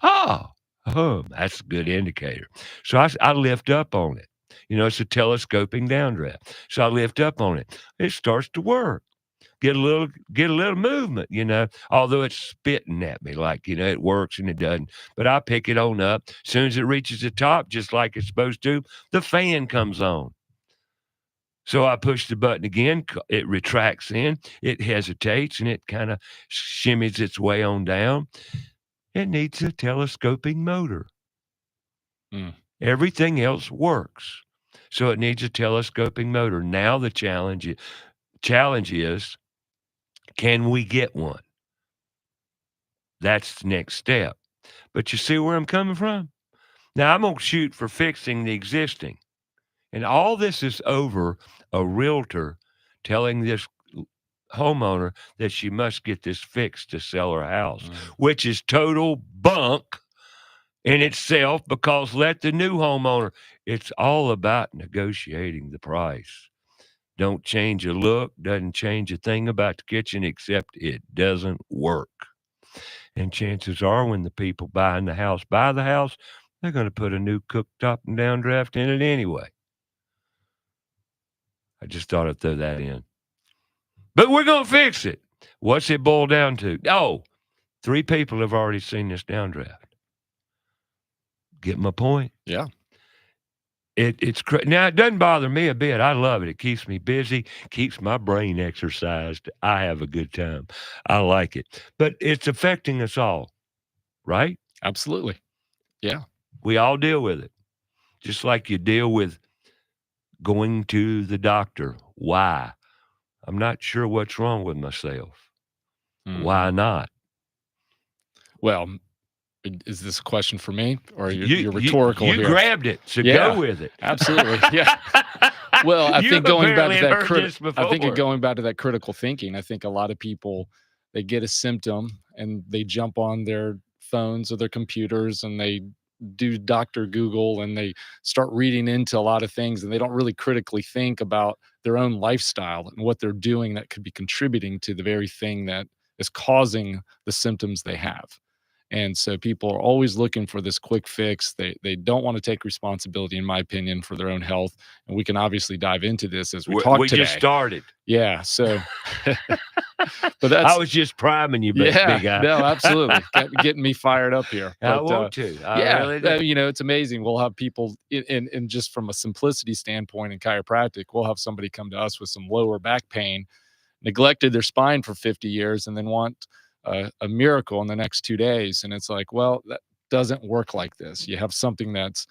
That's a good indicator. So I lift up on it. It's a telescoping downdraft. So I lift up on it. It starts to work. Get a little movement, although it's spitting at me like, it works and it doesn't. But I pick it on up. As soon as it reaches the top, just like it's supposed to, the fan comes on. So I push the button again. It retracts in. It hesitates, and it kind of shimmies its way on down. It needs a telescoping motor. Mm. Everything else works. So it needs a telescoping motor. Now the challenge is, can we get one? That's the next step. But you see where I'm coming from? Now I'm going to shoot for fixing the existing. And all this is over a realtor telling this homeowner that she must get this fixed to sell her house, which is total bunk in itself, because let the new homeowner, it's all about negotiating the price. Don't change a look, doesn't change a thing about the kitchen except it doesn't work. And chances are when the people buying the house buy the house, they're going to put a new cooktop and downdraft in it anyway. I just thought I'd throw that in. But we're going to fix it. What's it boil down to? Oh, 3 people have already seen this downdraft. Get my point? Yeah. Now, it doesn't bother me a bit. I love it. It keeps me busy, keeps my brain exercised. I have a good time. I like it. But it's affecting us all, right? Absolutely. Yeah. We all deal with it. Just like you deal with going to the doctor. Why? I'm not sure what's wrong with myself. Mm-hmm. Why not? Well, is this a question for me, or you're rhetorical you here? You grabbed it, so go with it. Absolutely. Yeah. Well, I think going back to that critical thinking, I think a lot of people, they get a symptom and they jump on their phones or their computers and they do Dr. Google and they start reading into a lot of things, and they don't really critically think about their own lifestyle and what they're doing that could be contributing to the very thing that is causing the symptoms they have. And so people are always looking for this quick fix. They don't want to take responsibility, in my opinion, for their own health. And we can obviously dive into this as we talk today. We just started. Yeah. So, but I was just priming you, big guy. No, absolutely. Getting me fired up here. But, I want to. I really do. It's amazing. We'll have people in just from a simplicity standpoint in chiropractic, we'll have somebody come to us with some lower back pain, neglected their spine for 50 years, and then want a miracle in the next 2 days. And it's like, well, that doesn't work like this. You have something that's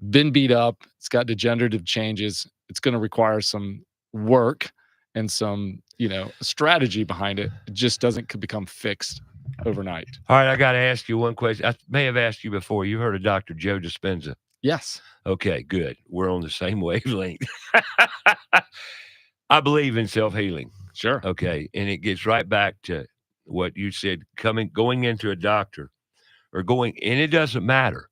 been beat up. It's got degenerative changes. It's going to require some work and some, strategy behind it. It just doesn't become fixed overnight. All right. I got to ask you one question. I may have asked you before. You heard of Dr. Joe Dispenza? Yes. Okay, good. We're on the same wavelength. I believe in self-healing. Sure. Okay. And it gets right back to what you said, going into a doctor and it doesn't matter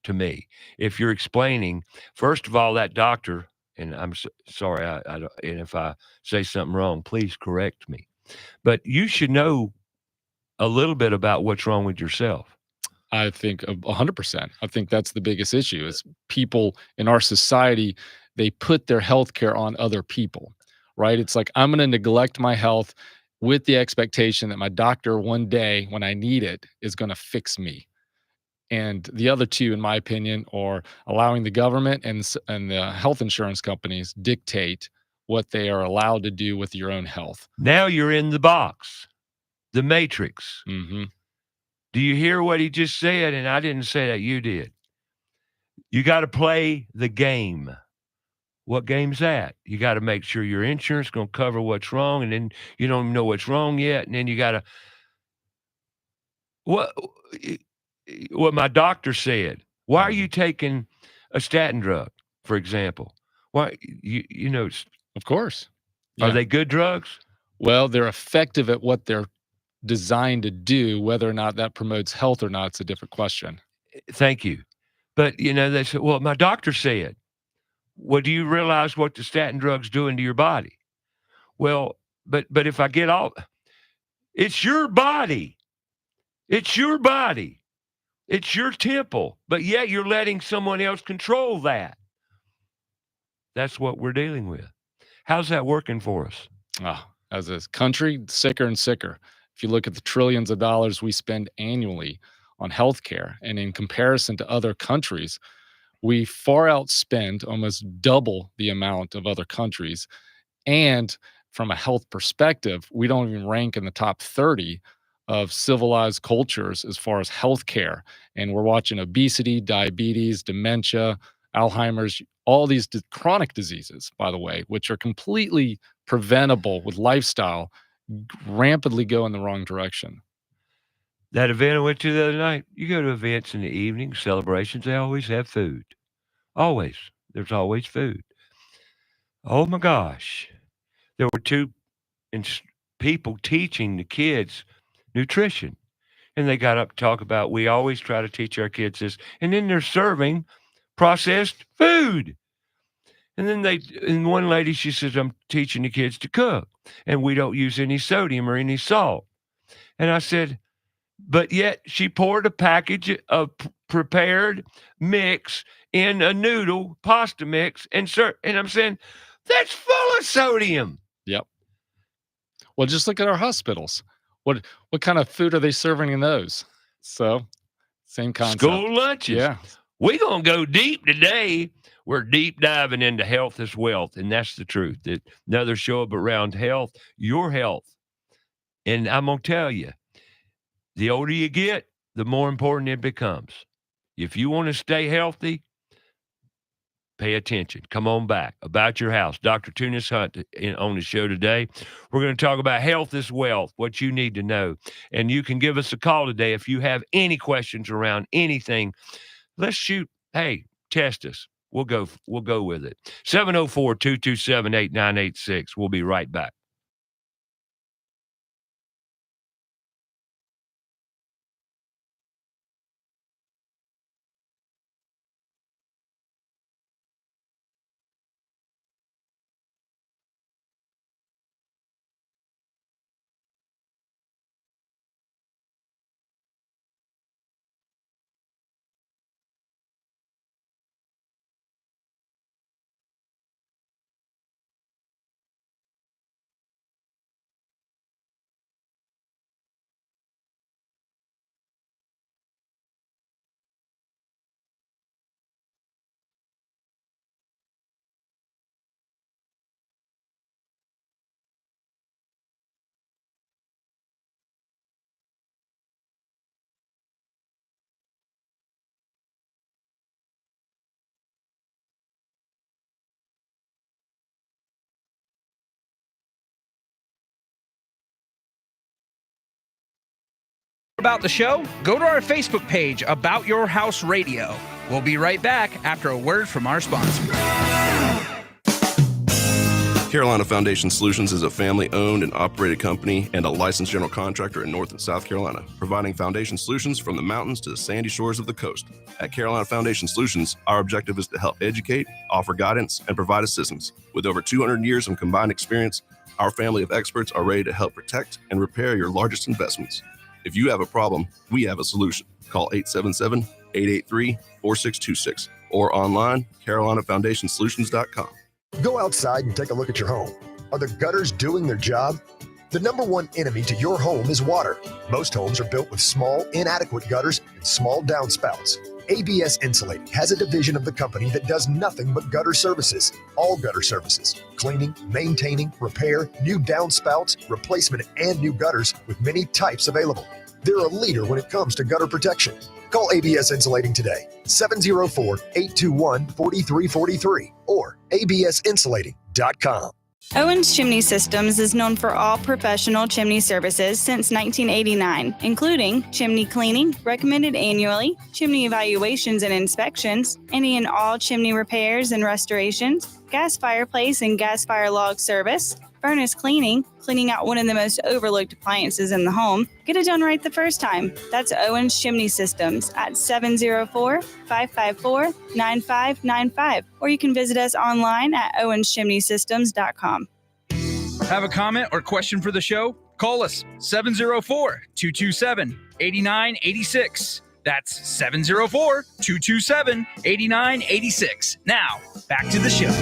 to me if you're explaining, first of all, that doctor, and I'm sorry, I don't, and if I say something wrong, please correct me, but you should know a little bit about what's wrong with yourself. I think 100%. I think that's the biggest issue is people in our society, they put their health care on other people, right? It's like, I'm going to neglect my health with the expectation that my doctor one day when I need it is going to fix me. And the other two, in my opinion, are allowing the government and the health insurance companies dictate what they are allowed to do with your own health. Now you're in the box, the matrix. Mm-hmm. Do you hear what he just said? And I didn't say that, you did. You got to play the game. What game's that? You got to make sure your insurance is going to cover what's wrong, and then you don't even know what's wrong yet, and then you got to what my doctor said. Why are you taking a statin drug, for example? Why of course. Are they good drugs? Well, they're effective at what they're designed to do. Whether or not that promotes health or not, it's a different question. Thank you. But they said, well, my doctor said. Well, do you realize what the statin drug's doing to your body? Well, but if I get it's your body. It's your body. It's your temple, but yet you're letting someone else control that. That's what we're dealing with. How's that working for us? As a country, sicker and sicker. If you look at the trillions of dollars we spend annually on healthcare, and in comparison to other countries, we far outspend, almost double the amount of other countries. And from a health perspective, we don't even rank in the top 30 of civilized cultures as far as healthcare. And we're watching obesity, diabetes, dementia, Alzheimer's, all these chronic diseases, by the way, which are completely preventable with lifestyle, rampantly go in the wrong direction. That event I went to the other night, you go to events in the evening, celebrations, they always have food. Always. There's always food. Oh my gosh. There were two people teaching the kids nutrition. And they got up to talk about, we always try to teach our kids this. And then they're serving processed food. And then one lady, she says, I'm teaching the kids to cook. And we don't use any sodium or any salt. And I said, but yet she poured a package of prepared mix in a noodle pasta mix and I'm saying, that's full of sodium. Yep. Well, just look at our hospitals. What kind of food are they serving in those? So, same concept. School lunches. Yeah. We're going to go deep today. We're deep diving into health is wealth, and that's the truth. Another show up around health, your health. And I'm going to tell you, the older you get, the more important it becomes. If you want to stay healthy, pay attention. Come on back. About Your House. Dr. Tunis Hunt on the show today. We're going to talk about health is wealth, what you need to know. And you can give us a call today if you have any questions around anything. Let's shoot. Hey, test us. We'll go with it. 704-227-8986. We'll be right back. About the show, go to our Facebook page, About Your House Radio. We'll be right back after a word from our sponsor. Carolina Foundation Solutions is a family-owned and operated company and a licensed general contractor in North and South Carolina, providing foundation solutions from the mountains to the sandy shores of the coast. At Carolina Foundation Solutions, our objective is to help educate, offer guidance, and provide assistance. With over 200 years of combined experience, our family of experts are ready to help protect and repair your largest investments. If you have a problem, we have a solution. Call 877-883-4626 or online, carolinafoundationsolutions.com. Go outside and take a look at your home. Are the gutters doing their job? The number one enemy to your home is water. Most homes are built with small, inadequate gutters and small downspouts. ABS Insulating has a division of the company that does nothing but gutter services. All gutter services: cleaning, maintaining, repair, new downspouts, replacement, and new gutters with many types available. They're a leader when it comes to gutter protection. Call ABS Insulating today, 704-821-4343 or absinsulating.com. Owens Chimney Systems is known for all professional chimney services since 1989, including chimney cleaning, recommended annually, chimney evaluations and inspections, any and all chimney repairs and restorations, gas fireplace and gas fire log service, furnace cleaning, cleaning out one of the most overlooked appliances in the home. Get it done right the first time. That's Owens Chimney Systems at 704-554-9595. Or you can visit us online at owenschimneysystems.com. Have a comment or question for the show? Call us 704-227-8986. That's 704-227-8986. Now, back to the show.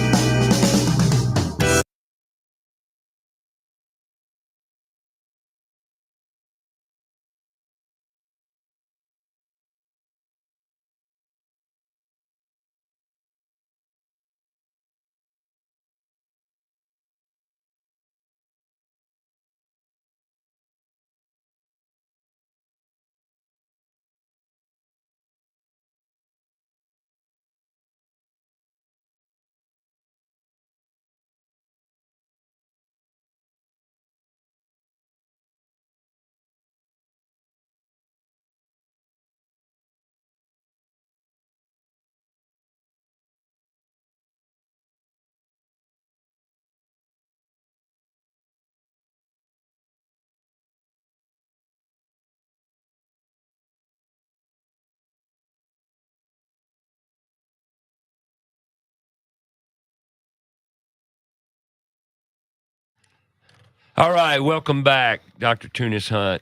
All right, welcome back, Dr. Tunis Hunt.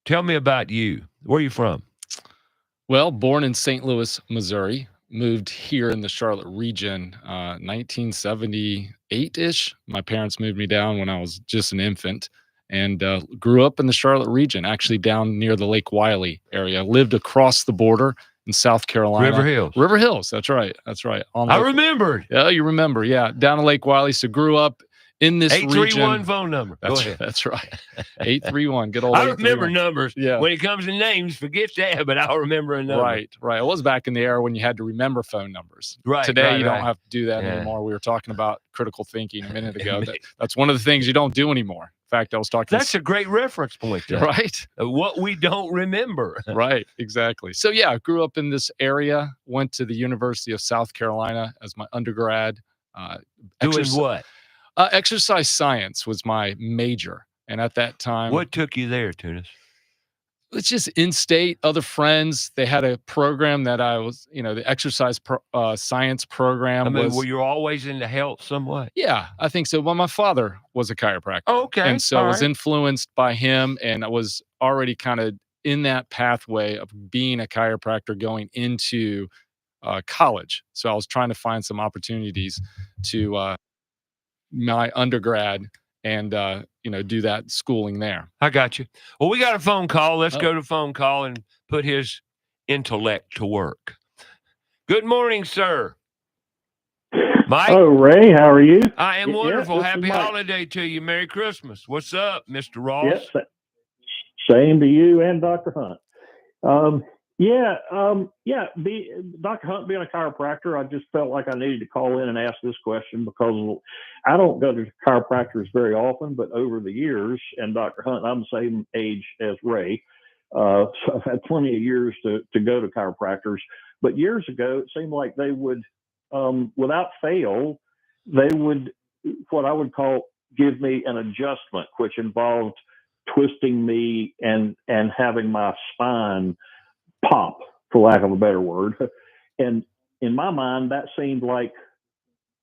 Tell me about you. Where are you from? Well, born in St. Louis, Missouri, moved here in the Charlotte region, 1978-ish. My parents moved me down when I was just an infant, and grew up in the Charlotte region, actually down near the Lake Wylie area. Lived across the border in South Carolina. River Hills. River Hills, that's right. That's right. I remembered. Yeah, you remember. Yeah, down in Lake Wylie. So grew up in this 831 region. phone number. Go ahead. That's right. 831. Good old I remember 831. numbers. Yeah. When it comes to names, forget that, but I'll remember a number. Right. It was back in the era when you had to remember phone numbers. Right. Today, you don't have to do that anymore. We were talking about critical thinking a minute ago. That's one of the things you don't do anymore. In fact, I was talking. That's a great reference point, though. Right? What we don't remember. Right. Exactly. So, yeah, I grew up in this area, went to the University of South Carolina as my undergrad. Doing what? Exercise science was my major. And at that time. What took you there, Tunis? It's just in-state, other friends. They had a program that I was, the exercise science program. Were you always into health somewhat? Yeah, I think so. Well, my father was a chiropractor. Oh, okay. And so I was influenced by him, and I was already kind of in that pathway of being a chiropractor going into college. So I was trying to find some opportunities to my undergrad and do that schooling there. I got you. Well, we got a phone call. Let's go to phone call and put his intellect to work. Good morning, sir. Mike? Oh, Ray, how are you? I am wonderful. Happy holiday to you. Merry Christmas. What's up, Mr. Ross? Yes, same to you and Dr. Hunt. Dr. Hunt being a chiropractor, I just felt like I needed to call in and ask this question because I don't go to chiropractors very often, but over the years, and Dr. Hunt, I'm the same age as Ray, so I've had plenty of years to go to chiropractors. But years ago, it seemed like they would, without fail, they would, what I would call, give me an adjustment, which involved twisting me and having my spine pop, for lack of a better word. And in my mind, that seemed like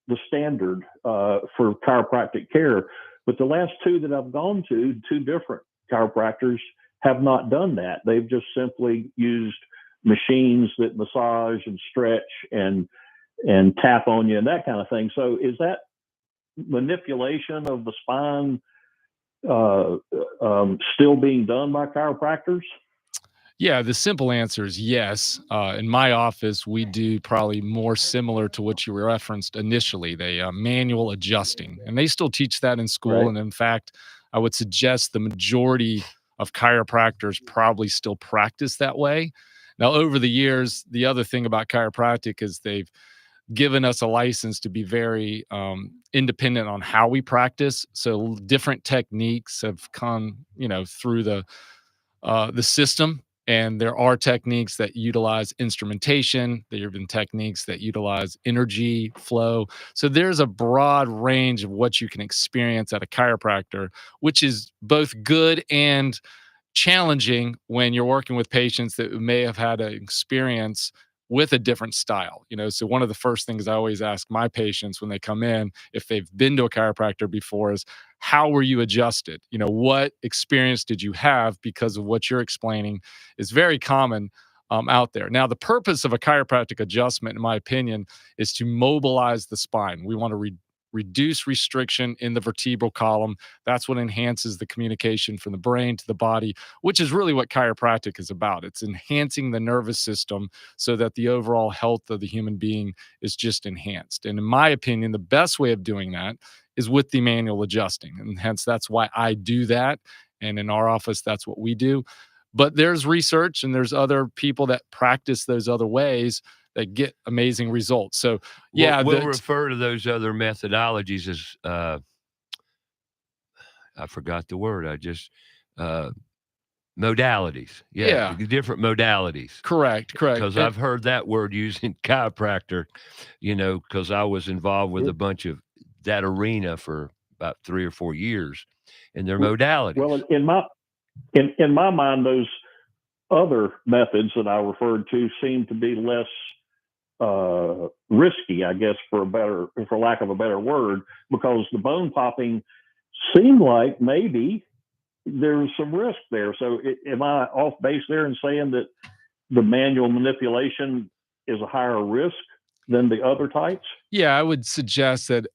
the standard for chiropractic care. But the last two that I've gone to, two different chiropractors, have not done that. They've just simply used machines that massage and stretch and tap on you and that kind of thing. So is that manipulation of the spine still being done by chiropractors? Yeah, the simple answer is yes. In my office, we do probably more similar to what you referenced initially, the manual adjusting. And they still teach that in school. Right. And in fact, I would suggest the majority of chiropractors probably still practice that way. Now, over the years, the other thing about chiropractic is they've given us a license to be very independent on how we practice. So different techniques have come, through the system. And there are techniques that utilize instrumentation. There have been techniques that utilize energy flow. So there's a broad range of what you can experience at a chiropractor, which is both good and challenging when you're working with patients that may have had an experience with a different style. So one of the first things I always ask my patients when they come in, if they've been to a chiropractor before, is how were you adjusted? What experience did you have? Because of what you're explaining is very common out there. Now, the purpose of a chiropractic adjustment, in my opinion, is to mobilize the spine. We want to reduce restriction in the vertebral column. That's what enhances the communication from the brain to the body, which is really what chiropractic is about. It's enhancing the nervous system so that the overall health of the human being is just enhanced. And in my opinion, the best way of doing that is with the manual adjusting. And hence, that's why I do that. And in our office, that's what we do. But there's research and there's other people that practice those other ways that get amazing results. So, yeah, we'll refer to those other methodologies as I forgot the word. Modalities. Yeah, different modalities. Correct. Because I've heard that word used in chiropractor, because I was involved with a bunch of that arena for about 3 or 4 years, and their modalities. Well, in my mind, those other methods that I referred to seem to be less risky, I guess, for lack of a better word, because the bone popping seemed like maybe there's some risk there. So am I off base there in saying that the manual manipulation is a higher risk than the other types? Yeah, I would suggest that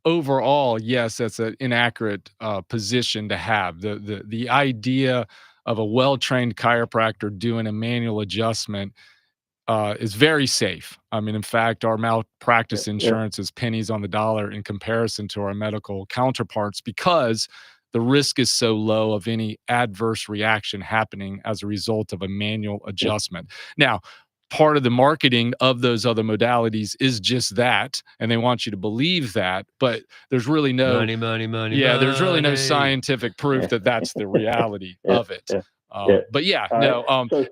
overall, yes, that's an inaccurate position to have. The idea of a well-trained chiropractor doing a manual adjustment is very safe. I mean, in fact, our malpractice insurance is pennies on the dollar in comparison to our medical counterparts because the risk is so low of any adverse reaction happening as a result of a manual adjustment. Now, part of the marketing of those other modalities is just that, and they want you to believe that, but there's really no money. Yeah, there's really no scientific proof that that's the reality of it. But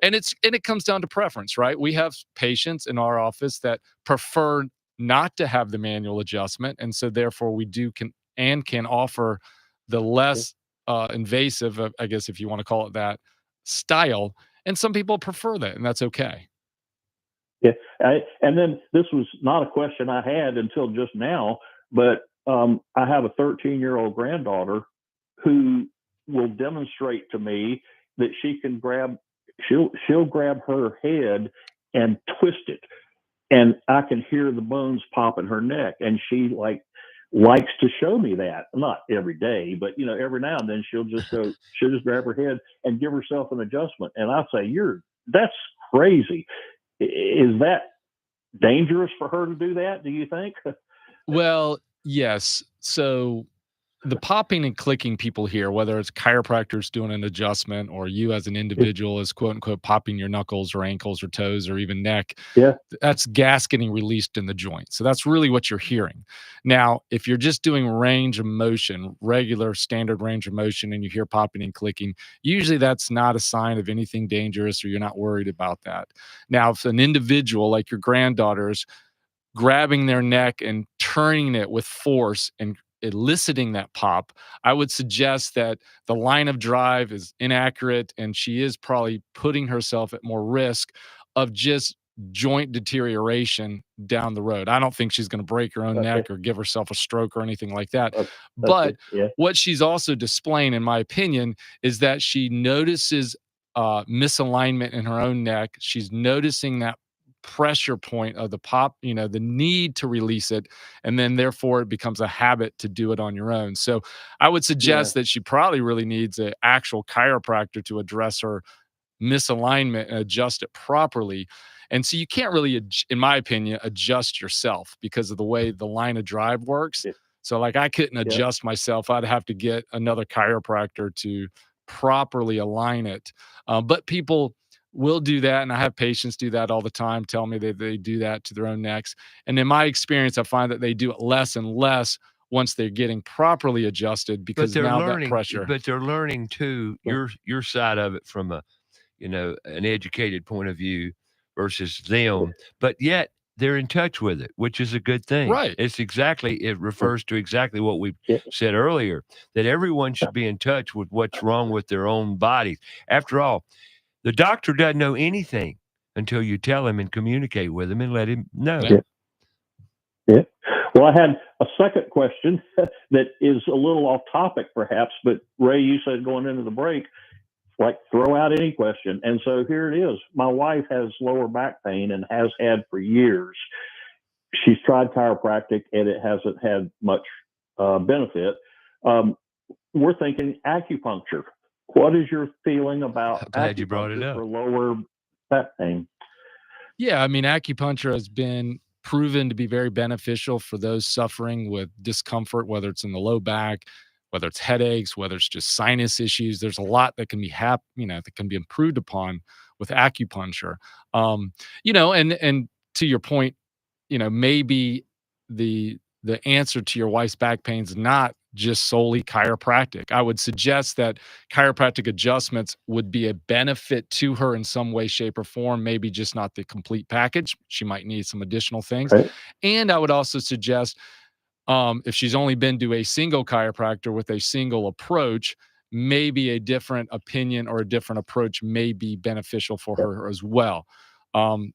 and it comes down to preference, right? We have patients in our office that prefer not to have the manual adjustment, and so therefore we can offer the less invasive, I guess if you want to call it that, style. And some people prefer that, and that's okay. Yeah, and then this was not a question I had until just now, but I have a 13-year-old granddaughter who will demonstrate to me that she'll grab her head and twist it, and I can hear the bones pop in her neck, and she likes to show me that. Not every day, but every now and then she'll just grab her head and give herself an adjustment, and I say, that's crazy. Is that dangerous for her to do that, do you think? Well, yes. So the popping and clicking people here, whether it's chiropractors doing an adjustment or you as an individual is quote unquote popping your knuckles or ankles or toes or even neck, that's gas getting released in the joint. So that's really what you're hearing. Now, if you're just doing range of motion, regular standard range of motion, and you hear popping and clicking, usually that's not a sign of anything dangerous or you're not worried about that. Now, if an individual like your granddaughter's grabbing their neck and turning it with force and eliciting that pop, I would suggest that the line of drive is inaccurate and she is probably putting herself at more risk of just joint deterioration down the road. I don't think she's going to break her own neck or give herself a stroke or anything like that. But what she's also displaying, in my opinion, is that she notices misalignment in her own neck. She's noticing that pressure point of the pop, the need to release it, and then therefore it becomes a habit to do it on your own. So I would suggest that she probably really needs an actual chiropractor to address her misalignment and adjust it properly. And so you can't really, in my opinion, adjust yourself because of the way the line of drive works. So I couldn't adjust myself. I'd have to get another chiropractor to properly align it. But people will do that, and I have patients do that all the time, tell me that they do that to their own necks. And in my experience, I find that they do it less and less once they're getting properly adjusted because now that pressure. But they're learning too your side of it from a an educated point of view versus them, but yet they're in touch with it, which is a good thing. Right. It refers to exactly what we said earlier, that everyone should be in touch with what's wrong with their own bodies. After all, the doctor doesn't know anything until you tell him and communicate with him and let him know. Yeah. Well, I had a second question that is a little off topic, perhaps, but Ray, you said going into the break, like throw out any question. And so here it is. My wife has lower back pain and has had for years. She's tried chiropractic and it hasn't had much benefit. We're thinking acupuncture. What is your feeling about I'm glad you brought it up. For lower back pain? Yeah, I mean, acupuncture has been proven to be very beneficial for those suffering with discomfort, whether it's in the low back, whether it's headaches, whether it's just sinus issues. There's a lot that can be that can be improved upon with acupuncture. And to your point, maybe the answer to your wife's back pain is not just solely chiropractic. I would suggest that chiropractic adjustments would be a benefit to her in some way, shape, or form, maybe just not the complete package. She might need some additional things. Right. And I would also suggest if she's only been to a single chiropractor with a single approach, maybe a different opinion or a different approach may be beneficial for her as well.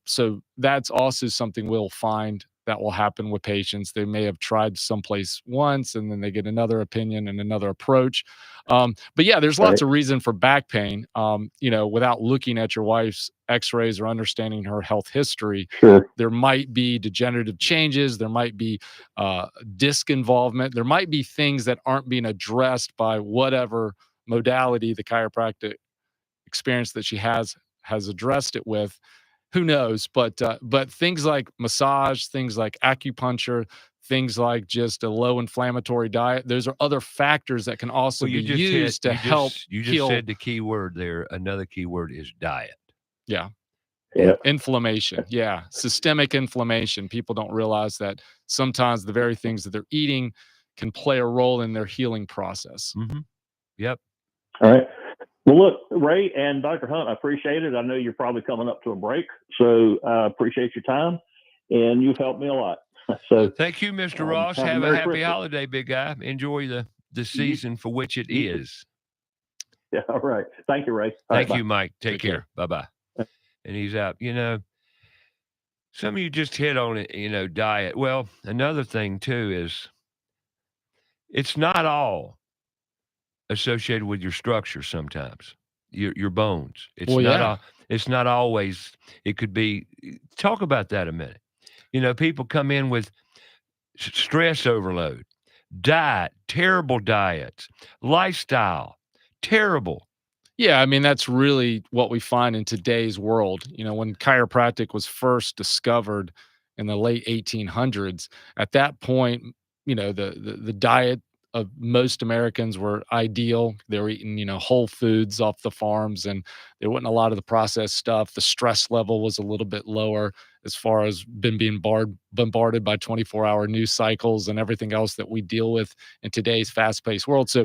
So that's also something we'll find that will happen with patients. They may have tried someplace once and then they get another opinion and another approach. But yeah, there's lots of reason for back pain, without looking at your wife's x-rays or understanding her health history. Sure. There might be degenerative changes. There might be disc involvement. There might be things that aren't being addressed by whatever modality the chiropractic experience that she has addressed it with. Who knows? But things like massage, things like acupuncture, things like just a low inflammatory diet, those are other factors that can also be used to help You just heal. said the key word there. Another key word is diet. Yeah. Yeah. Inflammation. Yeah. Systemic inflammation. People don't realize that sometimes the very things that they're eating can play a role in their healing process. Mm-hmm. Yep. All right. Well, look, Ray and Dr. Hunt, I appreciate it. I know you're probably coming up to a break, so I appreciate your time, and you've helped me a lot. So thank you, Mr. Ross. Have a happy Christmas. Holiday, big guy. Enjoy the season for which it is. Yeah, all right. Thank you, Ray. Thank you, Mike. Take care. Bye-bye. And he's out. Some of you just hit on it, diet. Well, another thing, too, is it's not all associated with your structure sometimes, your bones. It's not always, it could be, talk about that a minute. People come in with stress overload, diet, terrible diets, lifestyle, terrible. Yeah, I mean, that's really what we find in today's world. When chiropractic was first discovered in the late 1800s, at that point, the diet of most Americans were ideal. They were eating, whole foods off the farms, and there wasn't a lot of the processed stuff. The stress level was a little bit lower as far as being bombarded by 24-hour news cycles and everything else that we deal with in today's fast-paced world. So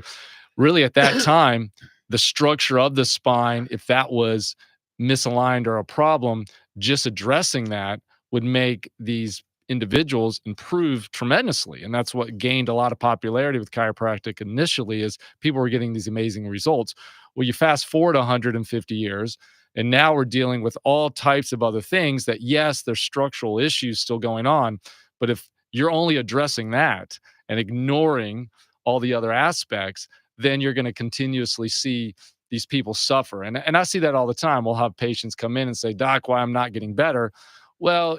really at that time, the structure of the spine, if that was misaligned or a problem, just addressing that would make these individuals improve tremendously. And that's what gained a lot of popularity with chiropractic initially, is people were getting these amazing results. Well, you fast forward 150 years, and now we're dealing with all types of other things that, yes, there's structural issues still going on, but if you're only addressing that and ignoring all the other aspects, then you're going to continuously see these people suffer. And I see that all the time. We'll have patients come in and say, "Doc, why I'm not getting better?" Well,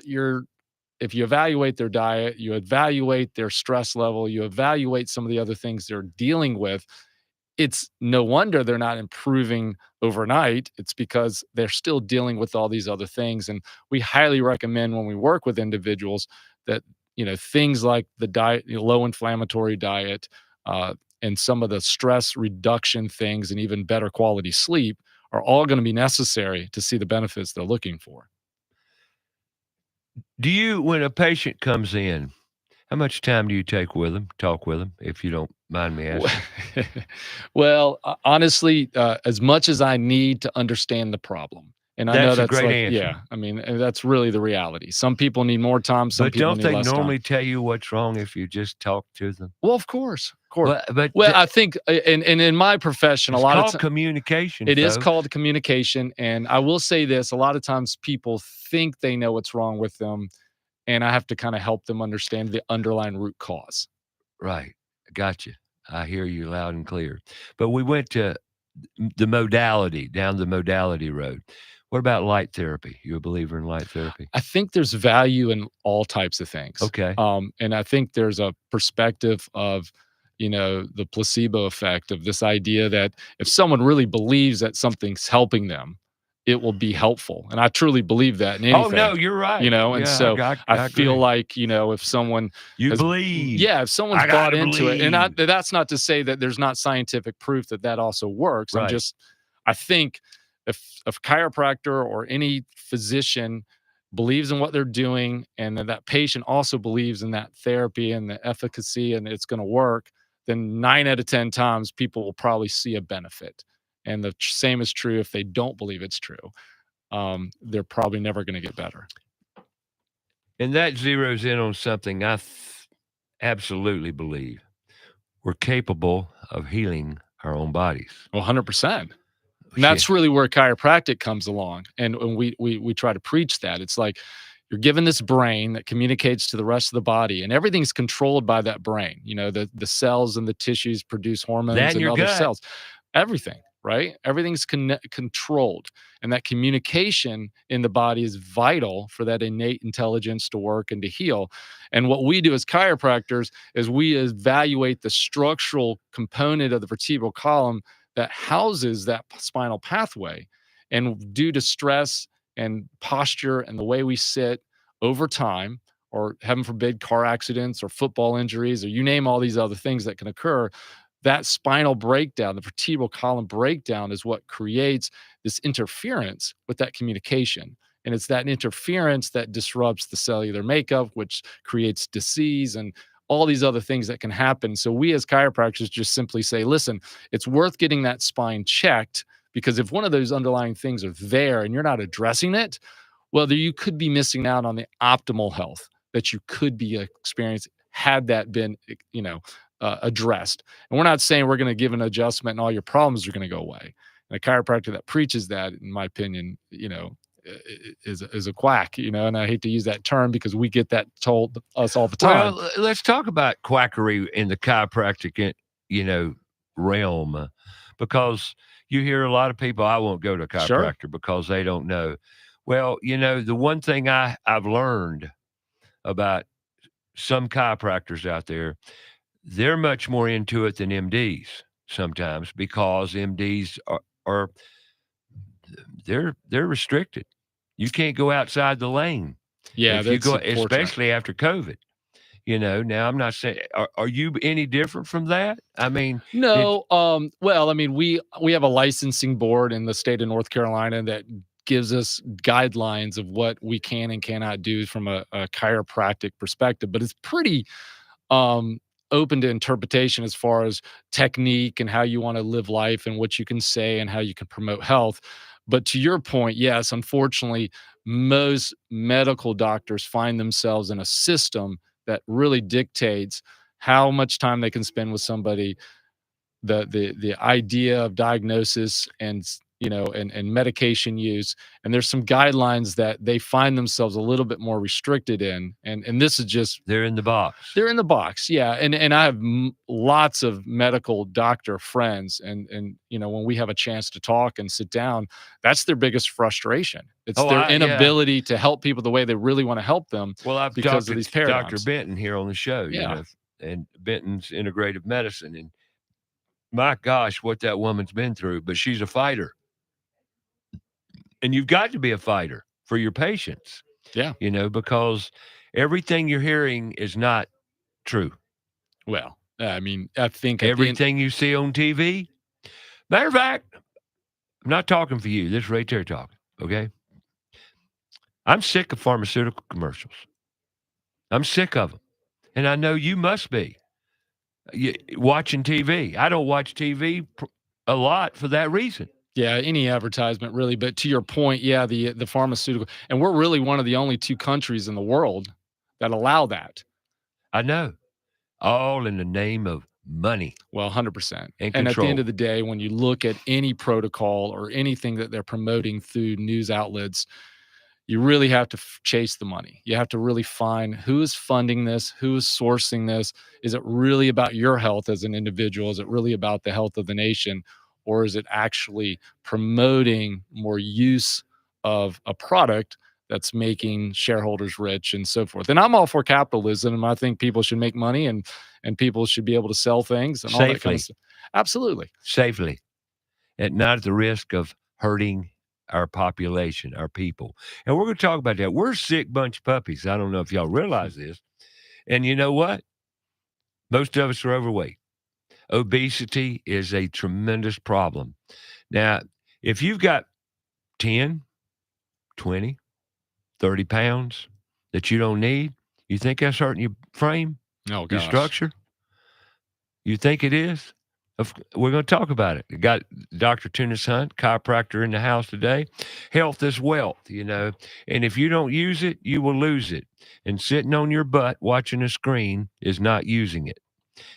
if you evaluate their diet, you evaluate their stress level, you evaluate some of the other things they're dealing with, it's no wonder they're not improving overnight. It's because they're still dealing with all these other things. And we highly recommend, when we work with individuals, that things like the diet, low inflammatory diet, and some of the stress reduction things, and even better quality sleep, are all going to be necessary to see the benefits they're looking for. When a patient comes in, how much time do you talk with them, if you don't mind me asking? Well, honestly, as much as I need to understand the problem. And I know That's a that's great like, answer. yeah, I mean, that's really the reality. Some people need more time, some But people don't need they less time. normally tell you what's wrong if you just talk to them? Well, of course, of course. Well, I think, and in my profession, a it's lot of called communication. it is folks. called communication. And I will say this: a lot of times people think they know what's wrong with them, and I have to kind of help them understand the underlying root cause. Right. Gotcha. I hear you loud and clear. But we went to the modality, down the modality road. What about light therapy? You a believer in light therapy? I think there's value in all types of things. Okay. And I think there's a perspective of, the placebo effect of this idea that if someone really believes that something's helping them, it will be helpful. And I truly believe that in anything. Oh, no, you're right. And so I feel agree. like, if someone believe. Yeah, if someone's bought into it, and believe. that's not to say that there's not scientific proof that also works. Right. I think if a chiropractor or any physician believes in what they're doing, and that patient also believes in that therapy and the efficacy and it's going to work, then 9 out of 10 times people will probably see a benefit. And the same is true if they don't believe it's true. They're probably never going to get better. And that zeroes in on something I absolutely believe. We're capable of healing our own bodies. Well, 100%. And that's really where chiropractic comes along. And we try to preach that. It's like you're given this brain that communicates to the rest of the body, and everything's controlled by that brain. The cells and the tissues produce hormones and other cells. Everything, right? Everything's controlled. And that communication in the body is vital for that innate intelligence to work and to heal. And what we do as chiropractors is we evaluate the structural component of the vertebral column that houses that spinal pathway. And due to stress and posture and the way we sit over time, or heaven forbid, car accidents or football injuries, or you name all these other things that can occur, that spinal breakdown, the vertebral column breakdown, is what creates this interference with that communication. And it's that interference that disrupts the cellular makeup, which creates disease and all these other things that can happen. So we as chiropractors just simply say, listen, it's worth getting that spine checked, because if one of those underlying things are there and you're not addressing it, well, you could be missing out on the optimal health that you could be experiencing had that been, addressed. And we're not saying we're going to give an adjustment and all your problems are going to go away. And a chiropractor that preaches that, in my opinion, is a quack, and I hate to use that term because we get that told us all the time. Well, let's talk about quackery in the chiropractic, realm, because you hear a lot of people, I won't go to a chiropractor because they don't know. Well, the one thing I've learned about some chiropractors out there, they're much more into it than MDs sometimes, because MDs are they're restricted. You can't go outside the lane. Yeah, if you go, especially after COVID. Now I'm not saying, are you any different from that? I mean, no. Well, I mean, we have a licensing board in the state of North Carolina that gives us guidelines of what we can and cannot do from a chiropractic perspective, but it's pretty open to interpretation as far as technique and how you want to live life and what you can say and how you can promote health. But to your point, yes, unfortunately, most medical doctors find themselves in a system that really dictates how much time they can spend with somebody, the idea of diagnosis and and medication use. And there's some guidelines that they find themselves a little bit more restricted in. And this is just, they're in the box. They're in the box. Yeah. And I have lots of medical doctor friends. And when we have a chance to talk and sit down, that's their biggest frustration. It's their inability to help people the way they really want to help them. Well, I've because talked of these to paradigms. Dr. Benton here on the show, and Benton's integrative medicine. And my gosh, what that woman's been through, but she's a fighter. And you've got to be a fighter for your patients. Yeah. Because everything you're hearing is not true. Well, I mean, I think everything you see on TV. Matter of fact, I'm not talking for you. This is right there talking. Okay. I'm sick of pharmaceutical commercials. I'm sick of them. And I know you must be watching TV. I don't watch TV a lot for that reason. Yeah, any advertisement really. But to your point, yeah, the pharmaceutical, and we're really one of the only 2 countries in the world that allow that. I know. All in the name of money. Well, 100%. And And at the end control. of the day, when you look at any protocol or anything that they're promoting through news outlets, you really have to chase the money. You have to really find who is funding this, who is sourcing this. Is it really about your health as an individual? Is it really about the health of the nation? Or is it actually promoting more use of a product that's making shareholders rich and so forth? And I'm all for capitalism. And I think people should make money and people should be able to sell things and all that kind of stuff. Absolutely. Safely. And not at the risk of hurting our population, our people. And we're going to talk about that. We're a sick bunch of puppies. I don't know if y'all realize this. And you know what? Most of us are overweight. Obesity is a tremendous problem. Now, if you've got 10, 20, 30 pounds that you don't need, you think that's hurting your frame, your structure? You think it is? We're going to talk about it. We got Dr. Tunis Hunt, chiropractor, in the house today. Health is wealth, and if you don't use it, you will lose it. And sitting on your butt watching a screen is not using it.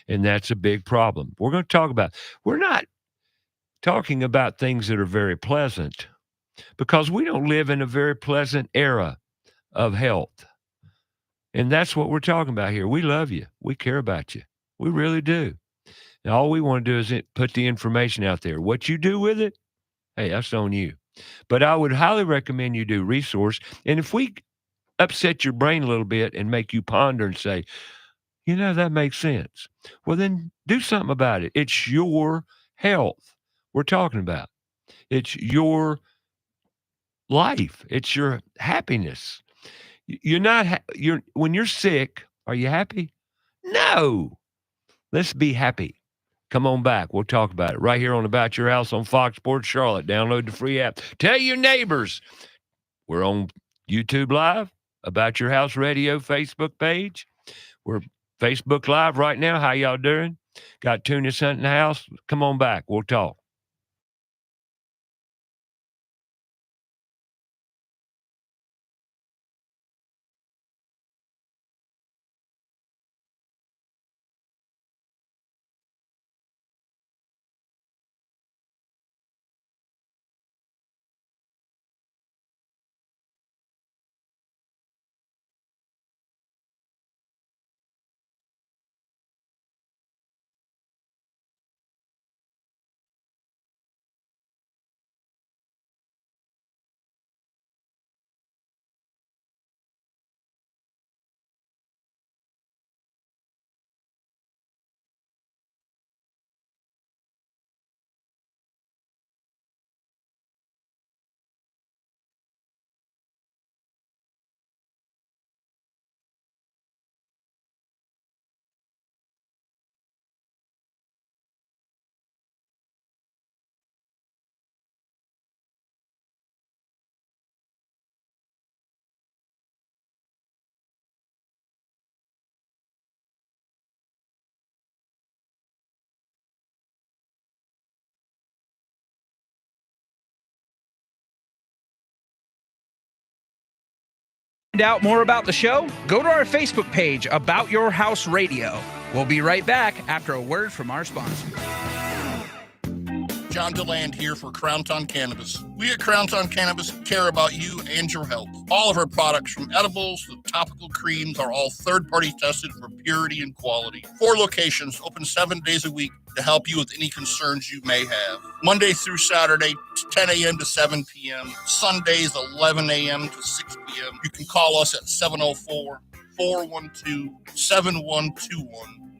And that's a big problem. We're going to talk about, we're not talking about things that are very pleasant because we don't live in a very pleasant era of health. And that's what we're talking about here. We love you. We care about you. We really do. And all we want to do is put the information out there. What you do with it, hey, that's on you. But I would highly recommend you do resource. And if we upset your brain a little bit and make you ponder and say, that makes sense, well, then do something about it. It's your health we're talking about. It's your life. It's your happiness. When you're sick, are you happy? No. Let's be happy. Come on back. We'll talk about it right here on About Your House on Fox Sports Charlotte. Download the free app. Tell your neighbors. We're on YouTube Live, About Your House Radio Facebook page. We're Facebook Live right now. How y'all doing? Got Tunis Hunt in the house. Come on back. We'll talk. Find out more about the show, go to our Facebook page, About Your House Radio. We'll be right back after a word from our sponsor. John DeLand here for Crowntown Cannabis. We at Crowntown Cannabis care about you and your health. All of our products, from edibles to topical creams, are all third-party tested for purity and quality. 4 locations, open 7 days a week to help you with any concerns you may have. Monday through Saturday, 10 a.m. to 7 p.m. Sundays, 11 a.m. to 6 p.m. You can call us at 704-412-7121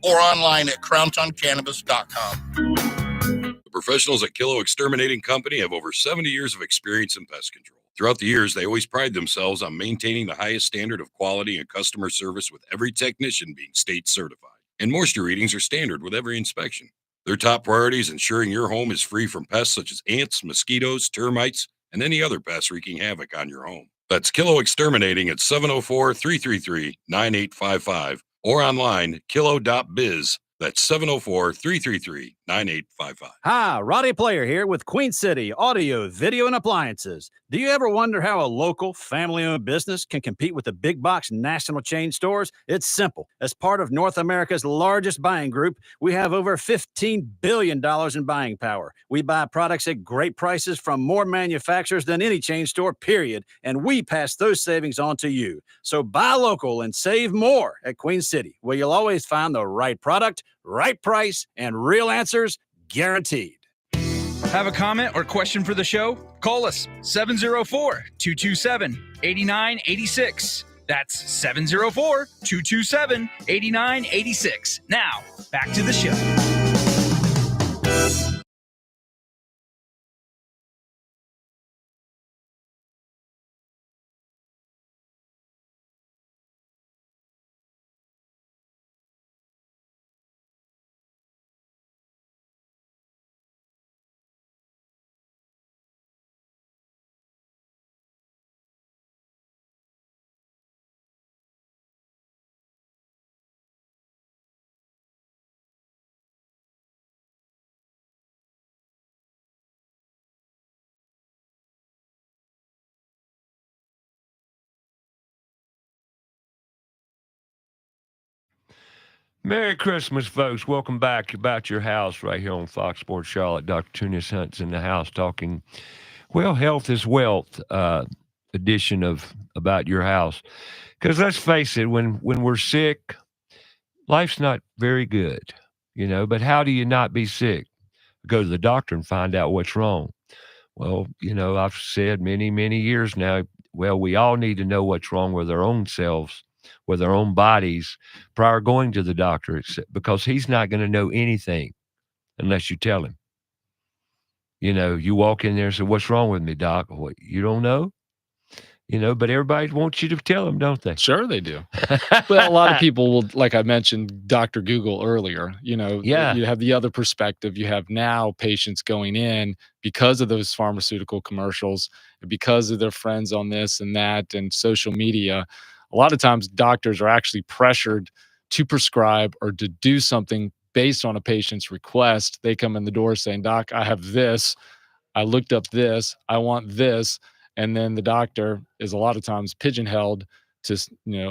or online at crowntowncannabis.com. The professionals at Kilo Exterminating Company have over 70 years of experience in pest control. Throughout the years, they always pride themselves on maintaining the highest standard of quality and customer service, with every technician being state certified. And moisture readings are standard with every inspection. Their top priority is ensuring your home is free from pests such as ants, mosquitoes, termites, and any other pests wreaking havoc on your home. That's Kilo Exterminating at 704-333-9855 or online, kilo.biz. That's 704-333-9855. 9855. Hi, Roddy Player here with Queen City Audio, Video, and Appliances. Do you ever wonder how a local, family-owned business can compete with the big box national chain stores? It's simple. As part of North America's largest buying group, we have over $15 billion in buying power. We buy products at great prices from more manufacturers than any chain store, period, and we pass those savings on to you. So buy local and save more at Queen City, where you'll always find the right product, right price, and real answers guaranteed. Have a comment or question for the show? Call us 704-227-8986. That's 704-227-8986. Now, back to the show. Merry Christmas, folks. Welcome back. About Your House right here on Fox Sports Charlotte. Dr. Tunis Hunt's in the house talking, well, health is wealth edition of About Your House. Because let's face it, when we're sick, life's not very good, but how do you not be sick? Go to the doctor and find out what's wrong. Well, I've said many, many years now, well, we all need to know what's wrong with our own selves, with our own bodies prior going to the doctor, because he's not going to know anything unless you tell him. You walk in there and say, what's wrong with me, doc? What, you don't know? But everybody wants you to tell them, don't they? Sure they do. Well, a lot of people will, like I mentioned, Dr. Google earlier, Yeah. You have the other perspective. You have now patients going in because of those pharmaceutical commercials, because of their friends on this and that and social media. A lot of times doctors are actually pressured to prescribe or to do something based on a patient's request. They come in the door saying, doc, I have this. I looked up this. I want this. And then the doctor is a lot of times pigeonholed to,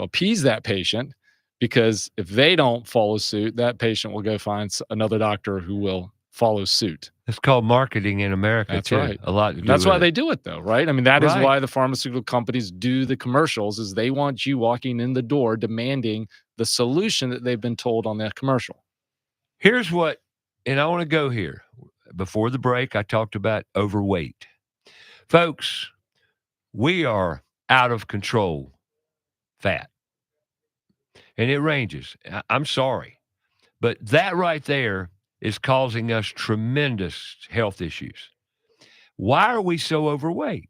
appease that patient, because if they don't follow suit, that patient will go find another doctor who will follow suit. It's called marketing in America. That's too. right. A lot to do That's with why it. they do it, though, right? I mean, that is Right. why the pharmaceutical companies do the commercials, is they want you walking in the door demanding the solution that they've been told on that commercial. Here's what, and I want to go here. Before the break, I talked about overweight. Folks, we are out of control fat. And it ranges. I'm sorry. But that right there is causing us tremendous health issues. Why are we so overweight?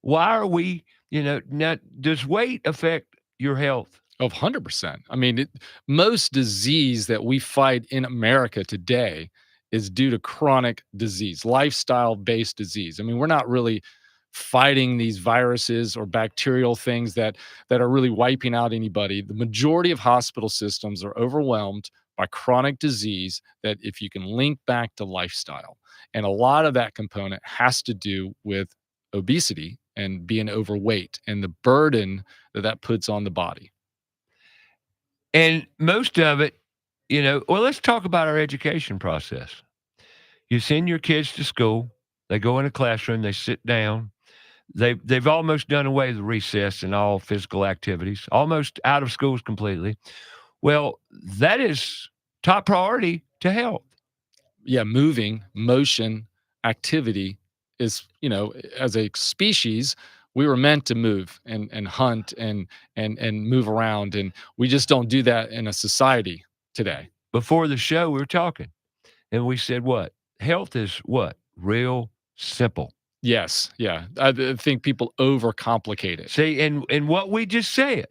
Why are we, now, does weight affect your health? Of 100%. I mean, most disease that we fight in America today is due to chronic disease, lifestyle-based disease. I mean, we're not really fighting these viruses or bacterial things that are really wiping out anybody. The majority of hospital systems are overwhelmed by chronic disease that if you can link back to lifestyle. And a lot of that component has to do with obesity and being overweight and the burden that puts on the body. And most of it, well, let's talk about our education process. You send your kids to school, they go in a classroom, they sit down. They've almost done away with recess and all physical activities, almost out of schools completely. Well, that is top priority to health. Yeah, moving, motion, activity is, as a species, we were meant to move and hunt and move around, and we just don't do that in a society today. Before the show, we were talking, and we said what? Health is what? Real simple. Yes, yeah. I think people overcomplicate it. See, and what we just said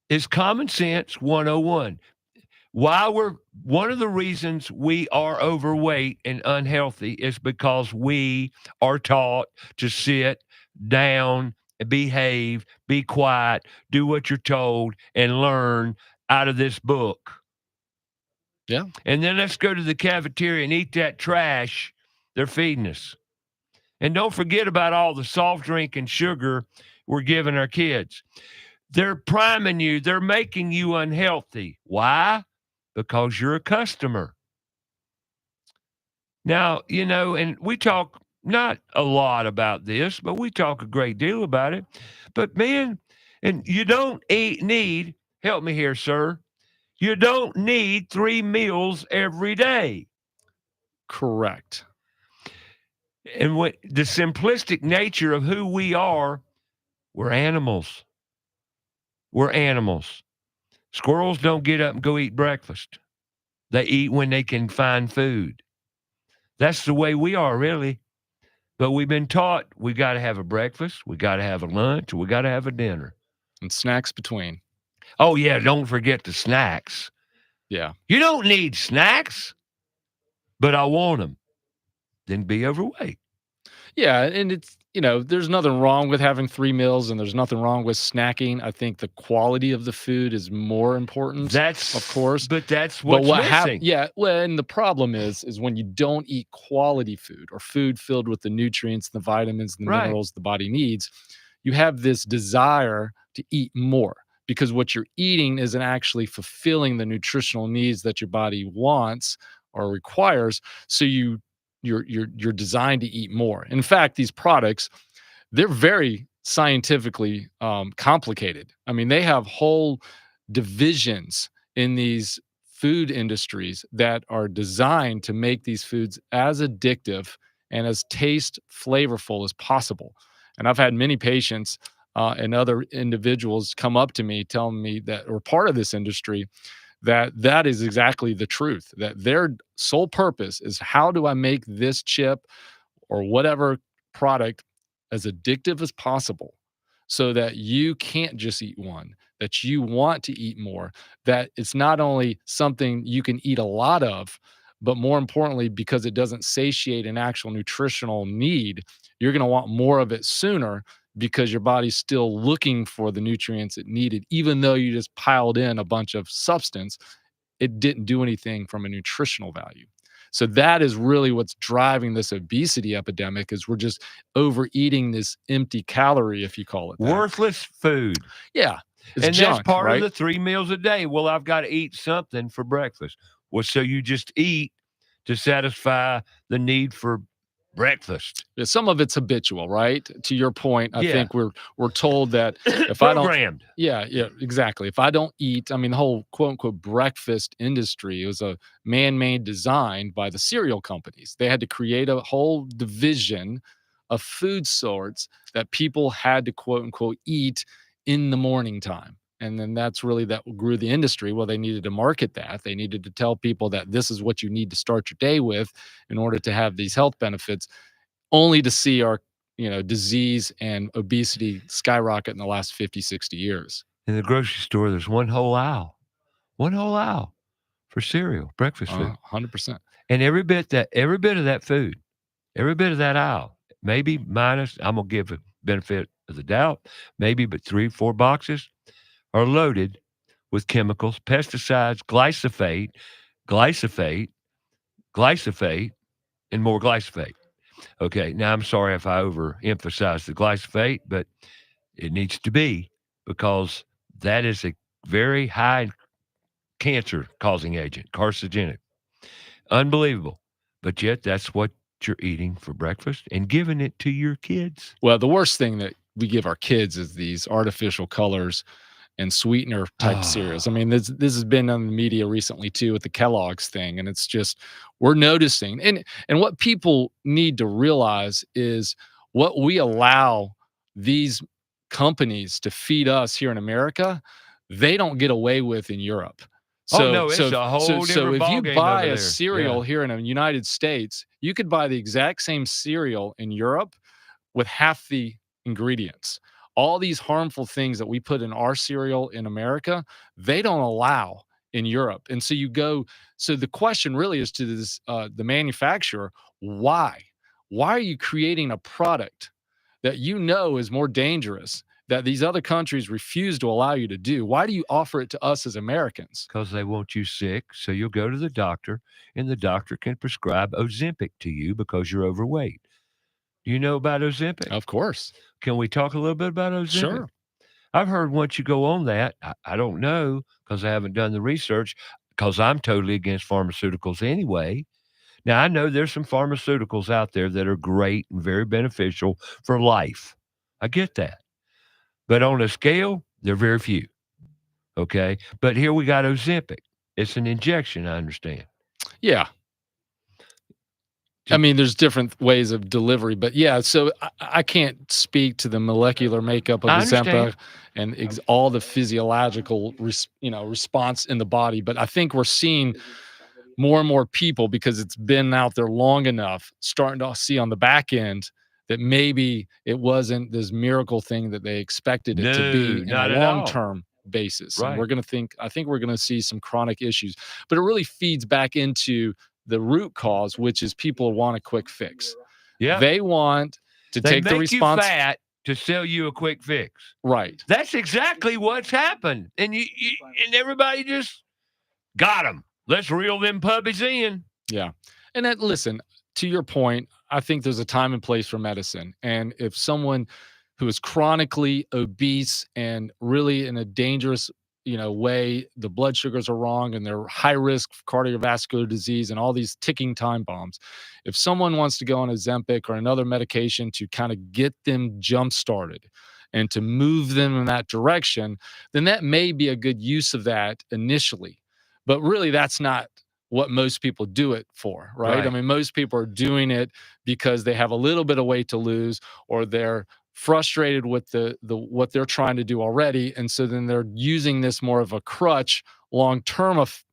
is common sense 101. One of the reasons we are overweight and unhealthy is because we are taught to sit down, behave, be quiet, do what you're told, and learn out of this book. Yeah. And then let's go to the cafeteria and eat that trash they're feeding us. And don't forget about all the soft drink and sugar we're giving our kids. They're priming you. They're making you unhealthy. Why? Because you're a customer. Now, and we talk not a lot about this, but we talk a great deal about it. But man, and you don't need, help me here, sir, you don't need 3 meals every day. Correct. And what the simplistic nature of who we are, we're animals. We're animals. Squirrels don't get up and go eat breakfast. They eat when they can find food. That's the way we are, really. But we've been taught we got to have a breakfast, we got to have a lunch, we got to have a dinner. And snacks between. Oh, yeah, don't forget the snacks. Yeah. You don't need snacks, but I want them. Then be overweight. Yeah, and it's, there's nothing wrong with having 3 meals, and there's nothing wrong with snacking. I think the quality of the food is more important. That's, of course. But that's what's missing. Well, and the problem is when you don't eat quality food or food filled with the nutrients, the vitamins, the minerals the body needs, you have this desire to eat more because what you're eating isn't actually fulfilling the nutritional needs that your body wants or requires. So you're designed to eat more. In fact, these products, they're very scientifically complicated. I mean, they have whole divisions in these food industries that are designed to make these foods as addictive and as taste flavorful as possible. And I've had many patients and other individuals come up to me telling me that are part of this industry that is exactly the truth, that their sole purpose is how do I make this chip or whatever product as addictive as possible so that you can't just eat one, that you want to eat more, that it's not only something you can eat a lot of, but more importantly, because it doesn't satiate an actual nutritional need, you're going to want more of it sooner because your body's still looking for the nutrients it needed, even though you just piled in a bunch of substance, it didn't do anything from a nutritional value. So that is really what's driving this obesity epidemic is we're just overeating this empty calorie, if you call it that. Worthless food. Yeah. And junk, that's part of the 3 meals a day. Well, I've got to eat something for breakfast. Well, so you just eat to satisfy the need for breakfast. Yeah, some of it's habitual, right? To your point, I think we're told that if I don't, yeah, exactly. If I don't eat, I mean, the whole quote unquote breakfast industry, it was a man-made design by the cereal companies. They had to create a whole division of food sorts that people had to quote unquote eat in the morning time. And then that's really that grew the industry. Well, they needed to market that. They needed to tell people that this is what you need to start your day with in order to have these health benefits, only to see our, disease and obesity skyrocket in the last 50, 60 years. In the grocery store, there's one whole aisle for cereal, breakfast food. 100%. And every bit of that food, every bit of that aisle, maybe minus, I'm going to give a benefit of the doubt, maybe, but 3 or 4 boxes are loaded with chemicals, pesticides, glyphosate, and more glyphosate. Okay, now I'm sorry if I overemphasize the glyphosate, but it needs to be because that is a very high cancer-causing agent, carcinogenic. Unbelievable. But yet that's what you're eating for breakfast and giving it to your kids. Well, the worst thing that we give our kids is these artificial colors and sweetener type cereals. I mean, this has been on the media recently too with the Kellogg's thing, and it's just we're noticing. And what people need to realize is what we allow these companies to feed us here in America, they don't get away with in Europe. So it's a whole different if you buy a cereal here in the United States, you could buy the exact same cereal in Europe with half the ingredients. All these harmful things that we put in our cereal in America, they don't allow in Europe. And so so the question really is to this, the manufacturer, why? Why are you creating a product that is more dangerous that these other countries refuse to allow you to do. Why do you offer it to us as Americans? Because they want you sick, so you'll go to the doctor, and the doctor can prescribe Ozempic to you because you're overweight. Do you know about Ozempic? Of course. Can we talk a little bit about Ozempic? Sure. I've heard once you go on that, I don't know because I haven't done the research because I'm totally against pharmaceuticals anyway. Now, I know there's some pharmaceuticals out there that are great and very beneficial for life. I get that. But on a scale, they're very few. Okay. But here we got Ozempic. It's an injection, I understand. Yeah. I mean, there's different ways of delivery, but yeah, so I can't speak to the molecular makeup of Ozempic and all the physiological, response in the body. But I think we're seeing more and more people, because it's been out there long enough, starting to see on the back end that maybe it wasn't this miracle thing that they expected it to be in a long-term basis. Right. And I think we're going to see some chronic issues, but it really feeds back into the root cause, which is people want a quick fix. Yeah. They want to take the response. You fat to sell you a quick fix. Right. That's exactly what's happened. And and everybody just got them. Let's reel them puppies in. Yeah. And listen, to your point, I think there's a time and place for medicine. And if someone who is chronically obese and really in a dangerous way, the blood sugars are wrong and they're high risk for cardiovascular disease and all these ticking time bombs. If someone wants to go on Ozempic or another medication to kind of get them jump started and to move them in that direction, then that may be a good use of that initially. But really, that's not what most people do it for, right? I mean, most people are doing it because they have a little bit of weight to lose, or they're frustrated with the what they're trying to do already, and so then they're using this more of a crutch long term of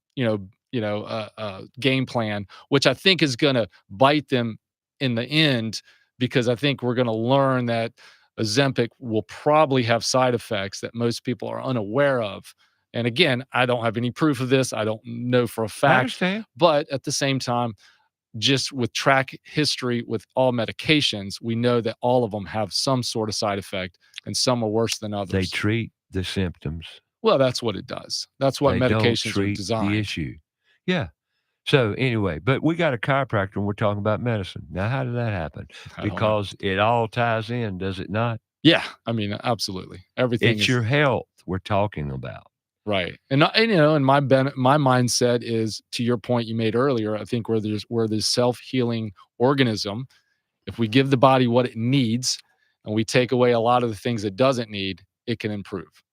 game plan, which I think is going to bite them in the end, because I think we're going to learn that Ozempic will probably have side effects that most people are unaware of. And again, I don't have any proof of this. I don't know for a fact, but at the same time, just with track history with all medications, we know that all of them have some sort of side effect, and some are worse than others. They treat the symptoms. Well, that's what it does. That's what medications are designed. The issue. Yeah. So anyway, but we got a chiropractor and we're talking about medicine. Now, how did that happen? Because it all ties in, does it not? Yeah. I mean, absolutely. Everything. It's your health we're talking about. Right. And my mindset is, to your point you made earlier, I think we're this self-healing organism. If we give the body what it needs and we take away a lot of the things it doesn't need, it can improve.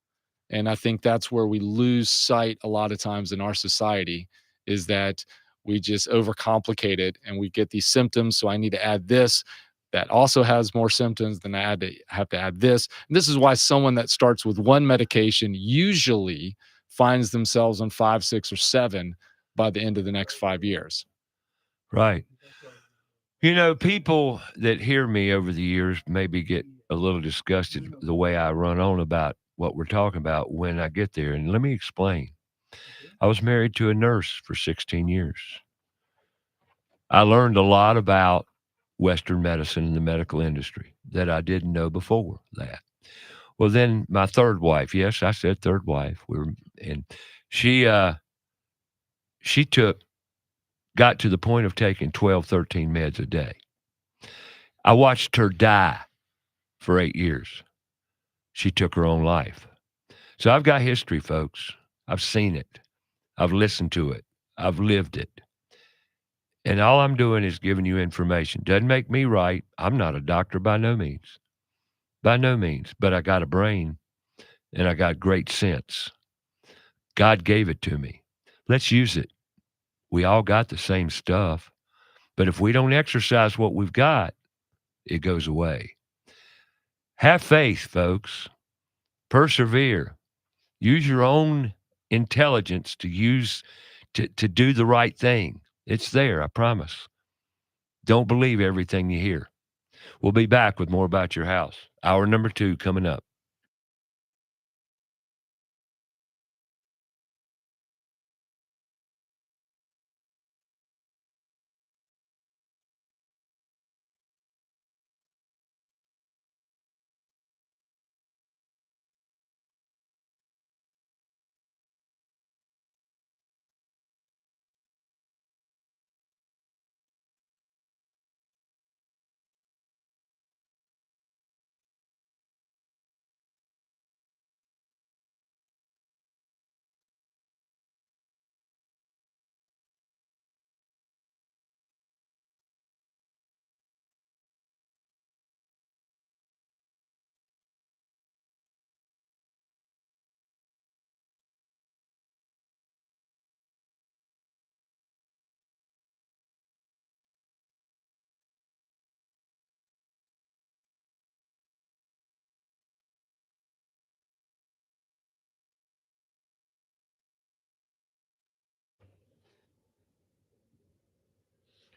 And I think that's where we lose sight a lot of times in our society, is that we just overcomplicate it and we get these symptoms. So I need to add this. That also has more symptoms, then I have to add this. And this is why someone that starts with one medication usually finds themselves on 5, 6, or 7 by the end of the next 5 years. Right. People that hear me over the years maybe get a little disgusted the way I run on about what we're talking about when I get there. And let me explain. I was married to a nurse for 16 years. I learned a lot about Western medicine and the medical industry that I didn't know before that. Well, then my third wife, yes, I said third wife. She got to the point of taking 12, 13 meds a day. I watched her die for 8 years. She took her own life. So I've got history, folks. I've seen it. I've listened to it. I've lived it. And all I'm doing is giving you information. Doesn't make me right. I'm not a doctor by no means. By no means. But I got a brain and I got great sense. God gave it to me. Let's use it. We all got the same stuff. But if we don't exercise what we've got, it goes away. Have faith, folks. Persevere. Use your own intelligence to do the right thing. It's there, I promise. Don't believe everything you hear. We'll be back with more about your house. Hour number 2 coming up.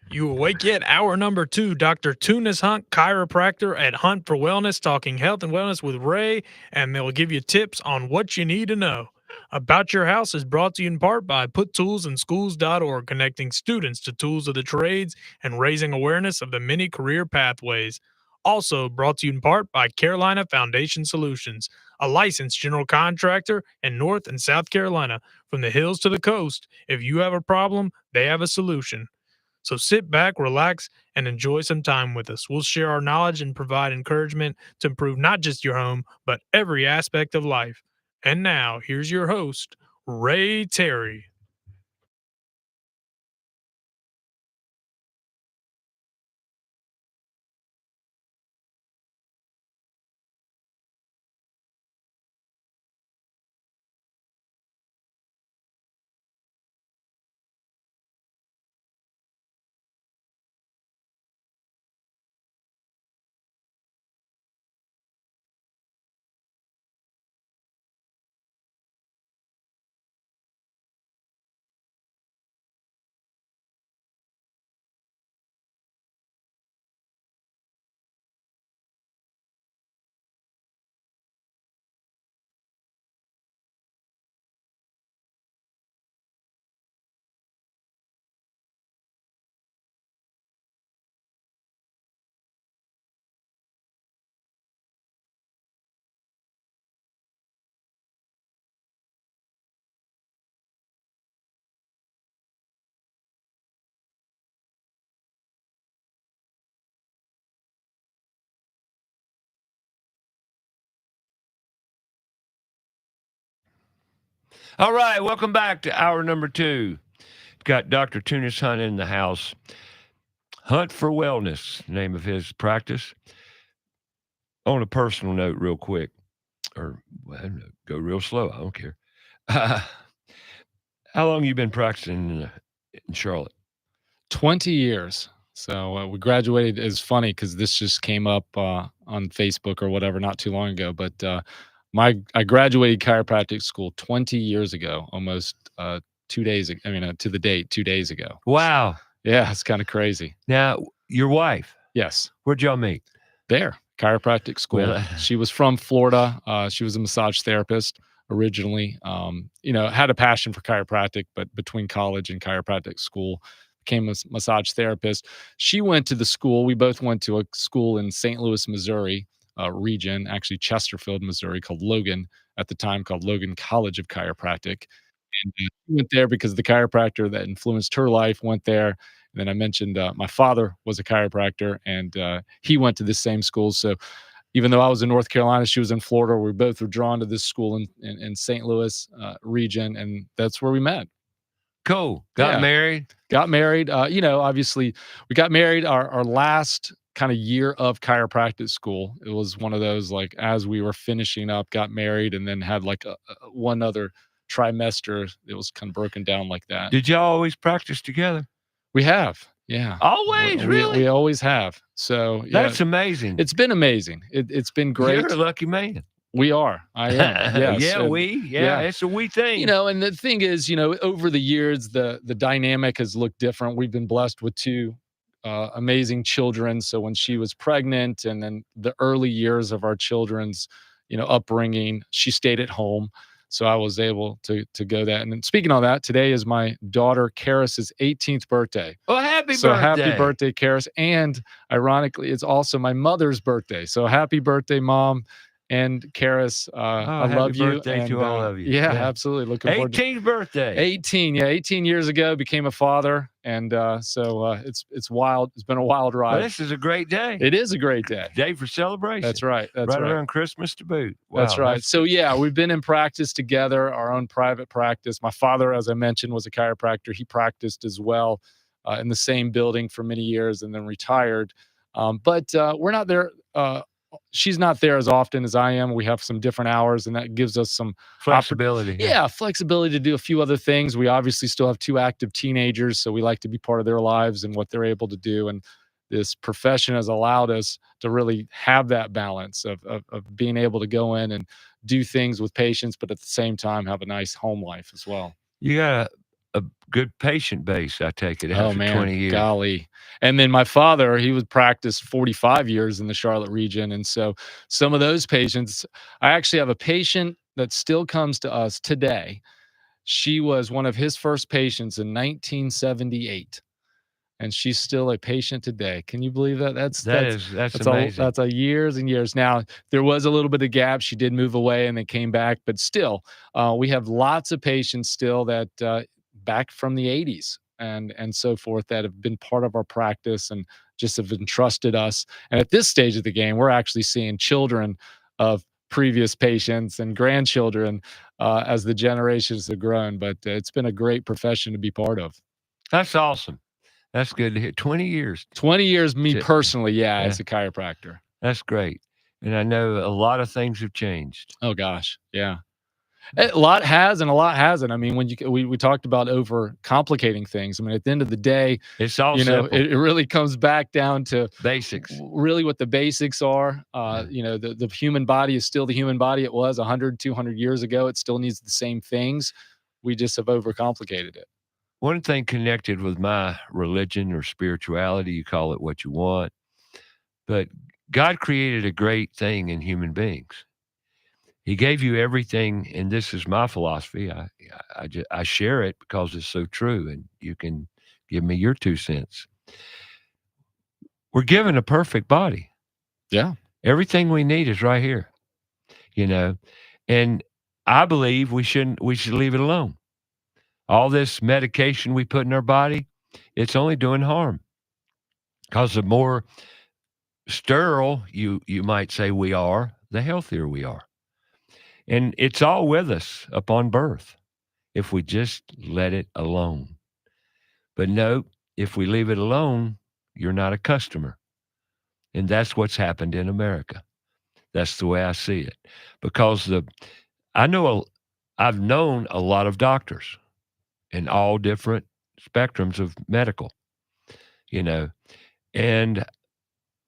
You awake yet? Hour number 2, Dr. Tunis Hunt, chiropractor at Hunt for Wellness, talking health and wellness with Ray, and they'll give you tips on what you need to know. About Your House is brought to you in part by PutToolsInSchools.org, connecting students to tools of the trades and raising awareness of the many career pathways. Also brought to you in part by Carolina Foundation Solutions, a licensed general contractor in North and South Carolina. From the hills to the coast, if you have a problem, they have a solution. So sit back, relax, and enjoy some time with us. We'll share our knowledge and provide encouragement to improve not just your home, but every aspect of life. And now, here's your host, Ray Terry. All right, welcome back to hour number 2. Got Dr. Tunis Hunt in the house. Hunt for Wellness, name of his practice. On a personal note, real quick, or well, go real slow. I don't care. How long you been practicing in Charlotte? 20 years. So we graduated. It's funny because this just came up on Facebook or whatever not too long ago. But I graduated chiropractic school 20 years ago, almost 2 days. I mean, to the date, 2 days ago. Wow. Yeah, it's kind of crazy. Now, your wife? Yes. Where'd y'all meet? There, chiropractic school. Well, she was from Florida. She was a massage therapist originally. Had a passion for chiropractic, but between college and chiropractic school, became a massage therapist. She went to the school. We both went to a school in St. Louis, Missouri region, actually Chesterfield, Missouri, called Logan at the time, called Logan College of Chiropractic. And she went there because the chiropractor that influenced her life went there. And then I mentioned my father was a chiropractor, and he went to the same school. So even though I was in North Carolina, she was in Florida. We both were drawn to this school in St. Louis region, and that's where we met. Cool. Got married. Obviously, we got married our last kind of year of chiropractic school. It was one of those, like, as we were finishing up, got married, and then had like one other trimester. It was kind of broken down like that. Did y'all always practice together? We have. Yeah. Always, really? We always have. So yeah, that's amazing. It's been amazing. It's been great. You're a lucky man. We are. I am. Yes. It's a we thing. And the thing is, over the years, the dynamic has looked different. We've been blessed with 2 amazing children. So when she was pregnant, and then the early years of our children's, upbringing, she stayed at home. So I was able to go that. And then speaking of that, today is my daughter Karis's 18th birthday. Oh, happy birthday. So happy birthday, Karis. And ironically, it's also my mother's birthday. So happy birthday, Mom. And Karis, I love you. Happy birthday to all of you. Yeah, absolutely. Looking forward to 18th birthday. 18 years ago, became a father. And so it's wild. It's been a wild ride. Well, this is a great day. It is a great day. Day for celebration. That's right. Right around Christmas to boot. Wow, that's right. So yeah, we've been in practice together, our own private practice. My father, as I mentioned, was a chiropractor. He practiced as well in the same building for many years and then retired. But we're not there. She's not there as often as I am. We have some different hours, and that gives us some flexibility. Flexibility to do a few other things. We obviously still have 2 active teenagers, so we like to be part of their lives and what they're able to do. And this profession has allowed us to really have that balance of being able to go in and do things with patients, but at the same time have a nice home life as well. You got a good patient base, I take it, Oh after man, 20 years. golly. And then my father, he would practice 45 years in the Charlotte region. And so some of those patients, I actually have a patient that still comes to us today. She was one of his first patients in 1978. And she's still a patient today. Can you believe that? That's amazing. That's a years and years. Now there was a little bit of gap. She did move away and then came back, but still, we have lots of patients still that back from the 80s and so forth that have been part of our practice and just have entrusted us. And at this stage of the game, we're actually seeing children of previous patients and grandchildren as the generations have grown. But it's been a great profession to be part of. That's awesome. That's good to hear. 20 years. 20 years, me personally, as a chiropractor. That's great. And I know a lot of things have changed. Oh, gosh. Yeah. A lot has and a lot hasn't. I mean, when we talked about over complicating things. I mean, at the end of the day, it's all simple. It really comes back down to basics. Really what the basics are. The human body is still the human body it was 100, 200 years ago. It still needs the same things. We just have overcomplicated it. One thing connected with my religion or spirituality, you call it what you want, but God created a great thing in human beings. He gave you everything, and this is my philosophy. I share it because it's so true, and you can give me your 2 cents. We're given a perfect body. Yeah. Everything we need is right here, and I believe we should leave it alone. All this medication we put in our body, it's only doing harm. Because the more sterile you might say we are, the healthier we are. And it's all with us upon birth if we just let it alone. But no, if we leave it alone, you're not a customer. And that's what's happened in America. That's the way I see it. Because I've known a lot of doctors in all different spectrums of medical, and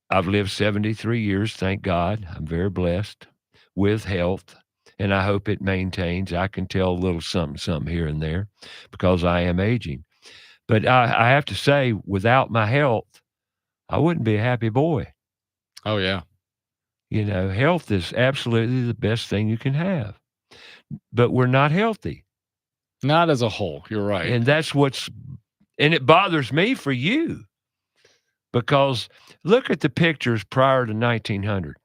I've lived 73 years, thank God. I'm very blessed with health, and I hope it maintains. I can tell a little something here and there because I am aging. But I have to say, without my health, I wouldn't be a happy boy. Oh, yeah. Health is absolutely the best thing you can have. But we're not healthy. Not as a whole. You're right. And and it bothers me for you because look at the pictures prior to 1900.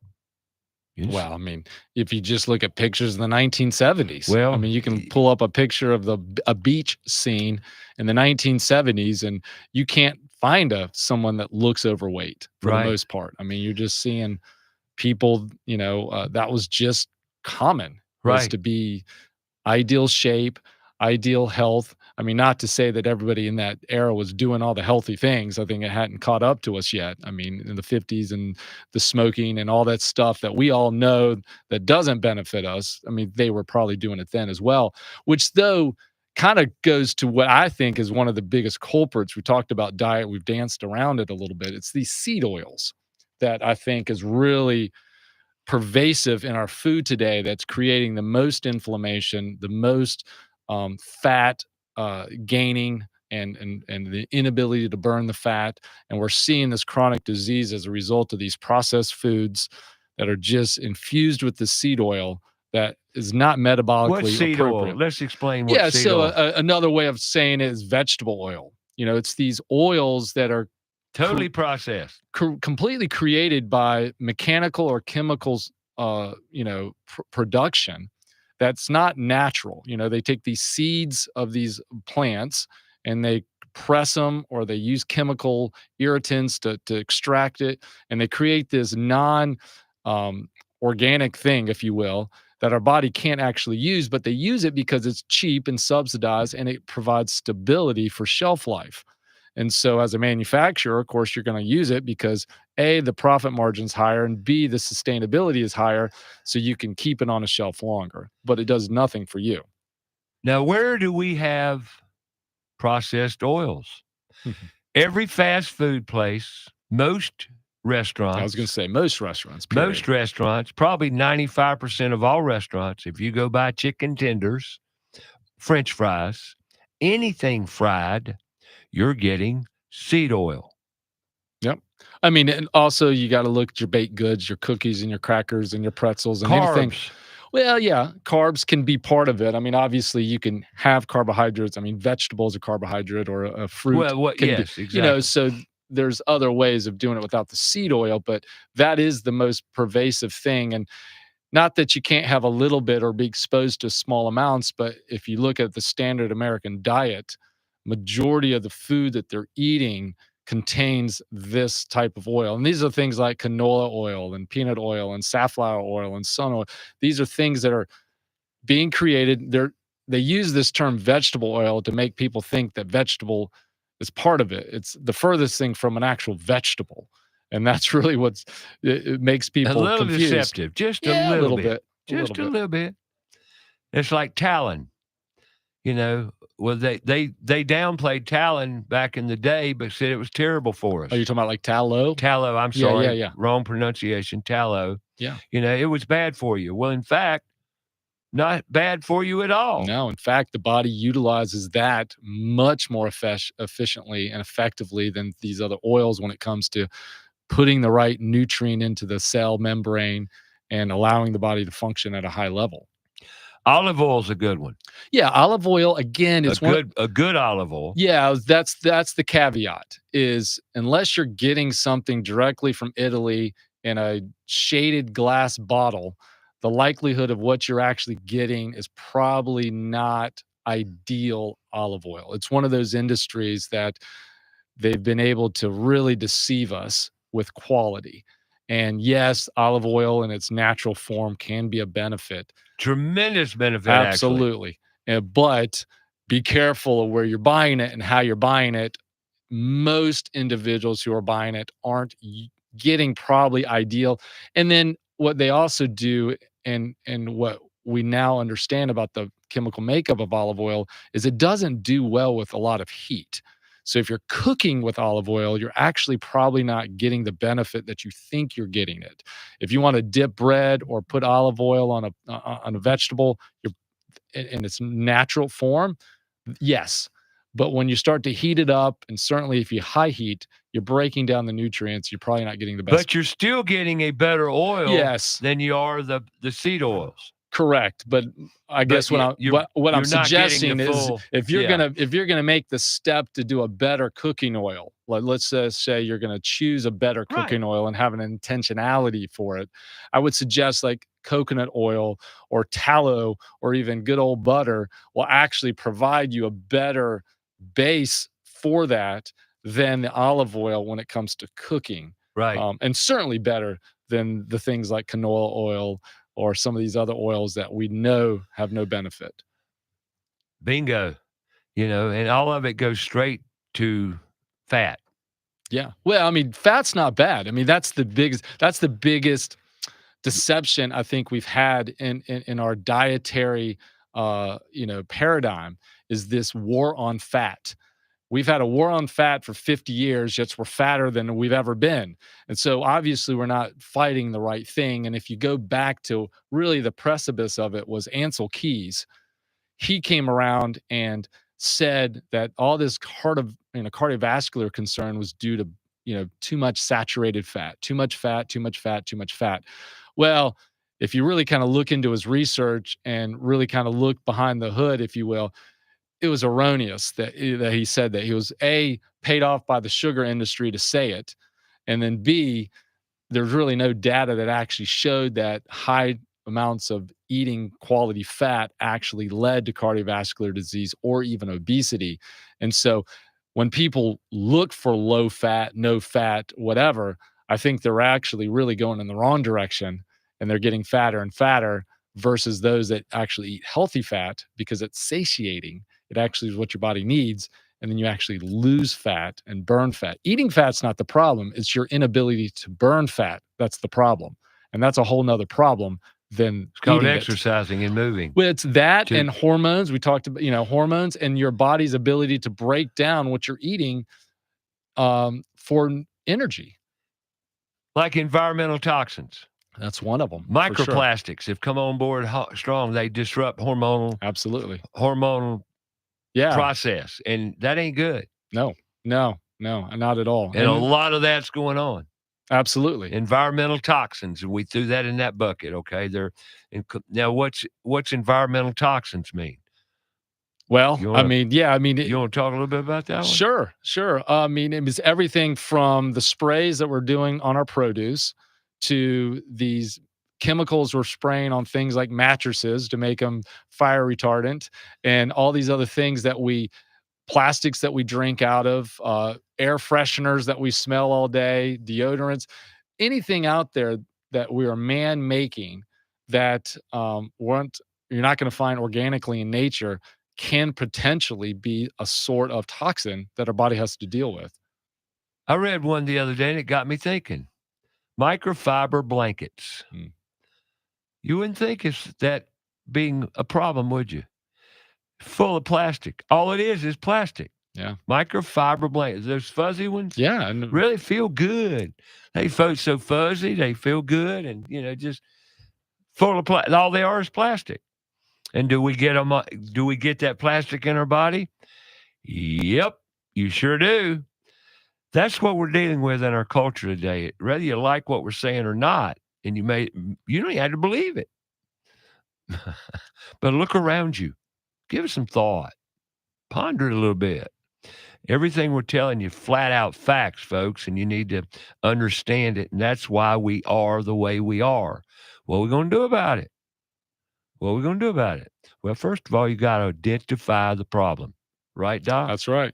Well, I mean, if you just look at pictures in the 1970s, well, I mean, you can pull up a picture of a beach scene in the 1970s and you can't find someone that looks overweight for the most part. I mean, you're just seeing people, that was just common, was to be ideal shape, ideal health. I mean, not to say that everybody in that era was doing all the healthy things. I think it hadn't caught up to us yet. I mean, in the 50s and the smoking and all that stuff that we all know that doesn't benefit us. I mean, they were probably doing it then as well, which though kind of goes to what I think is one of the biggest culprits. We talked about diet. We've danced around it a little bit. It's these seed oils that I think is really pervasive in our food today that's creating the most inflammation, the most fat gaining and the inability to burn the fat. And we're seeing this chronic disease as a result of these processed foods that are just infused with the seed oil that is not metabolically What's seed appropriate. oil? Let's explain what seed oil. Another way of saying it is vegetable oil. It's these oils that are totally processed, completely created by mechanical or chemicals, production. That's not natural. They take these seeds of these plants and they press them or they use chemical irritants to extract it. And they create this organic thing, if you will, that our body can't actually use, but they use it because it's cheap and subsidized and it provides stability for shelf life. And so as a manufacturer, of course, you're going to use it because A, the profit margin's higher, and B, the sustainability is higher, so you can keep it on a shelf longer, but it does nothing for you. Now, where do we have processed oils? Every fast food place, most restaurants. I was going to say most restaurants. Period. Most restaurants, probably 95% of all restaurants, if you go buy chicken tenders, French fries, anything fried, you're getting seed oil. Yep. I mean, and also you got to look at your baked goods, your cookies and your crackers and your pretzels and anything. Carbs. Well, yeah, carbs can be part of it. I mean, obviously you can have carbohydrates. I mean, vegetables are carbohydrate or a fruit. Well, can yes, be, exactly. So there's other ways of doing it without the seed oil, but that is the most pervasive thing. And not that you can't have a little bit or be exposed to small amounts, but if you look at the standard American diet, majority of the food that they're eating contains this type of oil. And these are things like canola oil and peanut oil and safflower oil and sun oil. These are things that are being created. They use this term vegetable oil to make people think that vegetable is part of it. It's the furthest thing from an actual vegetable. And that's really it makes people a little confused. Deceptive, just a little bit. Just a little bit. It's like Talon. Well, they downplayed Talon back in the day, but said it was terrible for us. Are you talking about like tallow? Tallow, I'm sorry. Yeah. Wrong pronunciation, tallow. Yeah. It was bad for you. Well, in fact, not bad for you at all. No, in fact, the body utilizes that much more efficiently and effectively than these other oils when it comes to putting the right nutrient into the cell membrane and allowing the body to function at a high level. Olive oil is a good one. Yeah, olive oil again is a good olive oil. Yeah, that's the caveat is unless you're getting something directly from Italy in a shaded glass bottle, the likelihood of what you're actually getting is probably not ideal olive oil. It's one of those industries that they've been able to really deceive us with quality. And yes, olive oil in its natural form can be a benefit. Tremendous benefit, absolutely. But be careful of where you're buying it and how you're buying it. Most individuals who are buying it aren't getting probably ideal. And then what they also do, and what we now understand about the chemical makeup of olive oil, is it doesn't do well with a lot of heat. So if you're cooking with olive oil, you're actually probably not getting the benefit that you think you're getting it. If you want to dip bread or put olive oil on a vegetable, in its natural form, yes. But when you start to heat it up, and certainly if you high heat, you're breaking down the nutrients. You're probably not getting the best. But you're still getting a better oil than you are the seed oils. Correct, but I guess what I'm suggesting is if you're gonna make the step to do a better cooking oil, like let's say you're gonna choose a better cooking oil and have an intentionality for it, I would suggest like coconut oil or tallow or even good old butter will actually provide you a better base for that than the olive oil when it comes to cooking, right? And certainly better than the things like canola oil or some of these other oils that we know have no benefit. Bingo. And all of it goes straight to fat. Yeah. Well, I mean, fat's not bad. I mean, that's the biggest deception I think we've had in our dietary paradigm is this war on fat. We've had a war on fat for 50 years, yet we're fatter than we've ever been. And so obviously we're not fighting the right thing. And if you go back to really the precipice of it was Ansel Keys, he came around and said that all this cardiovascular concern was due to, too much saturated fat, too much fat, too much fat, too much fat. Well, if you really kind of look into his research and really kind of look behind the hood, if you will, it was erroneous that he said that. He was A, paid off by the sugar industry to say it, and then B, there's really no data that actually showed that high amounts of eating quality fat actually led to cardiovascular disease or even obesity. And so when people look for low fat, no fat, whatever, I think they're actually really going in the wrong direction and they're getting fatter and fatter versus those that actually eat healthy fat because it's satiating. It actually is what your body needs. And then you actually lose fat and burn fat. Eating fat's not the problem. It's your inability to burn fat. That's the problem. And that's a whole nother problem than it's called exercising and moving. Well, it's that and hormones. We talked about, hormones and your body's ability to break down what you're eating for energy. Like environmental toxins. That's one of them. Microplastics have come on board strong. They disrupt hormonal. Absolutely. Hormonal process, and that ain't good. No, not at all. And a lot of that's going on. Absolutely. Environmental toxins, and we threw that in that bucket, okay? Now, what's environmental toxins mean? Well, you want to talk a little bit about that one? Sure. I mean, it was everything from the sprays that we're doing on our produce to these chemicals we're spraying on things like mattresses to make them fire retardant, and all these other things plastics that we drink out of, air fresheners that we smell all day, deodorants, anything out there that we are man-making that you're not going to find organically in nature can potentially be a sort of toxin that our body has to deal with. I read one the other day, and it got me thinking. Microfiber blankets. You wouldn't think it's that being a problem, would you? Full of plastic. All it is plastic. Yeah. Microfiber blankets. Those fuzzy ones. Yeah. Really feel good. They feel so fuzzy. They feel good, and just full of plastic. All they are is plastic. And do we get them? Do we get that plastic in our body? Yep, you sure do. That's what we're dealing with in our culture today. Whether you like what we're saying or not, and you don't even have to believe it. But look around you. Give it some thought. Ponder it a little bit. Everything we're telling you, flat out facts, folks, and you need to understand it. And that's why we are the way we are. What are we going to do about it? Well, first of all, you got to identify the problem. Right, Doc? That's right.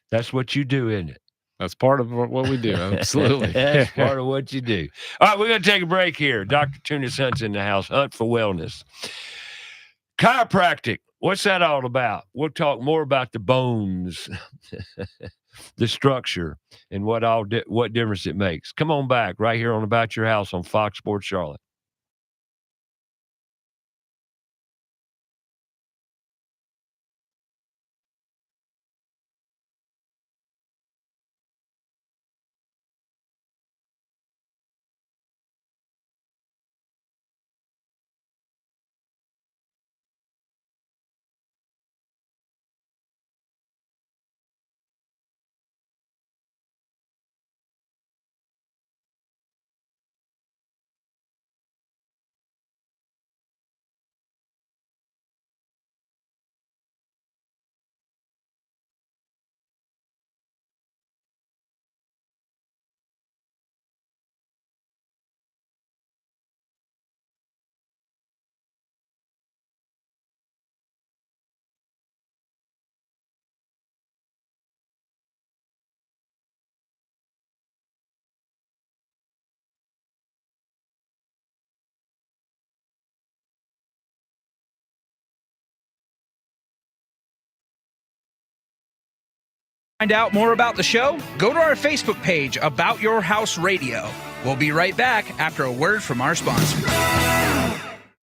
That's what you do, isn't it? That's part of what we do. Absolutely. That's part of what you do. All right, we're going to take a break here. Dr. Tunis Hunt's in the house. Hunt for Wellness. Chiropractic. What's that all about? We'll talk more about the bones, the structure, and what difference it makes. Come on back right here on About Your House on Fox Sports Charlotte. Find out more about the show? Go to our Facebook page, About Your House Radio. We'll be right back after a word from our sponsor.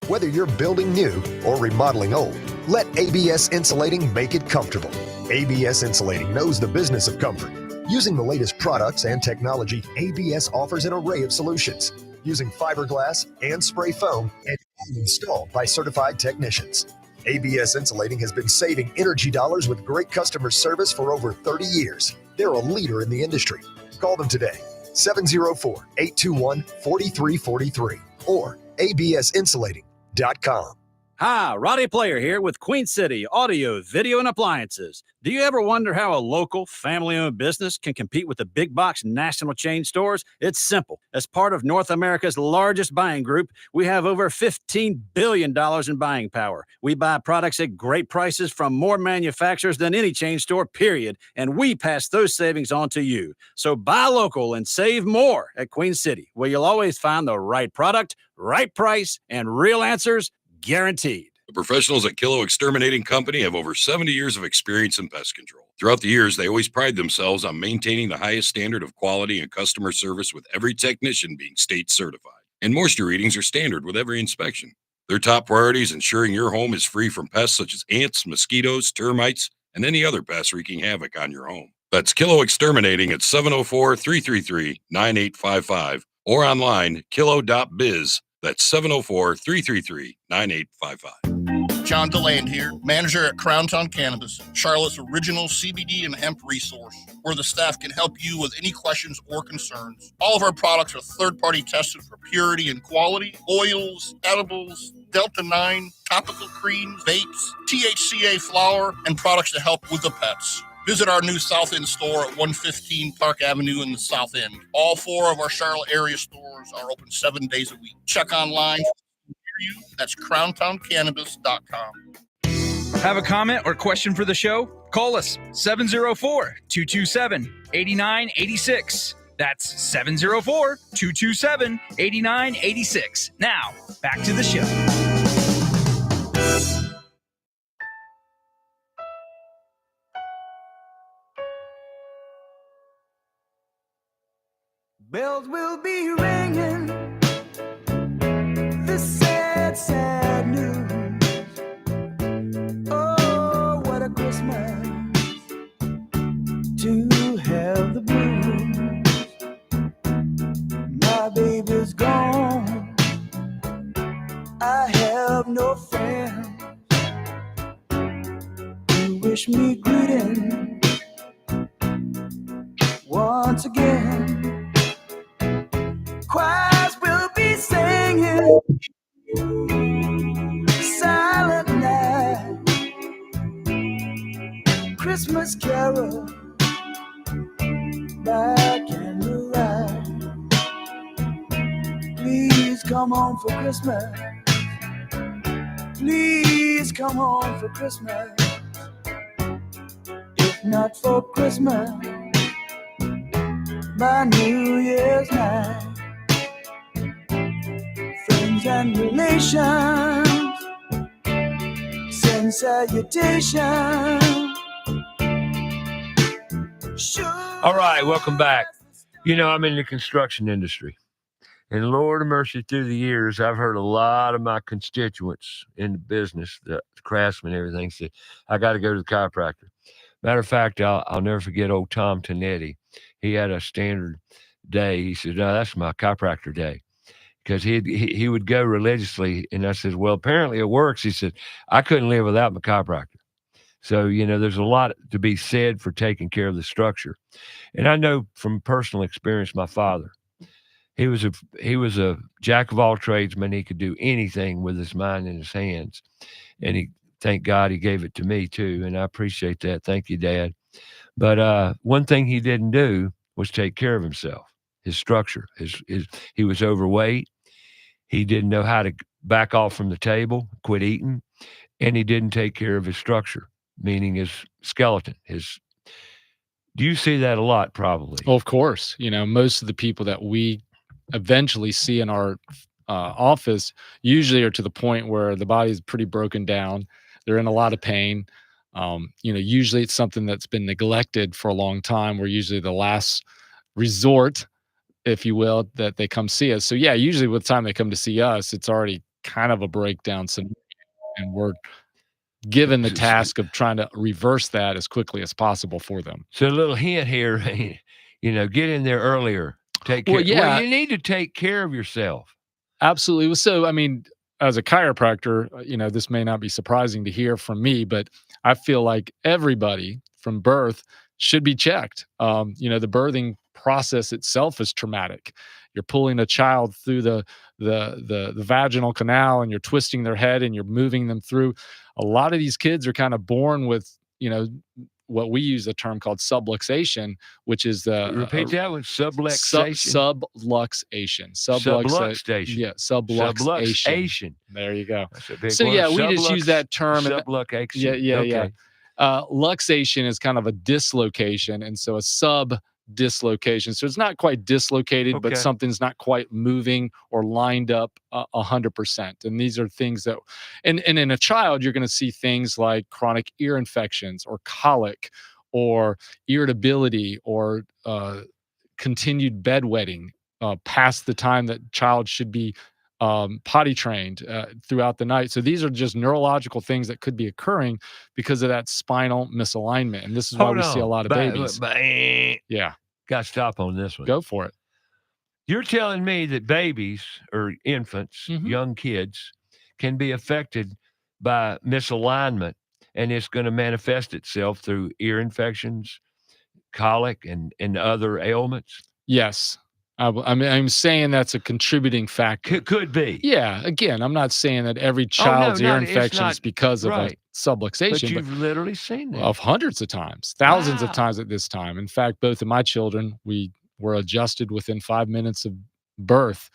Whether you're building new or remodeling old, let ABS Insulating make it comfortable. ABS Insulating knows the business of comfort. Using the latest products and technology, ABS offers an array of solutions. Using fiberglass and spray foam and installed by certified technicians. ABS Insulating has been saving energy dollars with great customer service for over 30 years. They're a leader in the industry. Call them today, 704-821-4343 or absinsulating.com. Hi, Roddy Player here with Queen City Audio, Video, and Appliances. Do you ever wonder how a local, family-owned business can compete with the big box national chain stores? It's simple. As part of North America's largest buying group, we have over $15 billion in buying power. We buy products at great prices from more manufacturers than any chain store, period, and we pass those savings on to you. So buy local and save more at Queen City, where you'll always find the right product, right price, and real answers guaranteed. The professionals at Kilo Exterminating Company have over 70 years of experience in pest control. Throughout the years, they always pride themselves on maintaining the highest standard of quality and customer service, with every technician being state certified. And moisture readings are standard with every inspection. Their top priority is ensuring your home is free from pests such as ants, mosquitoes, termites, and any other pests wreaking havoc on your home. That's Kilo Exterminating at 704-333-9855 or online, kilo.biz. That's 704-333-9855. John DeLand here, manager at Crown Town Cannabis, Charlotte's original CBD and hemp resource, where the staff can help you with any questions or concerns. All of our products are third-party tested for purity and quality. Oils, edibles, Delta-9, topical creams, vapes, THCA flower, and products to help with the pets. Visit our new South End store at 115 Park Avenue in the South End. All 4 of our Charlotte area stores are open 7 days a week. Check online for you. That's crowntowncannabis.com. Have a comment or question for the show? Call us 704-227-8986. That's 704-227-8986. Now, back to the show. Bells will be ringing, this sad, sad news. Oh, what a Christmas to have the blues. My baby's gone, I have no friends who wish me greeting once again. Choirs will be singing Silent Night, Christmas carol by candlelight. Please come home for Christmas. Please come home for Christmas. If not for Christmas, by New Year's night. Friends and relations send salutations. All right, welcome back. You know, I'm in the construction industry. And Lord of mercy, through the years, I've heard a lot of my constituents in the business, the craftsmen, everything, say, I got to go to the chiropractor. Matter of fact, I'll never forget old Tom Tonetti. He had a standard day. He said, no, that's my chiropractor day. Because he would go religiously. And I said, well, apparently it works. He said, I couldn't live without my chiropractor. So, you know, there's a lot to be said for taking care of the structure. And I know from personal experience, my father, he was a jack of all tradesmen. He could do anything with his mind and his hands. And thank God he gave it to me too. And I appreciate that. Thank you, Dad. But one thing he didn't do was take care of himself, his structure. He was overweight. He didn't know how to back off from the table, quit eating, and he didn't take care of his structure, meaning his skeleton. Do you see that a lot? Probably. Well, of course. You know, most of the people that we eventually see in our office usually are to the point where the body is pretty broken down. They're in a lot of pain. You know, usually it's something that's been neglected for a long time. We're usually the last resort, if you will, that they come see us. So yeah, usually with the time they come to see us, it's already kind of a breakdown scenario, and we're given the task of trying to reverse that as quickly as possible for them. So a little hint here, you know, get in there earlier. Take care. Well, yeah. Well, you need to take care of yourself. Absolutely. So, I mean, as a chiropractor, you know, this may not be surprising to hear from me, but I feel like everybody from birth should be checked. You know, the birthing process itself is traumatic. You're pulling a child through the vaginal canal, and you're twisting their head, and you're moving them through. A lot of these kids are kind of born with, you know, what we use a term called subluxation, which is the repeat that one. Subluxation. Subluxation. Yeah, subluxation. There you go. So word. Yeah, we just use that term. Subluxation. Yeah. Luxation is kind of a dislocation, and so a dislocation. So it's not quite dislocated, but something's not quite moving or lined up 100%. And these are things that, and in a child, you're going to see things like chronic ear infections or colic or irritability or continued bedwetting past the time that child should be potty trained throughout the night. So these are just neurological things that could be occurring because of that spinal misalignment. And this is why we see a lot of babies. Yeah. Got to stop on this one. Go for it. You're telling me that babies or infants, young kids, can be affected by misalignment, and it's going to manifest itself through ear infections, colic, and other ailments? Yes. I'm saying that's a contributing factor. Could be. Yeah. Again, I'm not saying that every Oh, no, child's ear not it's infection is not because of a right. But subluxation, but you've literally seen that. of hundreds of times, thousands of Wow. times at this time. In fact, both of my children, we were adjusted within 5 minutes of birth,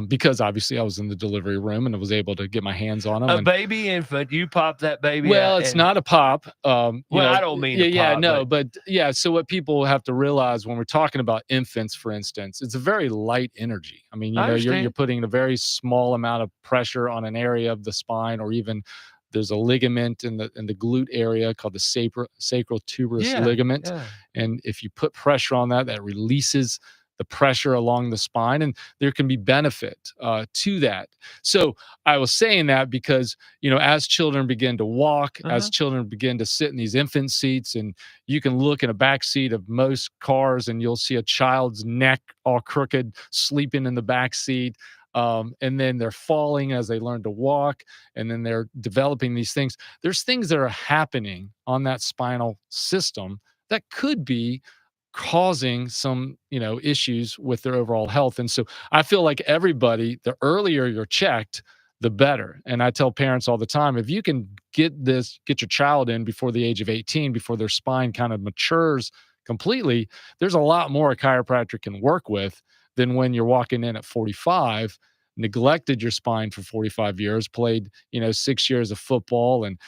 because obviously I was in the delivery room and I was able to get my hands on them. A baby infant, you pop that baby Well, out it's and not a pop. well, I don't mean a pop, no, but yeah. So what people have to realize when we're talking about infants, for instance, it's a very light energy. I mean, I you're understand. putting a very small amount of pressure on an area of the spine, or even there's a ligament in the glute area called the sacral tuberous ligament, Yeah. and if you put pressure on that, that releases the pressure along the spine, and there can be benefit to that. So I was saying that because, as children begin to walk, as children begin to sit in these infant seats, and you can look in a back seat of most cars and you'll see a child's neck all crooked, sleeping in the back seat. And then they're falling as they learn to walk, and then they're developing these things. There's things that are happening on that spinal system that could be causing some issues with their overall health. And so I feel like everybody, the earlier you're checked, the better. And I tell parents all the time, if you can get your child in before the age of 18, before their spine kind of matures completely, there's a lot more a chiropractor can work with than when you're walking in at 45, neglected your spine for 45 years, played 6 years of football, and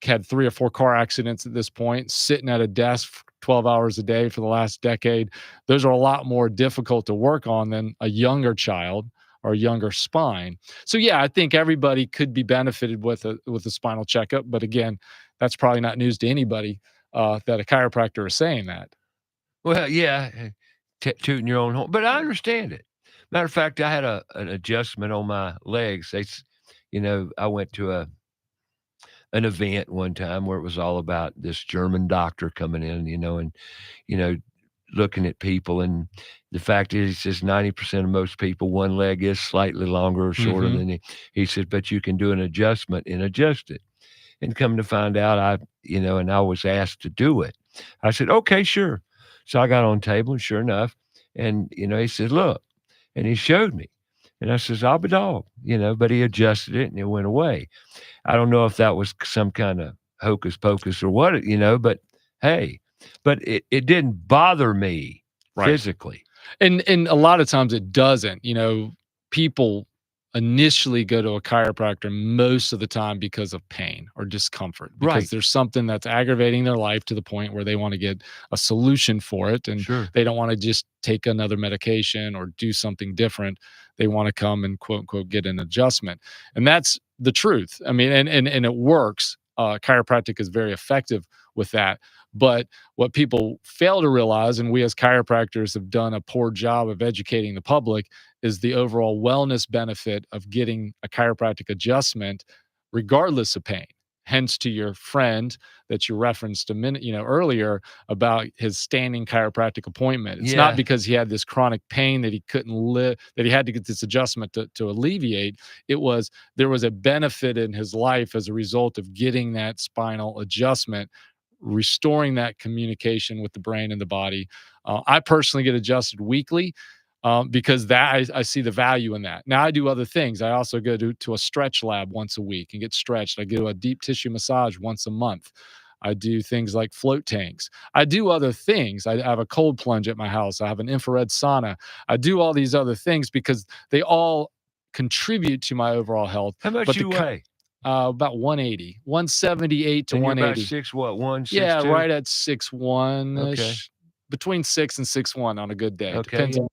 had 3 or 4 car accidents at this point, sitting at a desk for 12 hours a day for the last decade. Those are a lot more difficult to work on than a younger child or a younger spine. So yeah, I think everybody could be benefited with a spinal checkup, but again, that's probably not news to anybody that a chiropractor is saying that. Well, yeah, tooting your own horn, but I understand it. Matter of fact, I had an adjustment on my legs. I went to an event one time where it was all about this German doctor coming in, and looking at people, and the fact is, he says 90% of most people, one leg is slightly longer or shorter than he said, but you can do an adjustment and adjust it. And come to find out, and I was asked to do it. I said, okay, sure. So I got on the table, and sure enough, and he said, look, and he showed me, and I says, I'll be dog, but he adjusted it and it went away. I don't know if that was some kind of hocus pocus or what, but hey, but it didn't bother me physically. And a lot of times it doesn't. People initially go to a chiropractor most of the time because of pain or discomfort, because there's something that's aggravating their life to the point where they want to get a solution for it, and they don't want to just take another medication or do something different. They want to come and quote unquote get an adjustment, and that's the truth. I mean, and it works. Chiropractic is very effective with that. But what people fail to realize, and we as chiropractors have done a poor job of educating the public, is the overall wellness benefit of getting a chiropractic adjustment regardless of pain. Hence to your friend that you referenced a minute earlier about his standing chiropractic appointment. It's not because he had this chronic pain that he couldn't live, that he had to get this adjustment to alleviate. There was a benefit in his life as a result of getting that spinal adjustment, restoring that communication with the brain and the body. I personally get adjusted weekly because I see the value in that. Now I do other things. I also go to a stretch lab once a week and get stretched. I go to a deep tissue massage once a month. I do things like float tanks. I do other things. I have a cold plunge at my house. I have an infrared sauna. I do all these other things because they all contribute to my overall health. How much you weigh? About 180, 178 to and 180. About 6 what? 1 6 Yeah, 2? right at 6'1". Okay. Between 6 and 6'1" on a good day. Okay. Depends on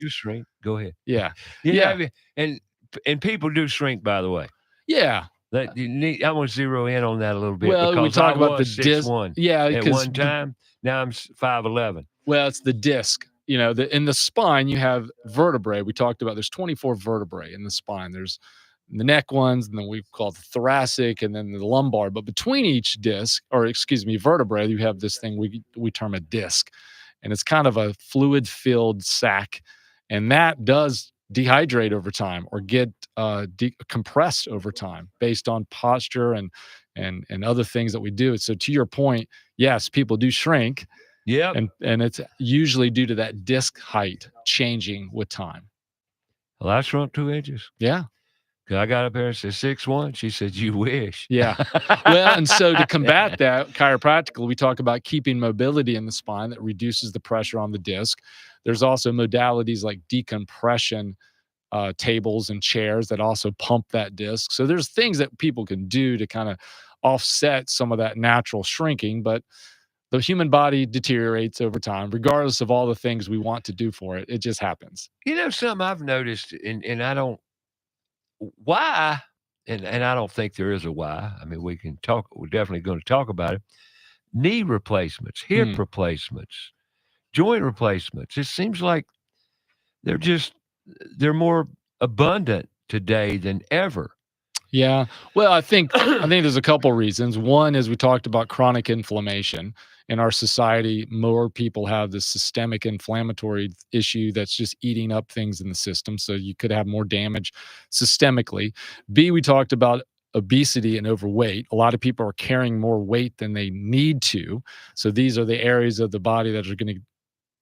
you shrink. Go ahead. Yeah. And people do shrink, by the way. Yeah. I want to zero in on that a little bit. Well, because we talk about the 6'1". Yeah, at one time. Now I'm 5'11". Well, it's the disc. In the spine, you have vertebrae. We talked about there's 24 vertebrae in the spine. There's the neck ones, and then we call it the thoracic, and then the lumbar. But between each vertebrae, you have this thing we term a disc, and it's kind of a fluid-filled sac, and that does dehydrate over time or get compressed over time based on posture and other things that we do. So to your point, yes, people do shrink. Yeah. And it's usually due to that disc height changing with time. Well, I shrunk 2 inches. Yeah. I got up there and said 6'1". She said, "You wish." Yeah. Well, and so to combat that, chiropractically, we talk about keeping mobility in the spine that reduces the pressure on the disc. There's also modalities like decompression tables and chairs that also pump that disc. So there's things that people can do to kind of offset some of that natural shrinking, but the human body deteriorates over time, regardless of all the things we want to do for it. It just happens. You know, something I've noticed, and I don't why, and I don't think there is a why. I mean, we're definitely going to talk about it. Knee replacements, hip replacements, joint replacements. It seems like they're more abundant today than ever. Yeah. Well, I think there's a couple reasons. One is we talked about chronic inflammation. In our society, more people have this systemic inflammatory issue that's just eating up things in the system. So you could have more damage systemically. B, we talked about obesity and overweight. A lot of people are carrying more weight than they need to. So these are the areas of the body that are going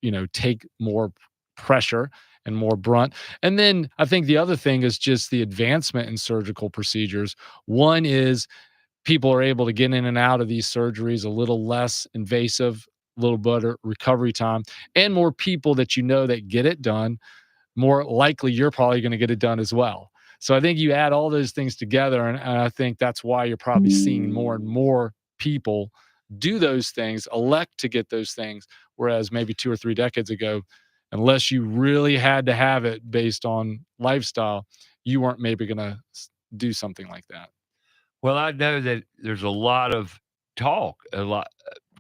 to, take more pressure and more brunt. And then I think the other thing is just the advancement in surgical procedures. One is people are able to get in and out of these surgeries a little less invasive, a little better recovery time, and more people that that get it done, more likely you're probably going to get it done as well. So I think you add all those things together, and I think that's why you're probably seeing more and more people do those things, elect to get those things, whereas maybe 2 or 3 decades ago, unless you really had to have it based on lifestyle, you weren't maybe going to do something like that. Well, I know that there's a lot of talk,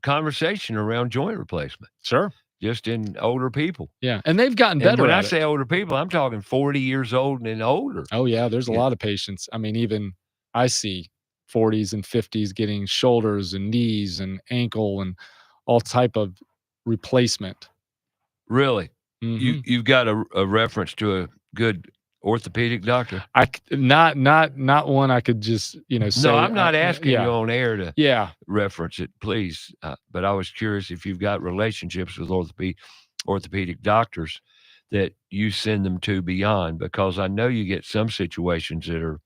conversation around joint replacement. Sure. Just in older people. Yeah. And they've gotten better. When I say older people, I'm talking 40 years old and older. Oh, yeah. There's a lot of patients. I mean, even I see 40s and 50s getting shoulders and knees and ankle and all type of replacement. Really? Mm-hmm. You've got a reference to a good orthopedic doctor? Not one I could just say. No, I'm not asking you on air to reference it, please. But I was curious if you've got relationships with orthopedic doctors that you send them to beyond, because I know you get some situations that are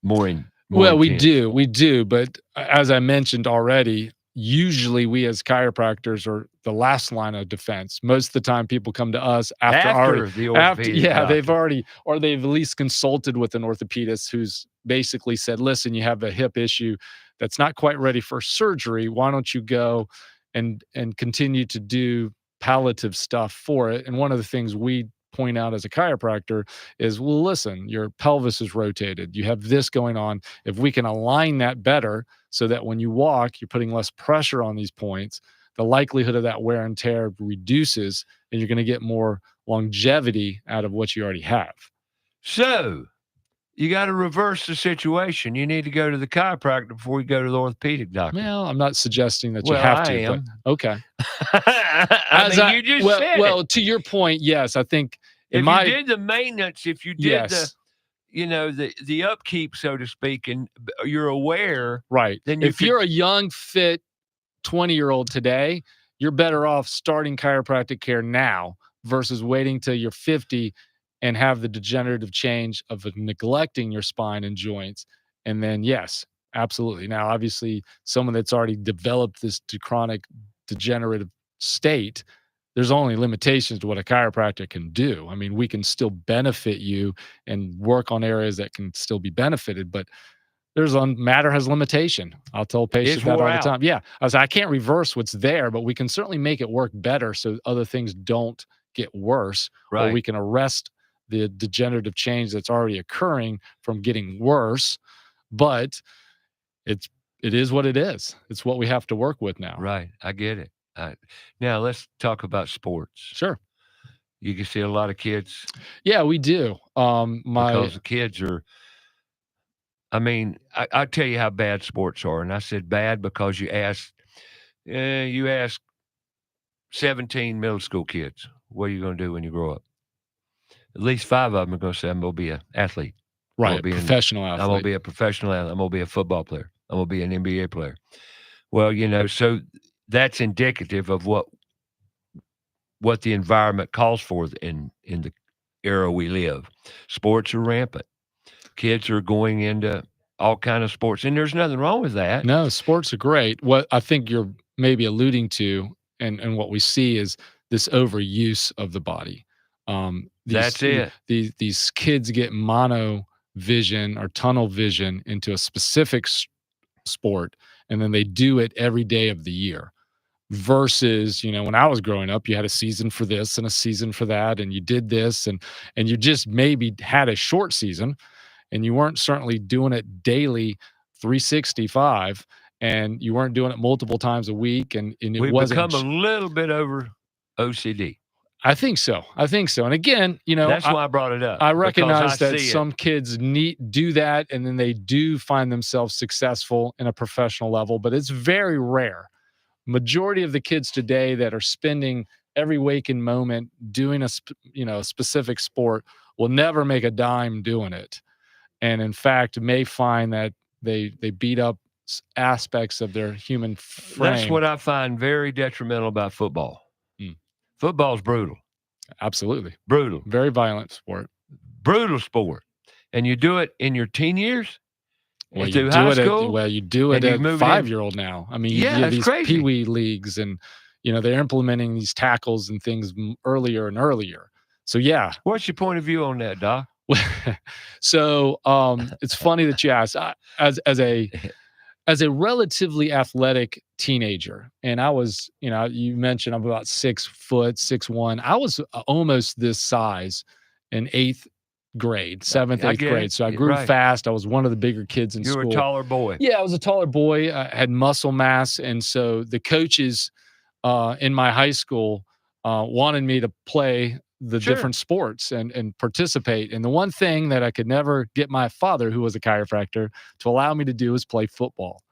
more intense. We do. But as I mentioned already, usually we as chiropractors are the last line of defense. Most of the time people come to us after the orthopedic they've already, or they've at least consulted with an orthopedist who's basically said, listen, you have a hip issue that's not quite ready for surgery. Why don't you go and continue to do palliative stuff for it? And one of the things we point out as a chiropractor is, well, listen, your pelvis is rotated. You have this going on. If we can align that better so that when you walk, you're putting less pressure on these points, the likelihood of that wear and tear reduces, and you're going to get more longevity out of what you already have. So you got to reverse the situation. You need to go to the chiropractor before you go to the orthopedic doctor. Well, I'm not suggesting that you have to. Am. But okay. You just said it. To your point, yes, I think if you did the maintenance, if you did the upkeep, so to speak, and you're aware, right? Then if you're a young, fit 20-year-old today, you're better off starting chiropractic care now versus waiting till you're 50 and have the degenerative change of neglecting your spine and joints. And then, yes, absolutely. Now, obviously, someone that's already developed this chronic degenerative state, there's only limitations to what a chiropractor can do. I mean, we can still benefit you and work on areas that can still be benefited, but matter has limitation. I'll tell patients that all the time. Yeah. I can't reverse what's there, but we can certainly make it work better so other things don't get worse. Right. Or we can arrest the degenerative change that's already occurring from getting worse. But it is what it is. It's what we have to work with now. Right. I get it. Now let's talk about sports. Sure. You can see a lot of kids. Yeah, we do. Because the kids are, I mean, I tell you how bad sports are. And I said bad because you ask 17 middle school kids, what are you going to do when you grow up? At least 5 of them are going to say, I'm going to be an athlete. Right, professional athlete. I'm going to be a professional athlete. I'm going to be a football player. I'm going to be an NBA player. Well, so that's indicative of what the environment calls for in the era we live. Sports are rampant. Kids are going into all kind of sports, and there's nothing wrong with that. No, sports are great. What I think you're maybe alluding to, and what we see is this overuse of the body. That's it. These kids get mono vision or tunnel vision into a specific sport, and then they do it every day of the year. Versus, when I was growing up, you had a season for this and a season for that, and you did this, and you just maybe had a short season, and you weren't certainly doing it daily, 365, and you weren't doing it multiple times a week, and it We've wasn't. become a little bit over OCD. I think so. And again, that's why I brought it up. I recognize that some kids do that, and then they do find themselves successful in a professional level, but it's very rare. Majority of the kids today that are spending every waking moment doing a specific sport will never make a dime doing it, and in fact may find that they beat up aspects of their human frame. That's what I find very detrimental about football. Football's brutal. Absolutely brutal. Very violent sport. Brutal sport, and you do it in your teen years. Well, you do it at 5-year-old now. I mean, you have these pee-wee leagues, and they're implementing these tackles and things earlier and earlier. So yeah. What's your point of view on that, Doc? So it's funny that you asked. As a relatively athletic teenager, and I was, you mentioned I'm about 6 foot, 6'1". I was almost this size in 8th grade, 7th, 8th grade. So I grew fast. I was one of the bigger kids in school. You were a taller boy. Yeah, I was a taller boy. I had muscle mass. And so the coaches in my high school wanted me to play the different sports and participate. And the one thing that I could never get my father, who was a chiropractor, to allow me to do is play football.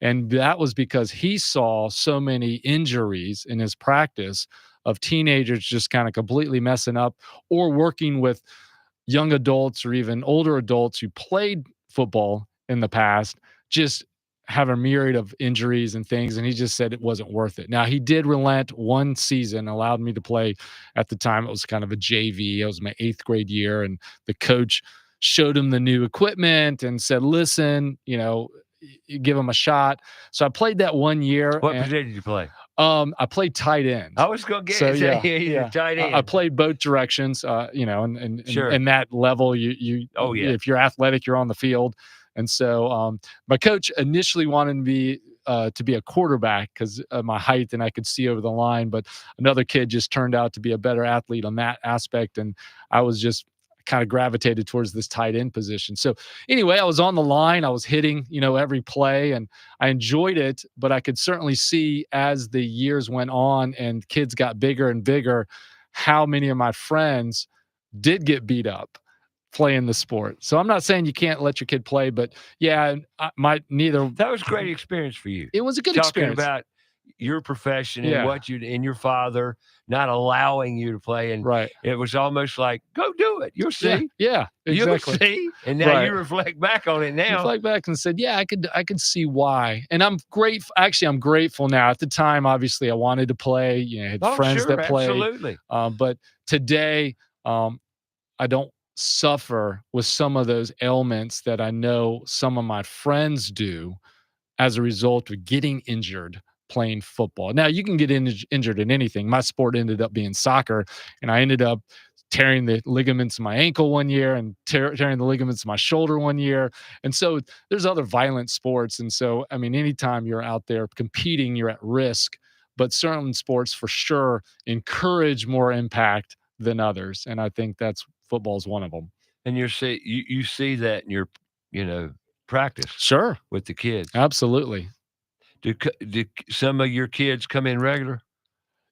And that was because he saw so many injuries in his practice of teenagers just kind of completely messing up, or working with young adults or even older adults who played football in the past, just have a myriad of injuries and things. And he just said it wasn't worth it. Now, he did relent one season, allowed me to play. At the time, it was kind of a JV. It was my 8th grade year. And the coach showed him the new equipment and said, listen, give him a shot. So I played that 1 year. What position did you play? I played tight end. I was going to get tight end. I played both directions, and that level, if you're athletic, you're on the field. And so my coach initially wanted me to be a quarterback because of my height and I could see over the line. But another kid just turned out to be a better athlete on that aspect. And I was just kind of gravitated towards this tight end position. So anyway, I was on the line, I was hitting, every play, and I enjoyed it, but I could certainly see as the years went on and kids got bigger and bigger, how many of my friends did get beat up playing the sport. So I'm not saying you can't let your kid play, but yeah, that was a great experience for you. It was a good Talking experience about your profession and what and your father not allowing you to play, and it was almost like, go do it, you'll see. Yeah, exactly. You'll see. And now you reflect back on it now. Reflect back and said, yeah, I could see why. And I'm grateful. Actually, I'm grateful now. At the time, obviously, I wanted to play. I had friends that played. Absolutely. But today, I don't suffer with some of those ailments that I know some of my friends do as a result of getting injured playing football. Now, you can get injured in anything. My sport ended up being soccer, and I ended up tearing the ligaments in my ankle one year and tearing the ligaments in my shoulder one year. And so there's other violent sports. And so, I mean, anytime you're out there competing, you're at risk. But certain sports for sure encourage more impact than others. And I think football is one of them. And you see that in your, practice. Sure. With the kids. Absolutely. Do some of your kids come in regular?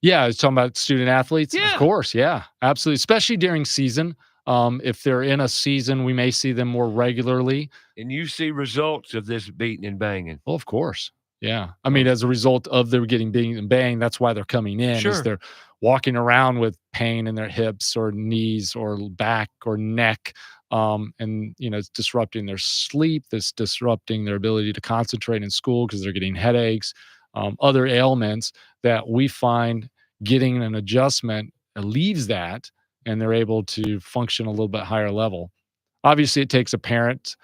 Yeah, I was talking about student athletes. Yeah. Of course, yeah, absolutely. Especially during season. If they're in a season, we may see them more regularly. And you see results of this beating and banging. Well, of course. Yeah. I mean, as a result of their getting beaten and banged, that's why they're coming in. Sure. Is they're walking around with pain in their hips or knees or back or neck. And, it's disrupting their sleep, this disrupting their ability to concentrate in school because they're getting headaches, other ailments that we find getting an adjustment leaves that, and they're able to function a little bit higher level. Obviously, it takes a parent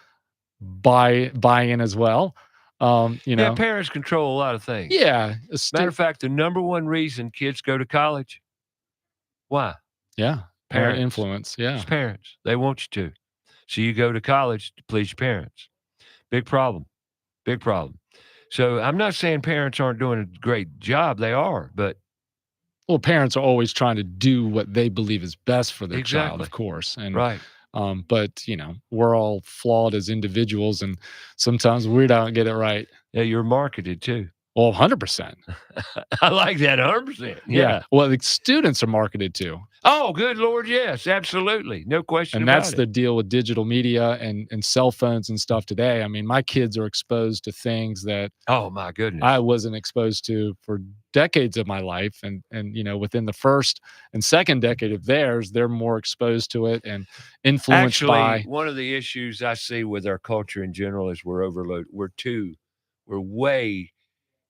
buy-in as well. Yeah, parents control a lot of things. Yeah. Matter of fact, the number one reason kids go to college, why? Yeah. Parent influence. Yeah. It's parents. They want you to. So you go to college to please your parents. Big problem. Big problem. So I'm not saying parents aren't doing a great job. They are, but. Well, parents are always trying to do what they believe is best for their child, Exactly. of course. And right. But we're all flawed as individuals, and sometimes we don't get it right. Yeah, you're marketed too. Well, 100%. I like that 100%. Yeah. Well, the students are marketed too. Oh, good Lord, yes, absolutely, no question. And that's the deal with digital media and cell phones and stuff today. I mean, my kids are exposed to things that oh my goodness, I wasn't exposed to for decades of my life, and within the first and second decade of theirs, they're more exposed to it and influenced by. One of the issues I see with our culture in general is we're overloaded. We're way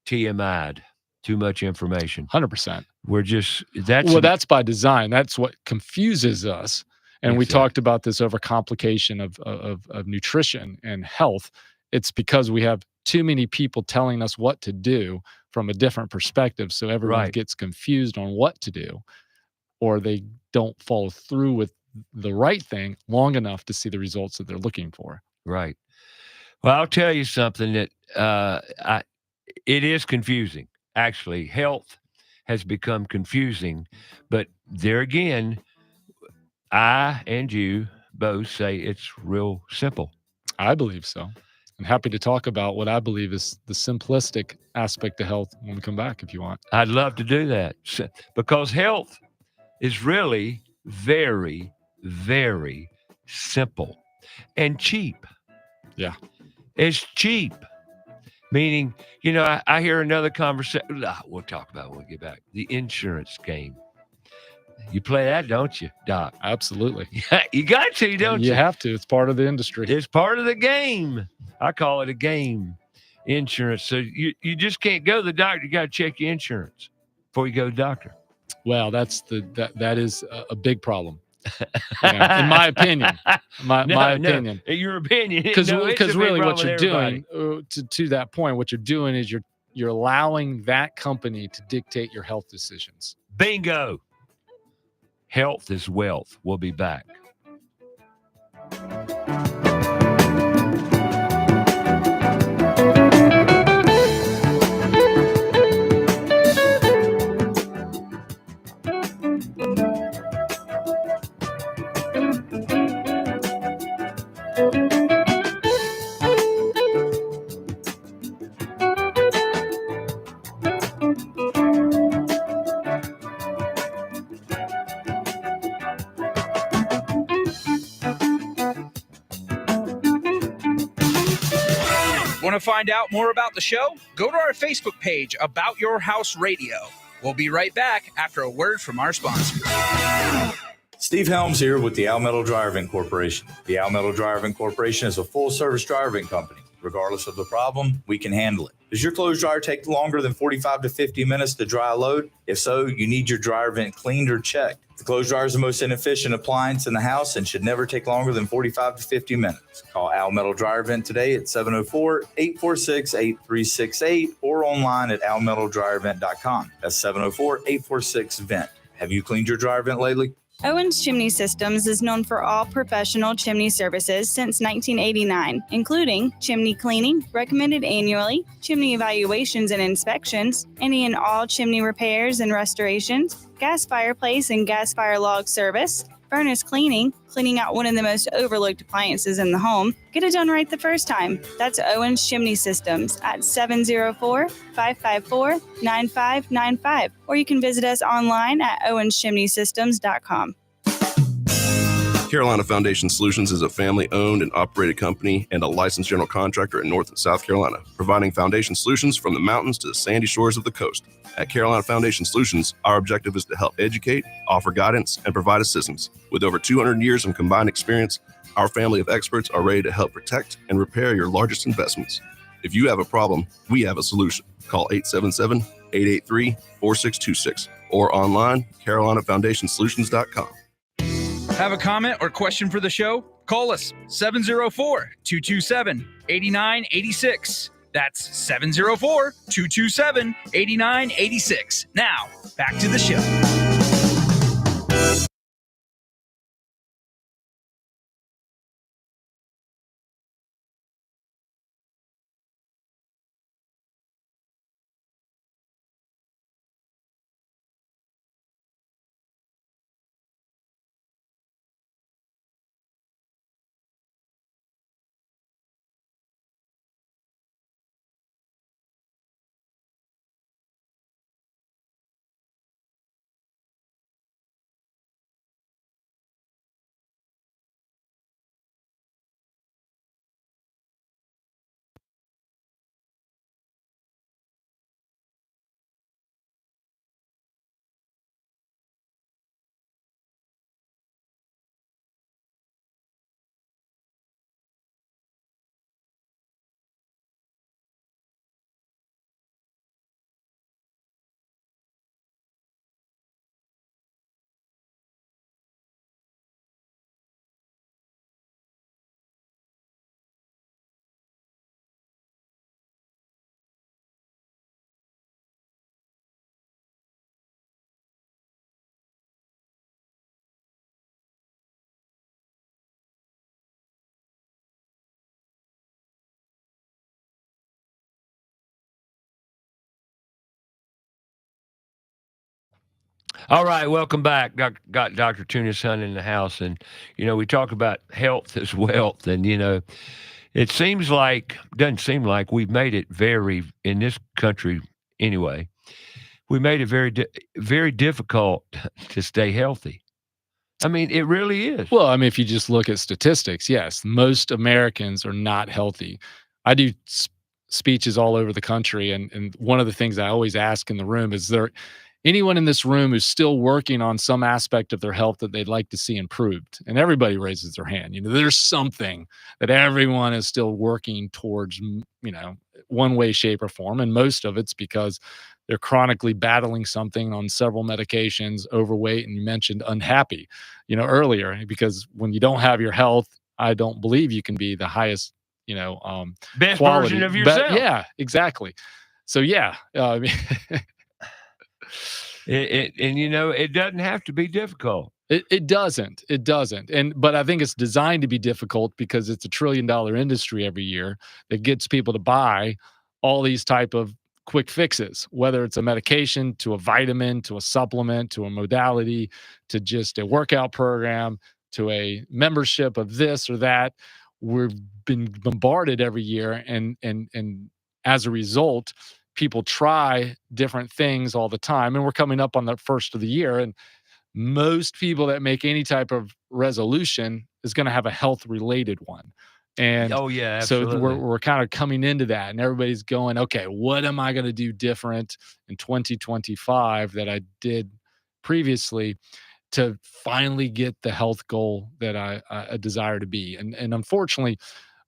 TMI'd. Too much information. 100%. We're just that's by design. That's what confuses us. And we talked about this overcomplication of nutrition and health. It's because we have too many people telling us what to do from a different perspective. So everyone gets confused on what to do, or they don't follow through with the right thing long enough to see the results that they're looking for. Right. Well, I'll tell you something that it is confusing. Actually, health has become confusing, but there again, I and you both say it's real simple. I believe so. I'm happy to talk about what I believe is the simplistic aspect of health when we come back, if you want. I'd love to do that, because health is really very, very simple and cheap. Yeah. It's cheap. Meaning, I hear another conversation. We'll talk about it when we get back. The insurance game. You play that, don't you, Doc? Absolutely. Yeah, you got to, don't you? You have to. It's part of the industry. It's part of the game. I call it a game. Insurance. So you just can't go to the doctor. You got to check your insurance before you go to the doctor. Well, that is a big problem. In my opinion. My opinion. Your opinion. Because really what you're doing, to that point, what you're doing is you're allowing that company to dictate your health decisions. Bingo. Health is wealth. We'll be back. Want to find out more about the show? Go to our Facebook page, About Your House Radio. We'll be right back after a word from our sponsor. Steve Helms here with the Al Metal Driving Corporation. The Al Metal Driving Corporation is a full-service driving company. Regardless of the problem, we can handle it. Does your clothes dryer take longer than 45 to 50 minutes to dry a load? If so, you need your dryer vent cleaned or checked. The clothes dryer is the most inefficient appliance in the house and should never take longer than 45 to 50 minutes. Call Al Metal Dryer Vent today at 704-846-8368 or online at almetaldryervent.com. That's 704-846-VENT. Have you cleaned your dryer vent lately? Owens Chimney Systems is known for all professional chimney services since 1989, including chimney cleaning, recommended annually, chimney evaluations and inspections, any and all chimney repairs and restorations, gas fireplace and gas fire log service, furnace cleaning, cleaning out one of the most overlooked appliances in the home. Get it done right the first time. That's Owens Chimney Systems at 704-554-9595. Or you can visit us online at owenschimneysystems.com. Carolina Foundation Solutions is a family-owned and operated company and a licensed general contractor in North and South Carolina, providing foundation solutions from the mountains to the sandy shores of the coast. At Carolina Foundation Solutions, our objective is to help educate, offer guidance, and provide assistance. With over 200 years of combined experience, Our family of experts are ready to help protect and repair your largest investments. If you have a problem, we have a solution. Call 877-883-4626 or online, CarolinaFoundationSolutions.com. Have a comment or question for the show? Call us 704-227-8986. That's 704-227-8986. Now, back to the show. All right, welcome back. Got Dr. Tunis Hunt in the house. And, we talk about health as wealth. And, it doesn't seem like we've made it in this country anyway, we made it very difficult to stay healthy. I mean, it really is. Well, I mean, if you just look at statistics, yes, most Americans are not healthy. I do speeches all over the country. And one of the things I always ask in the room is there anyone in this room who's still working on some aspect of their health that they'd like to see improved? And everybody raises their hand. There's something that everyone is still working towards, one way, shape, or form. And most of it's because they're chronically battling something on several medications, overweight, and you mentioned unhappy, earlier, because when you don't have your health, I don't believe you can be the highest, best quality version of yourself. Yeah, exactly. So yeah, I mean, it doesn't have to be difficult. It doesn't. But I think it's designed to be difficult because it's $1 trillion industry every year that gets people to buy all these type of quick fixes, whether it's a medication to a vitamin, to a supplement, to a modality, to just a workout program, to a membership of this or that. We've been bombarded every year. And as a result, people try different things all the time. And we're coming up on the first of the year. And most people that make any type of resolution is going to have a health related one. And oh yeah, absolutely. So we're kind of coming into that, and everybody's going, okay, what am I going to do different in 2025 that I did previously to finally get the health goal that I desire to be? And unfortunately,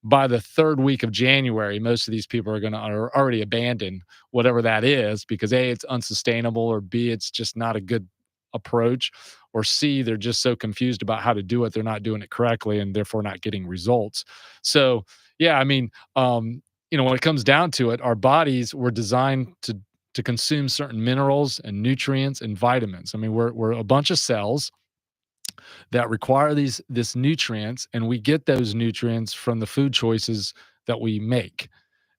by the third week of January, most of these people are already abandon whatever that is because A, it's unsustainable, or B, it's just not a good approach, or C, they're just so confused about how to do it, they're not doing it correctly and therefore not getting results. So yeah, I mean, when it comes down to it, our bodies were designed to consume certain minerals and nutrients and vitamins. I mean, we're a bunch of cells that require these nutrients, and we get those nutrients from the food choices that we make.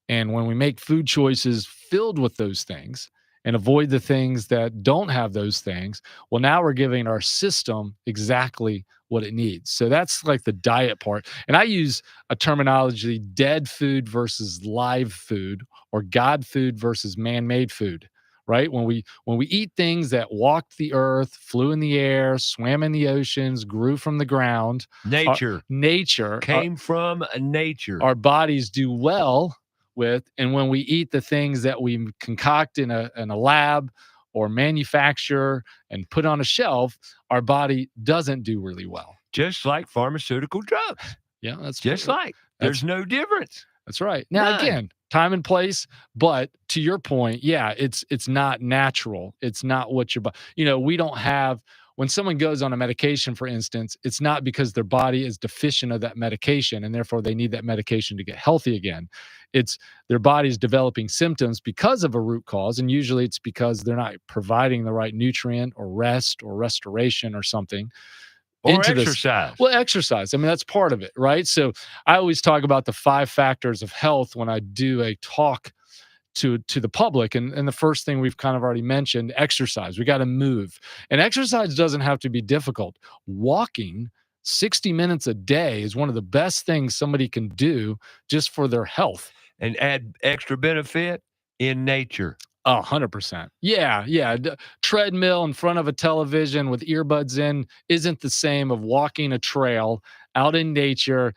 And when we make food choices filled with those things and avoid the things that don't have those things, well, now we're giving our system exactly what it needs. So that's like the diet part. And I use a terminology, dead food versus live food, or God food versus man-made food, right? When we eat things that walked the earth, flew in the air, swam in the oceans, grew from the ground, nature came from nature, our bodies do well with. And when we eat the things that we concoct in a lab or manufacture and put on a shelf, our body doesn't do really well. just like pharmaceutical drugs. Yeah, that's just like. There's no difference. That's right. Now, again, time and place, but to your point, yeah, it's not natural. It's not what your body, we don't have, when someone goes on a medication, for instance, it's not because their body is deficient of that medication and therefore they need that medication to get healthy again. It's their body's developing symptoms because of a root cause, and usually it's because they're not providing the right nutrient or rest or restoration or something. Or exercise. Well, exercise. I mean, that's part of it, right? So I always talk about the 5 factors of health when I do a talk to the public. And the first thing we've kind of already mentioned, exercise. We got to move. And exercise doesn't have to be difficult. Walking 60 minutes a day is one of the best things somebody can do just for their health. And add extra benefit in nature. 100%. Yeah. Treadmill in front of a television with earbuds in isn't the same of walking a trail out in nature,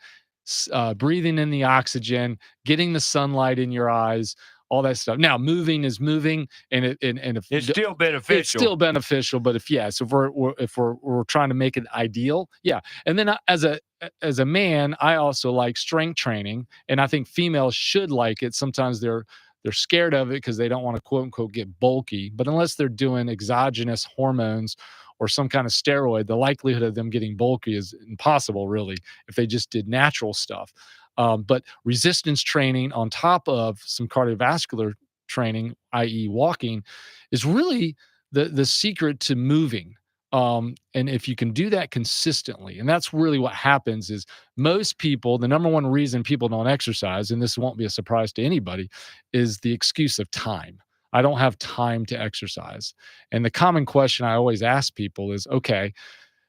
breathing in the oxygen, getting the sunlight in your eyes, all that stuff. Now, moving is moving, and if it's still beneficial. It's still beneficial, but if we're trying to make it ideal, yeah. And then as a man, I also like strength training, and I think females should like it. Sometimes they're scared of it because they don't want to, quote unquote, get bulky. But unless they're doing exogenous hormones or some kind of steroid, the likelihood of them getting bulky is impossible, really, if they just did natural stuff. But resistance training on top of some cardiovascular training, i.e. walking, is really the secret to moving. And if you can do that consistently, and that's really what happens is most people, the number one reason people don't exercise, and this won't be a surprise to anybody, is the excuse of time. I don't have time to exercise. And the common question I always ask people is, okay,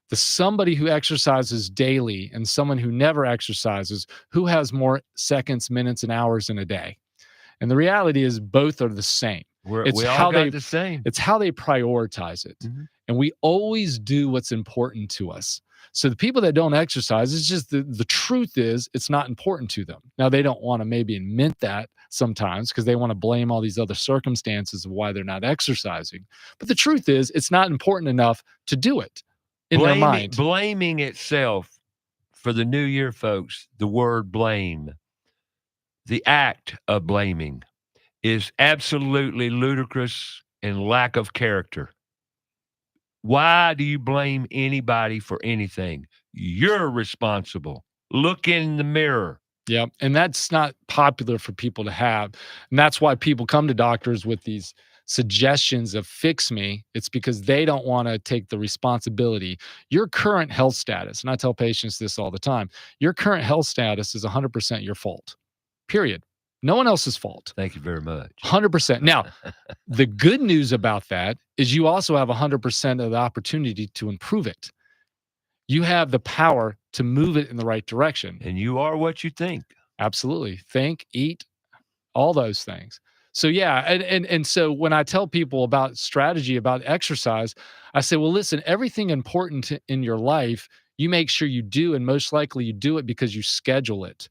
the somebody who exercises daily and someone who never exercises, who has more seconds, minutes, and hours in a day? And the reality is both are the same. We all got the same. It's how they prioritize it. Mm-hmm. And we always do what's important to us. So the people that don't exercise, it's just the truth is it's not important to them. Now, they don't want to maybe admit that sometimes because they want to blame all these other circumstances of why they're not exercising. But the truth is it's not important enough to do it in their mind. Blaming itself for the new year, folks, the word blame, the act of blaming is absolutely ludicrous and lack of character. Why do you blame anybody for anything? You're responsible. Look in the mirror. Yeah, and that's not popular for people to have. And that's why people come to doctors with these suggestions of fix me. It's because they don't want to take the responsibility. Your current health status, and I tell patients this all the time, your current health status is 100% your fault, period. No one else's fault. Thank you very much. 100%. Now, the good news about that is you also have 100% of the opportunity to improve it. You have the power to move it in the right direction. And you are what you think. Absolutely. Think, eat, all those things. So, yeah. And so when I tell people about strategy, about exercise, I say, well, listen, everything important in your life, you make sure you do. And most likely you do it because you schedule it.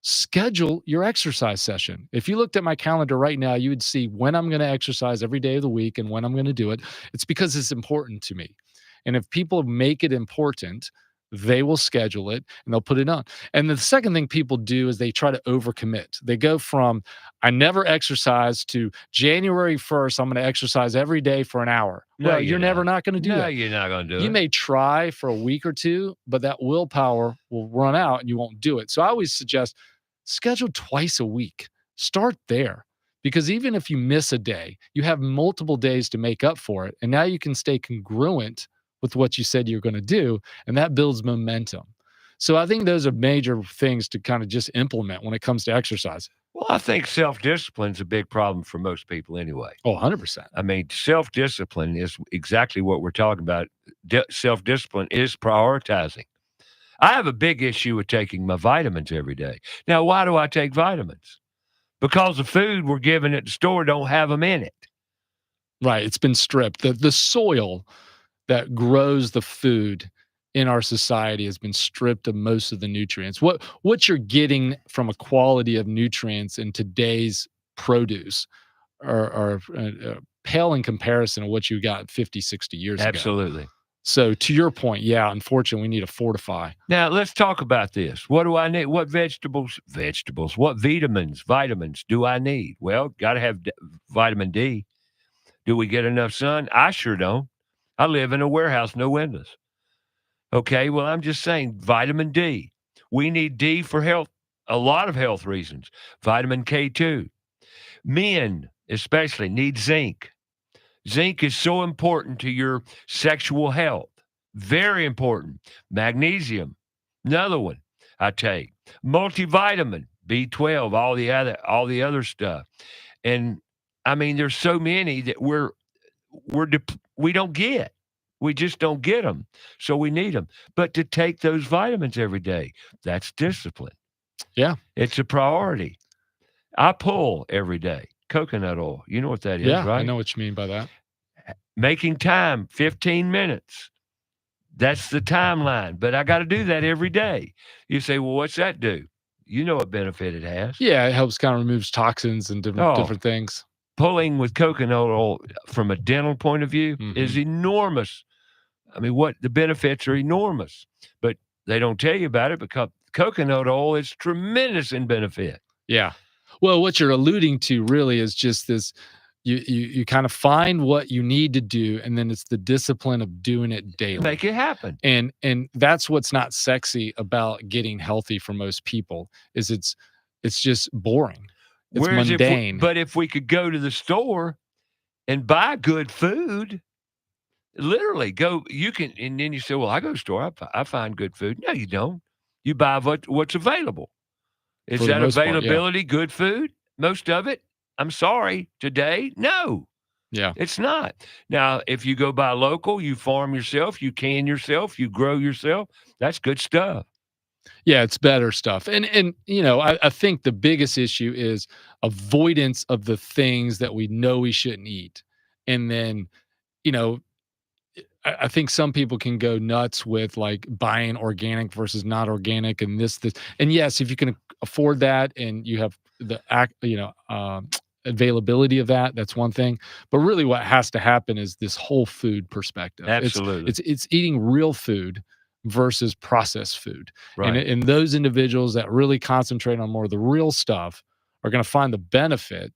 Schedule your exercise session. If you looked at my calendar right now, you would see when I'm going to exercise every day of the week and when I'm going to do it. It's because it's important to me. And if people make it important, they will schedule it and they'll put it on. And the second thing people do is they try to overcommit. They go from, I never exercise to January 1st, I'm going to exercise every day for an hour. No, well, you're never not going to do that. No, you're not going to do it. You may try for a week or two, but that willpower will run out and you won't do it. So I always suggest schedule twice a week. Start there. Because even if you miss a day, you have multiple days to make up for it. And now you can stay congruent with what you said you're going to do. And that builds momentum. So I think those are major things to kind of just implement when it comes to exercise. Well, I think self-discipline is a big problem for most people anyway. Oh, 100%. I mean, self-discipline is exactly what we're talking about. Self-discipline is prioritizing. I have a big issue with taking my vitamins every day. Now, why do I take vitamins? Because the food we're given at the store don't have them in it. Right. It's been stripped. The soil that grows the food in our society has been stripped of most of the nutrients. What you're getting from a quality of nutrients in today's produce are pale in comparison to what you got 50, 60 years ago. Absolutely. So to your point, yeah, unfortunately, we need to fortify. Now let's talk about this. What do I need? What vegetables? What vitamins do I need? Well, got to have vitamin D. Do we get enough sun? I sure don't. I live in a warehouse, no windows. Okay, well, I'm just saying vitamin D. We need D for health, a lot of health reasons. Vitamin K2. Men, especially, need zinc. Zinc is so important to your sexual health. Very important. Magnesium, another one I take. Multivitamin, B12, all the other stuff. And I mean, there's so many that we don't get. We just don't get them. So we need them. But to take those vitamins every day, that's discipline. Yeah. It's a priority. I pull every day. Coconut oil. You know what that is, Yeah, right? I know what you mean by that. Making time, 15 minutes. That's the timeline. But I got to do that every day. You say, well, what's that do? You know what benefit it has. Yeah, it helps kind of removes toxins and different things. Pulling with coconut oil from a dental point of view is enormous. I mean, what the benefits are enormous, but they don't tell you about it because coconut oil is tremendous in benefit. Yeah. Well, what you're alluding to really is just this. You kind of find what you need to do, and then it's the discipline of doing it daily. Make it happen. And that's what's not sexy about getting healthy for most people is it's just boring. It's mundane. But if we could go to the store and buy good food, literally go, you can, and then you say, well, I go to the store, I find good food. No, you don't. You buy what's available. Is that availability good food? Most of it. I'm sorry, today, no. Yeah. It's not. Now, if you go buy local, you farm yourself, you can yourself, you grow yourself, that's good stuff. Yeah, it's better stuff. And you know, I think the biggest issue is avoidance of the things that we know we shouldn't eat. And then, you know, I think some people can go nuts with like buying organic versus not organic and this. And yes, if you can afford that and you have the availability of that, that's one thing. But really what has to happen is this whole food perspective. Absolutely. It's eating real food versus processed food. Right. And those individuals that really concentrate on more of the real stuff are going to find the benefit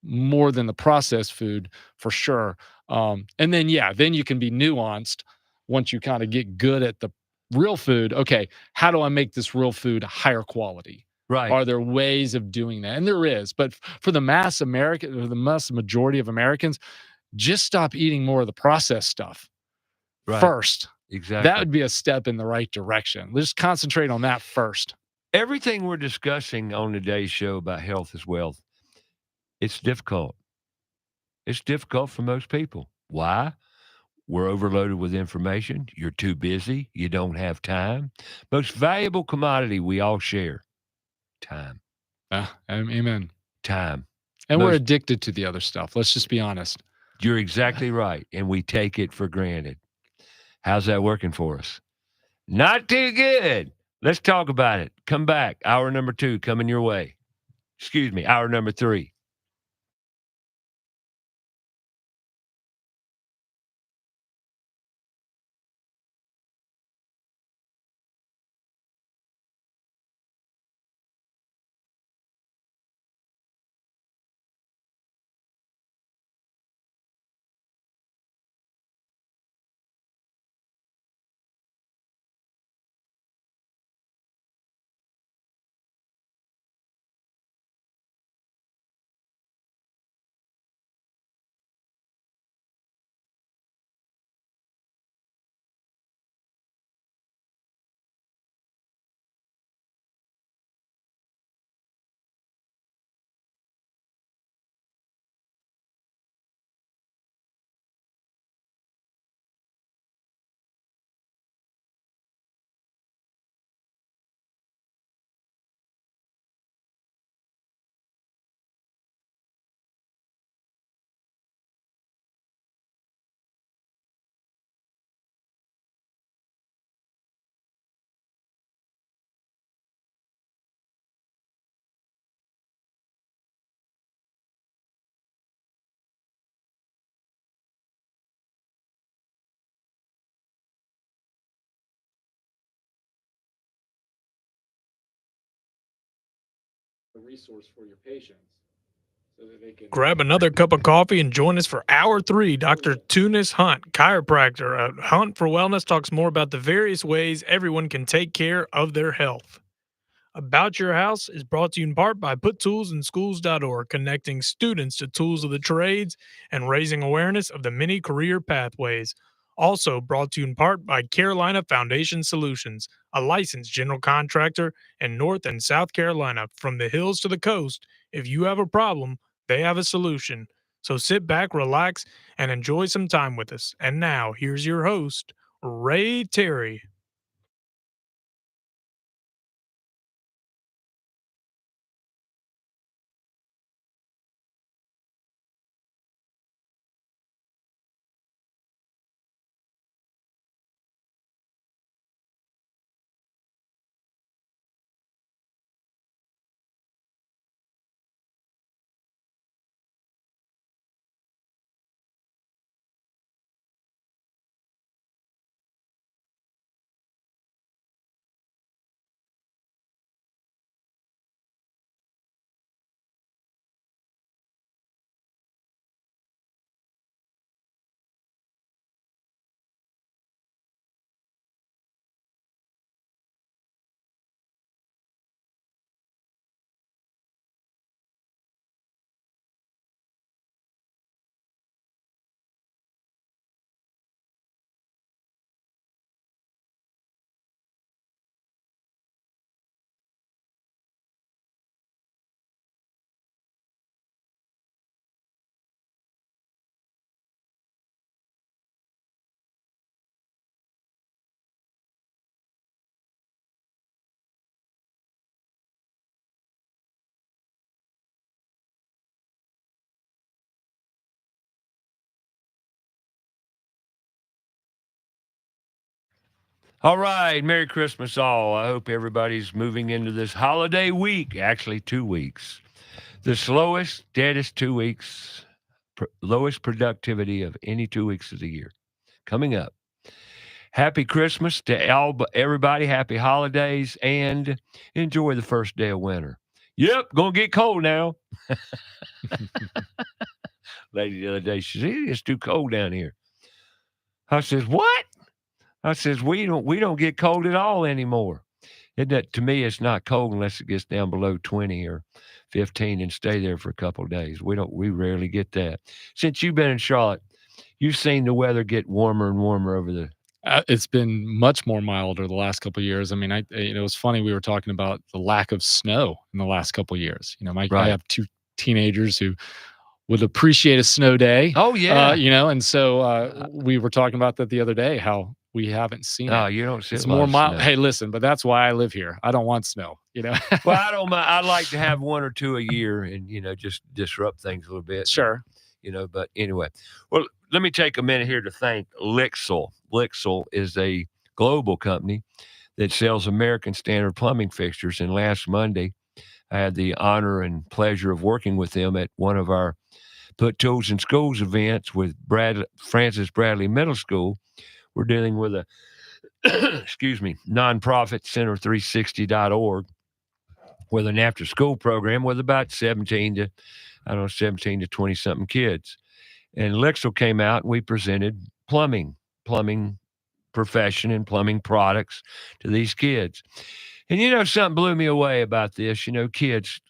more than the processed food for sure. And then, then you can be nuanced once you kind of get good at the real food. Okay, how do I make this real food higher quality? Right. Are there ways of doing that? And there is, but for the mass majority of Americans, just stop eating more of the processed stuff first. Exactly. That would be a step in the right direction. Let's concentrate on that first. Everything we're discussing on today's show about health is wealth. It's difficult. It's difficult for most people. Why? We're overloaded with information. You're too busy. You don't have time. Most valuable commodity we all share. Time. Amen. Time. And we're addicted to the other stuff. Let's just be honest. You're exactly right. And we take it for granted. How's that working for us? Not too good. Let's talk about it. Come back. Hour number 2 coming your way. Excuse me, hour number 3. a resource for your patients so that they can grab another cup of coffee and join us for hour 3. Dr. Tunis Hunt, chiropractor at Hunt for Wellness, talks more about the various ways everyone can take care of their health. About Your House is brought to you in part by PutToolsInSchools.org, connecting students to tools of the trades and raising awareness of the many career pathways. Also brought to you in part by Carolina Foundation Solutions, a licensed general contractor in North and South Carolina. From the hills to the coast, if you have a problem, they have a solution. So sit back, relax, and enjoy some time with us. And now, here's your host, Ray Terry. All right. Merry Christmas, all. I hope everybody's moving into this holiday week, actually 2 weeks. The slowest, deadest 2 weeks, lowest productivity of any 2 weeks of the year coming up. Happy Christmas to everybody. Happy holidays, and enjoy the first day of winter. Yep, gonna get cold now. Lady the other day, she said, it's too cold down here. I says, what? I says, we don't get cold at all anymore. Isn't that, to me, it's not cold unless it gets down below 20 or 15 and stay there for a couple of days. We rarely get that. Since you've been in Charlotte, you've seen the weather get warmer and warmer over the. It's been much more milder the last couple of years. I mean, it was funny. We were talking about the lack of snow in the last couple of years. I have 2 teenagers who would appreciate a snow day. Oh yeah. And so we were talking about that the other day, how we haven't seen it. You don't see it's a more lot of mild. snow. But listen, I want live here. I don't want snow, Well, I don't mind. I'd like to have 1 or 2 a year and, just disrupt things a little bit. Sure. But anyway. Well, let me take a minute here to thank Lixel. Lixel is a global company that sells American Standard plumbing fixtures. And last Monday, I had the honor and pleasure of working with them at one of our Put Tools in Schools events with Francis Bradley Middle School. We're dealing with a, nonprofit, Center360.org, with an after-school program with about 17 to 20-something kids. And Lixel came out and we presented plumbing profession and plumbing products to these kids. And something blew me away about this. Kids,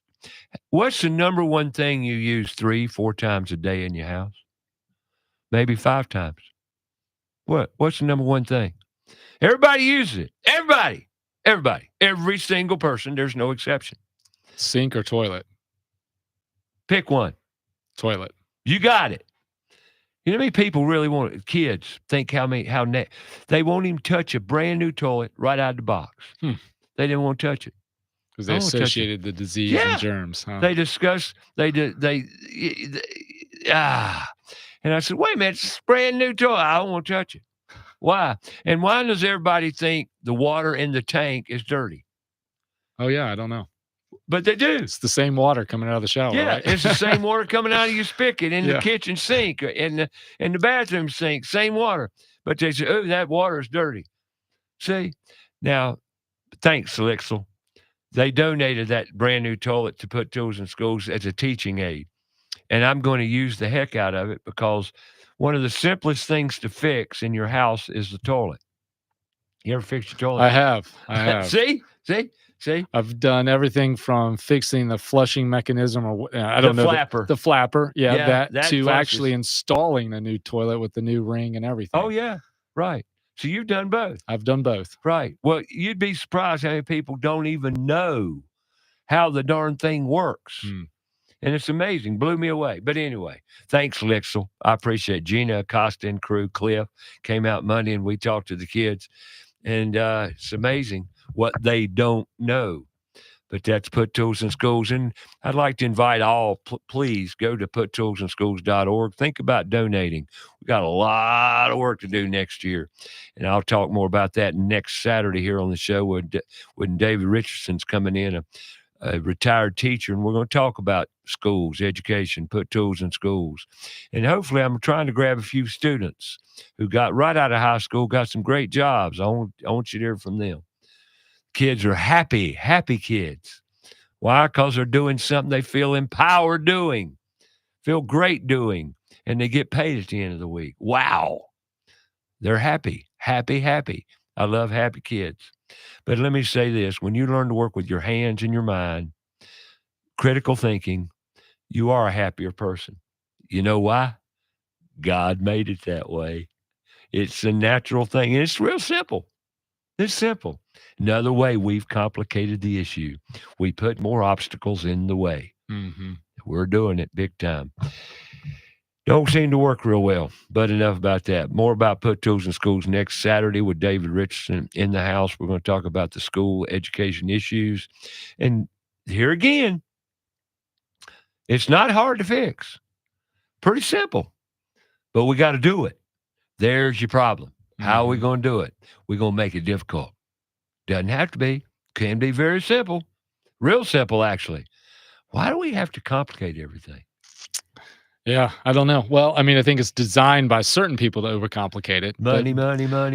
what's the number one thing you use 3-4 times a day in your house? Maybe 5 times. What's the number one thing? Everybody uses it. Everybody. Every single person. There's no exception. Sink or toilet? Pick one. Toilet. You got it. You know how many people really want it? Kids think they won't even touch a brand new toilet right out of the box. They didn't want to touch it. Because they associated the disease and germs. Huh? They discussed, and I said, wait a minute, it's a brand new toilet. I don't want to touch it. Why? And why does everybody think the water in the tank is dirty? Oh, yeah, I don't know. But they do. It's the same water coming out of the shower, right? It's the same water coming out of your spigot in the kitchen sink, in the bathroom sink, same water. But they say, oh, that water is dirty. See? Now, thanks, Lixel. they donated that brand new toilet to put tools in schools as a teaching aid. And I'm going to use the heck out of it because one of the simplest things to fix in your house is the toilet. You ever fix your toilet? I have. See? I've done everything from fixing the flushing mechanism, or I don't know, flapper. the flapper. Yeah, that to flushes. actually installing a new toilet with the new ring and everything. Oh, yeah. Right. So you've done both. I've done both. Right. Well, you'd be surprised how many people don't even know how the darn thing works. And it's amazing. Blew me away. But anyway, thanks, Lixel. I appreciate it. Gina, Acosta, and crew, Cliff came out Monday and we talked to the kids. And it's amazing what they don't know. But that's Put Tools in Schools. And I'd like to invite all, please go to putttoolsinschools.org. Think about donating. We've got a lot of work to do next year. And I'll talk more about that next Saturday here on the show when David Richardson's coming in, a retired teacher, and we're going to talk about schools, education, Put Tools in Schools. And hopefully I'm trying to grab a few students who got right out of high school, got some great jobs. I want you to hear from them. Kids are happy kids. Why? Because they're doing something they feel empowered doing, feel great doing, and they get paid at the end of the week. Wow. They're happy. I love happy kids. But let me say this. When you learn to work with your hands and your mind, critical thinking, you are a happier person. You know why? God made it that way. It's a natural thing. And it's real simple. It's simple. Another way we've complicated the issue. We put more obstacles in the way. Mm-hmm. We're doing it big time. Don't seem to work real well, but enough about that. More about Put Tools in Schools next Saturday with David Richardson in the house. We're going to talk about the school education issues. And here again, it's not hard to fix. Pretty simple, but we got to do it. There's your problem. How are we going to do it? We're going to make it difficult. Doesn't have to be. Can be very simple. Real simple, actually. Why do we have to complicate everything? Yeah, I don't know. Well, I mean, I think it's designed by certain people to overcomplicate it. Money.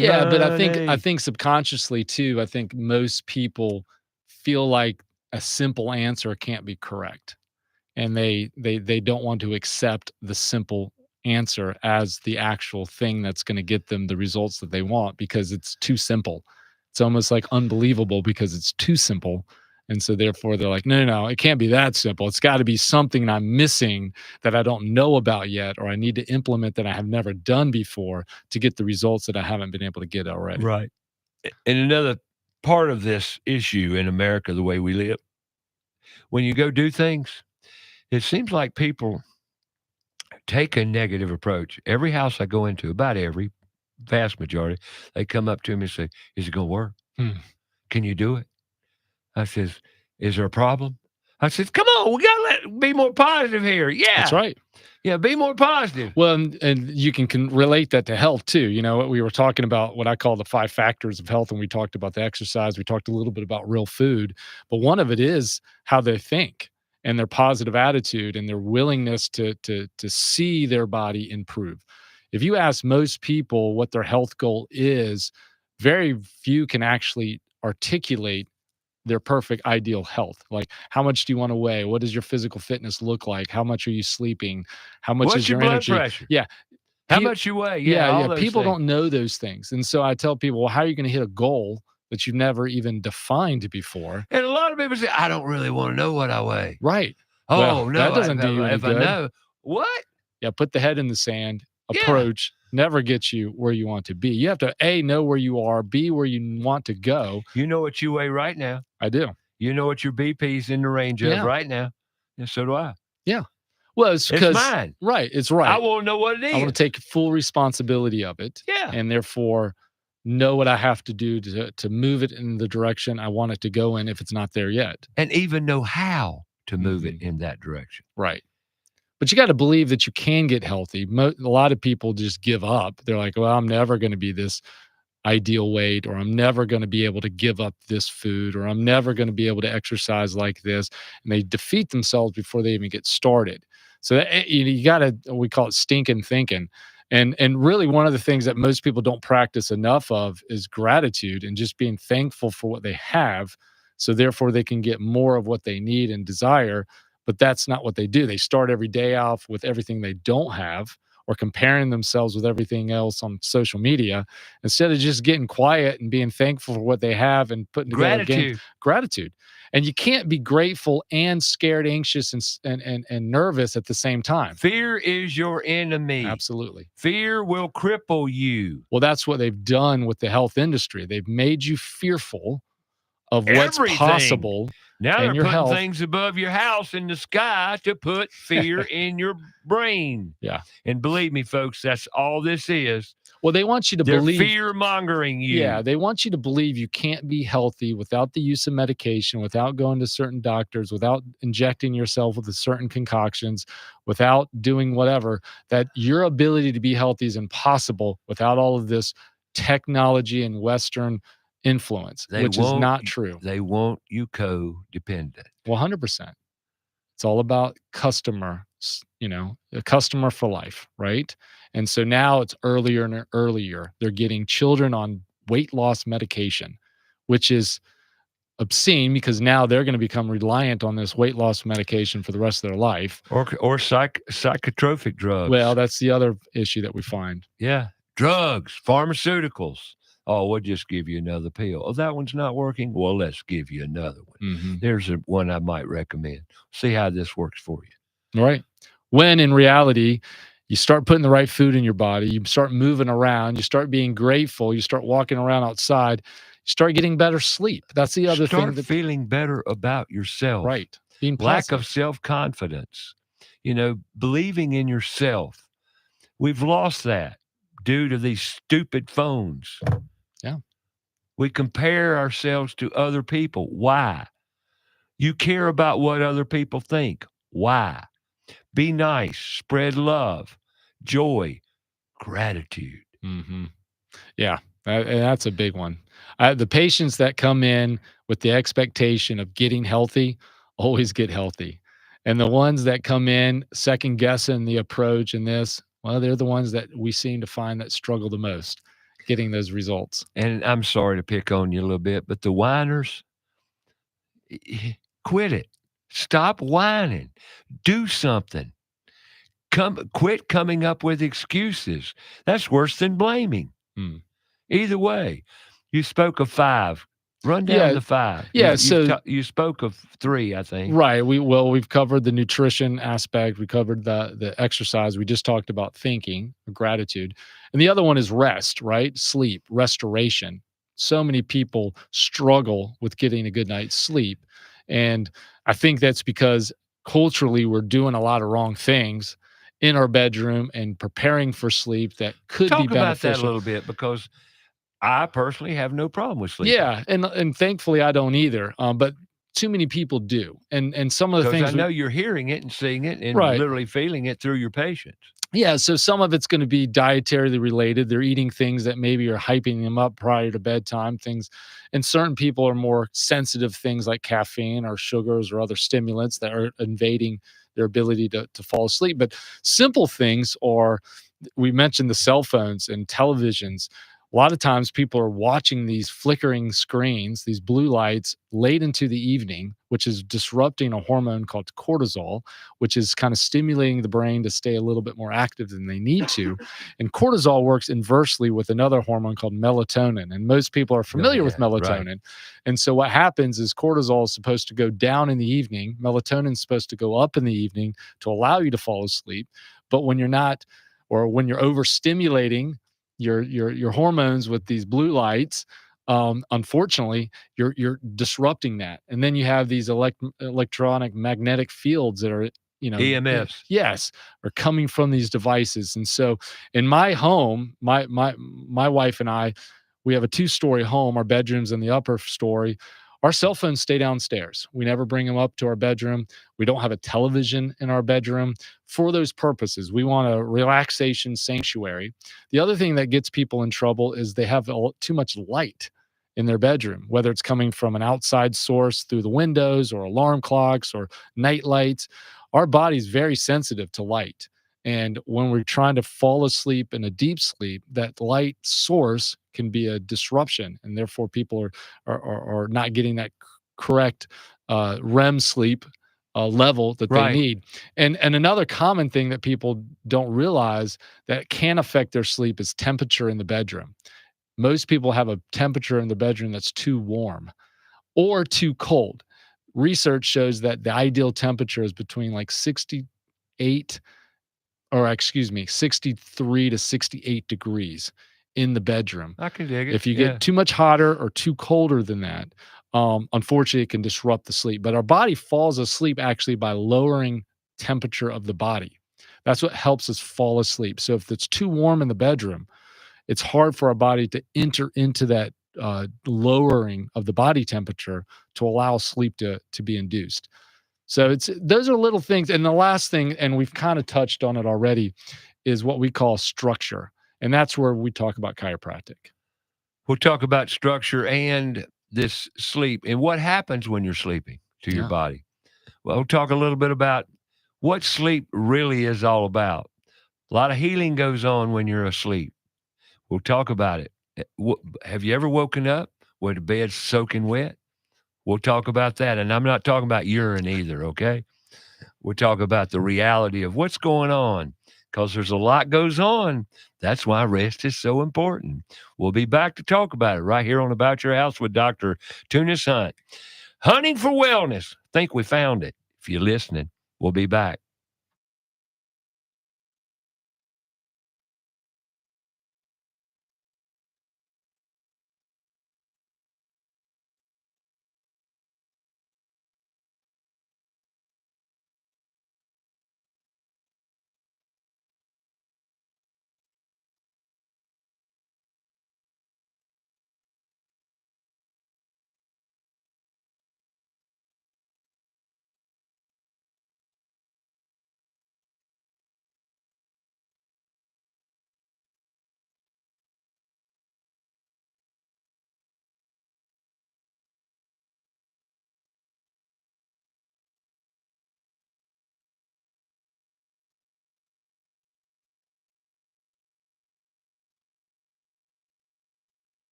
Yeah, but I think subconsciously too, I think most people feel like a simple answer can't be correct. And they don't want to accept the simple answer as the actual thing that's going to get them the results that they want because it's too simple. It's almost like unbelievable because it's too simple. And so therefore they're like, no, it can't be that simple. It's got to be something I'm missing that I don't know about yet, or I need to implement that I have never done before to get the results that I haven't been able to get already. Right. And another part of this issue in America, the way we live, when you go do things, it seems like people take a negative approach. Every house I go into, about every, vast majority, they come up to me and say, is it going to work? Can you do it? I says, is there a problem? I says, come on, we got to be more positive here. Yeah. That's right. Yeah, be more positive. Well, and you can relate that to health too. You know, we were talking about what I call the 5 factors of health, and we talked about the exercise. We talked a little bit about real food, but one of it is how they think and their positive attitude and their willingness to see their body improve. If you ask most people what their health goal is, very few can actually articulate their perfect ideal health. Like, how much do you want to weigh? What does your physical fitness look like? How much are you sleeping? How much is your blood energy? pressure? Yeah. How much you weigh? Yeah. People don't know those things. And so I tell people, well, how are you going to hit a goal that you've never even defined before? And a lot of people say, I don't really want to know what I weigh. Right. Oh, well, no. That doesn't do you any good. I know. What? Yeah, put the head in the sand. Approach never gets you where you want to be. You have to A, know where you are, B, where you want to go. You know what you weigh right now. I do. You know what your BP's in the range of right now. And so do I. Yeah. Well, it's because mine. Right. It's right. I want to know what it is. I want to take full responsibility of it. Yeah. And therefore know what I have to do to move it in the direction I want it to go in if it's not there yet. And even know how to move it in that direction. Right. But you got to believe that you can get healthy. A lot of people just give up. They're like, well, I'm never going to be this ideal weight, or I'm never going to be able to give up this food, or I'm never going to be able to exercise like this. And they defeat themselves before they even get started. So that, you got to, we call it stinking thinking. And really one of the things that most people don't practice enough of is gratitude and just being thankful for what they have, So therefore they can get more of what they need and desire, but that's not what they do. They start every day off with everything they don't have, or comparing themselves with everything else on social media, instead of just getting quiet and being thankful for what they have and putting together gratitude. And you can't be grateful and scared, anxious, and nervous at the same time. Fear is your enemy. Absolutely. Fear will cripple you. Well, that's what they've done with the health industry. They've made you fearful of what's possible. Now they're your putting health. Things above your house in the sky to put fear in your brain. Yeah. And believe me, folks, that's all this is. Well, they want you to They're believe. fear-mongering you. Yeah, they want you to believe you can't be healthy without the use of medication, without going to certain doctors, without injecting yourself with certain concoctions, without doing whatever, that your ability to be healthy is impossible without all of this technology and Western influence, which is not true. They want you codependent. 100%. It's all about customer, a customer for life, right? And so now it's earlier and earlier. They're getting children on weight loss medication, which is obscene because now they're going to become reliant on this weight loss medication for the rest of their life. Or psychotropic drugs. Well, that's the other issue that we find. Yeah. Drugs, pharmaceuticals. Oh, we'll just give you another pill. Oh, that one's not working? Well, let's give you another one. Mm-hmm. There's one I might recommend. See how this works for you. Right. When in reality, you start putting the right food in your body, you start moving around, you start being grateful, you start walking around outside, you start getting better sleep. That's the other thing. Start feeling better about yourself. Right. Being lack of self-confidence. Believing in yourself. We've lost that due to these stupid phones. Yeah. We compare ourselves to other people. Why? You care about what other people think. Why? Be nice, spread love, joy, gratitude. Mm-hmm. Yeah, that's a big one. The patients that come in with the expectation of getting healthy always get healthy. And the ones that come in second guessing the approach and this, well, they're the ones that we seem to find that struggle the most getting those results. And I'm sorry to pick on you a little bit, but the whiners, quit it. Stop whining. Do something. Quit coming up with excuses. That's worse than blaming. Either way, you spoke of 5. Run down to 5. Yeah, you spoke of 3, I think. Right. We've covered the nutrition aspect. We covered the exercise. We just talked about thinking, gratitude. And the other one is rest, right? Sleep, restoration. So many people struggle with getting a good night's sleep. And I think that's because culturally we're doing a lot of wrong things in our bedroom and preparing for sleep that could be beneficial. Talk about that a little bit, because I personally have no problem with sleep. Yeah, and thankfully I don't either. But too many people do, and some of the things I know you're hearing it and seeing it and right. literally feeling it through your patients. Yeah, so some of it's going to be dietarily related. They're eating things that maybe are hyping them up prior to bedtime. Things, and certain people are more sensitive things like caffeine or sugars or other stimulants that are invading their ability to fall asleep. But simple things, or we mentioned the cell phones and televisions. A lot of times people are watching these flickering screens, these blue lights, late into the evening, which is disrupting a hormone called cortisol, which is kind of stimulating the brain to stay a little bit more active than they need to. And cortisol works inversely with another hormone called melatonin. And most people are familiar with melatonin. Right. And so what happens is cortisol is supposed to go down in the evening. Melatonin is supposed to go up in the evening to allow you to fall asleep. But when you're not, or when you're overstimulating your hormones with these blue lights, unfortunately, you're disrupting that, and then you have these electronic magnetic fields that are EMFs. Yes, are coming from these devices. And so, in my home, my wife and I, we have a 2-story home. Our bedroom's in the upper story. Our cell phones stay downstairs. We never bring them up to our bedroom. We don't have a television in our bedroom for those purposes. We want a relaxation sanctuary. The other thing that gets people in trouble is they have too much light in their bedroom, whether it's coming from an outside source through the windows or alarm clocks or night lights. Our body's very sensitive to light. And when we're trying to fall asleep in a deep sleep, that light source can be a disruption, and therefore people are not getting that correct REM sleep level that they need. And another common thing that people don't realize that can affect their sleep is temperature in the bedroom. Most people have a temperature in the bedroom that's too warm or too cold. Research shows that the ideal temperature is between like 68 or excuse me, 63 to 68 degrees in the bedroom. I can dig it. If you get too much hotter or too colder than that, unfortunately, it can disrupt the sleep. But our body falls asleep actually by lowering temperature of the body. That's what helps us fall asleep. So if it's too warm in the bedroom, it's hard for our body to enter into that lowering of the body temperature to allow sleep to be induced. So those are little things. And the last thing, and we've kind of touched on it already, is what we call structure. And that's where we talk about chiropractic. We'll talk about structure and this sleep and what happens when you're sleeping to your body. Well, we'll talk a little bit about what sleep really is all about. A lot of healing goes on when you're asleep. We'll talk about it. Have you ever woken up where the bed's soaking wet? We'll talk about that. And I'm not talking about urine either, okay? We'll talk about the reality of what's going on because there's a lot goes on. That's why rest is so important. We'll be back to talk about it right here on About Your House with Dr. Tunis Hunt. Hunting for wellness. Think we found it. If you're listening, we'll be back.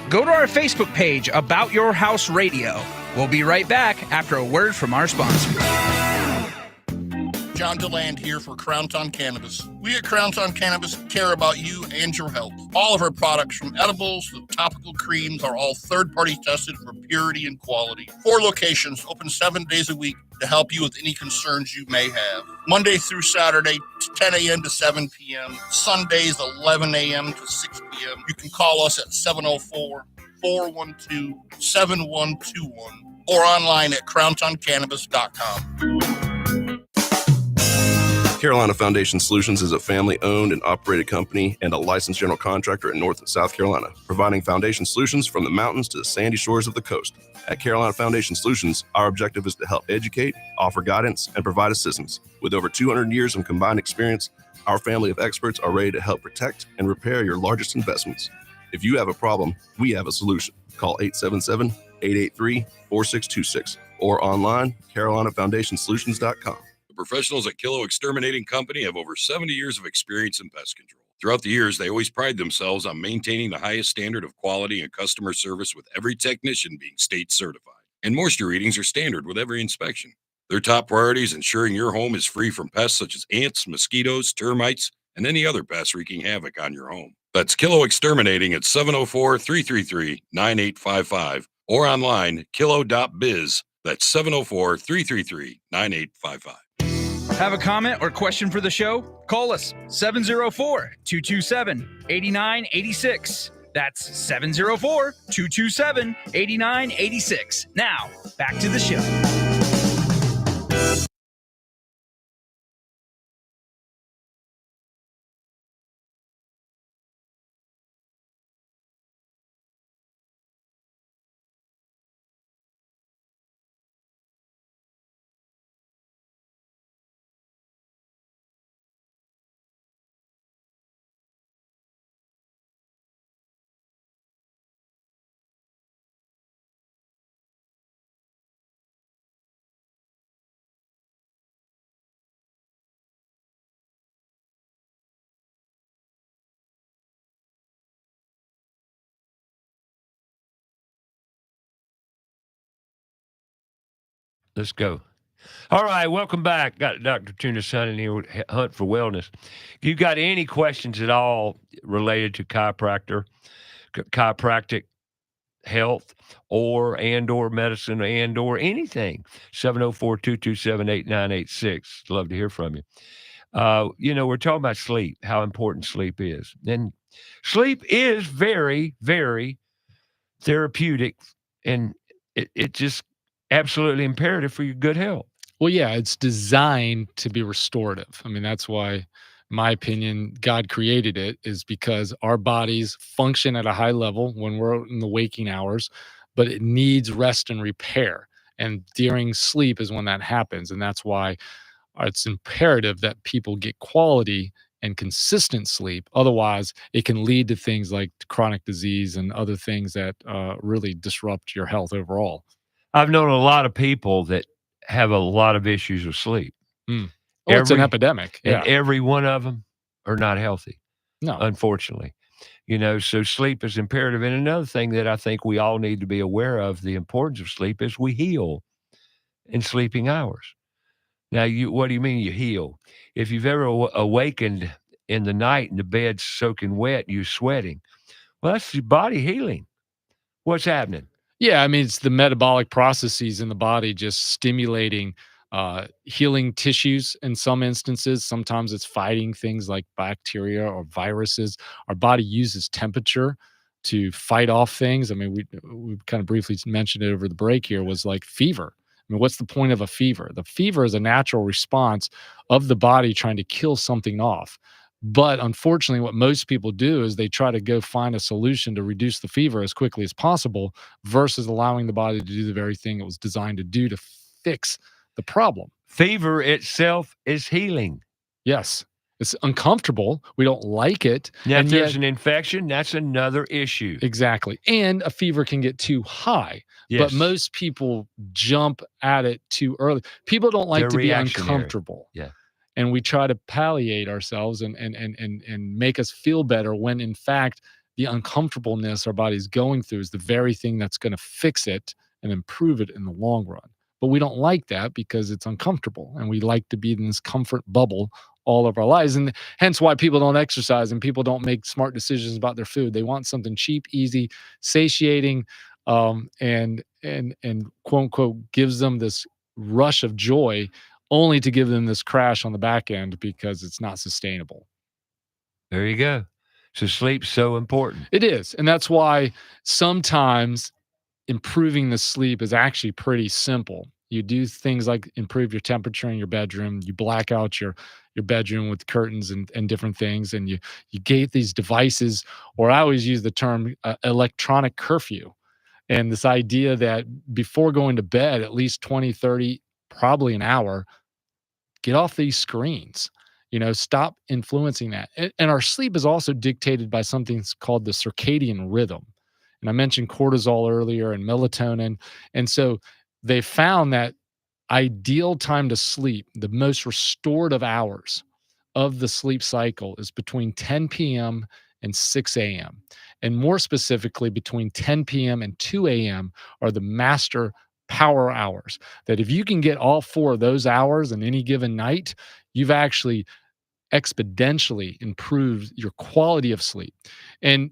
Go to our Facebook page, About Your House Radio. We'll be right back after a word from our sponsor. John DeLand here for Crowntown Cannabis. We at Crowntown Cannabis care about you and your health. All of our products, from edibles to topical creams, are all third-party tested for purity and quality. 4 locations, open 7 days a week to help you with any concerns you may have. Monday through Saturday, 10 a.m. to 7 p.m. Sundays, 11 a.m. to 6 p.m. You can call us at 704-412-7121 or online at crowntowncannabis.com. Carolina Foundation Solutions is a family-owned and operated company and a licensed general contractor in North and South Carolina, providing foundation solutions from the mountains to the sandy shores of the coast. At Carolina Foundation Solutions, our objective is to help educate, offer guidance, and provide assistance. With over 200 years of combined experience, our family of experts are ready to help protect and repair your largest investments. If you have a problem, we have a solution. Call 877-883-4626 or online, carolinafoundationsolutions.com. Professionals at Kilo Exterminating Company have over 70 years of experience in pest control. Throughout the years, they always pride themselves on maintaining the highest standard of quality and customer service, with every technician being state certified. And moisture readings are standard with every inspection. Their top priority is ensuring your home is free from pests such as ants, mosquitoes, termites, and any other pests wreaking havoc on your home. That's Kilo Exterminating at 704-333-9855 or online, kilo.biz. That's 704-333-9855. Have a comment or question for the show? Call us 704-227-8986. That's 704-227-8986. Now, back to the show. Let's go. All right, welcome back. Got Dr. Tunis Hunt in here with Hunt for Wellness. If you got any questions at all related to chiropractic health or medicine or anything, 704-227-8986. Love to hear from you. We're talking about sleep, how important sleep is. And sleep is very, very therapeutic, and it's just absolutely imperative for your good health. Well, yeah, it's designed to be restorative. I mean, that's why, in my opinion, God created it, is because our bodies function at a high level when we're in the waking hours, but it needs rest and repair. And during sleep is when that happens. And that's why it's imperative that people get quality and consistent sleep. Otherwise, it can lead to things like chronic disease and other things that really disrupt your health overall. I've known a lot of people that have a lot of issues with sleep. It's an epidemic. Yeah. And every one of them are not healthy. No. Unfortunately. So sleep is imperative. And another thing that I think we all need to be aware of, the importance of sleep, is we heal in sleeping hours. Now, what do you mean you heal? If you've ever awakened in the night and the bed's soaking wet, you're sweating, well, that's your body healing. What's happening? Yeah, I mean, it's the metabolic processes in the body just stimulating healing tissues in some instances. Sometimes it's fighting things like bacteria or viruses. Our body uses temperature to fight off things. I mean, we kind of briefly mentioned it over the break here, was like fever. I mean, what's the point of a fever? The fever is a natural response of the body trying to kill something off. But unfortunately, what most people do is they try to go find a solution to reduce the fever as quickly as possible versus allowing the body to do the very thing it was designed to do to fix the problem. Fever itself is healing. Yes. It's uncomfortable. We don't like it. Now, if there's an infection, that's another issue. Exactly. And a fever can get too high. Yes. But most people jump at it too early. People don't like to be uncomfortable. Yeah. And we try to palliate ourselves and make us feel better when, in fact, the uncomfortableness our body's going through is the very thing that's going to fix it and improve it in the long run. But we don't like that because it's uncomfortable, and we like to be in this comfort bubble all of our lives. And hence why people don't exercise and people don't make smart decisions about their food. They want something cheap, easy, satiating, and quote unquote gives them this rush of joy, only to give them this crash on the back end because it's not sustainable. There you go. So sleep's so important. It is. And that's why sometimes improving the sleep is actually pretty simple. You do things like improve your temperature in your bedroom. You black out your bedroom with curtains and different things. And you get these devices, or I always use the term electronic curfew. And this idea that before going to bed, at least 20, 30, probably an hour, get off these screens. Stop influencing that. And our sleep is also dictated by something called the circadian rhythm. And I mentioned cortisol earlier and melatonin. And so they found that ideal time to sleep, the most restorative hours of the sleep cycle, is between 10 p.m. and 6 a.m. And more specifically, between 10 p.m. and 2 a.m. are the master power hours. That if you can get all 4 of those hours in any given night, you've actually exponentially improved your quality of sleep. And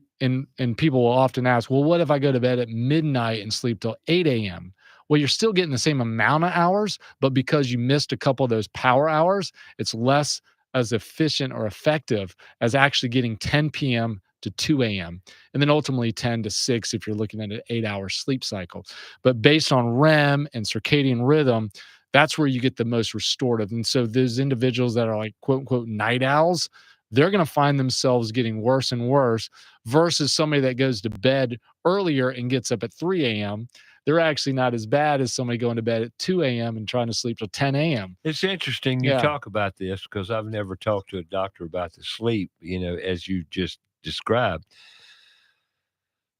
people will often ask, well, what if I go to bed at midnight and sleep till 8 a.m.? Well, you're still getting the same amount of hours, but because you missed a couple of those power hours, it's less as efficient or effective as actually getting 10 p.m. to 2 a.m. and then ultimately 10 to 6 if you're looking at an 8-hour sleep cycle. But based on REM and circadian rhythm, that's where you get the most restorative. And so those individuals that are like quote unquote night owls, they're going to find themselves getting worse and worse versus somebody that goes to bed earlier and gets up at 3 a.m. They're actually not as bad as somebody going to bed at 2 a.m. and trying to sleep till 10 a.m. It's interesting you talk about this because I've never talked to a doctor about the sleep, as you just described.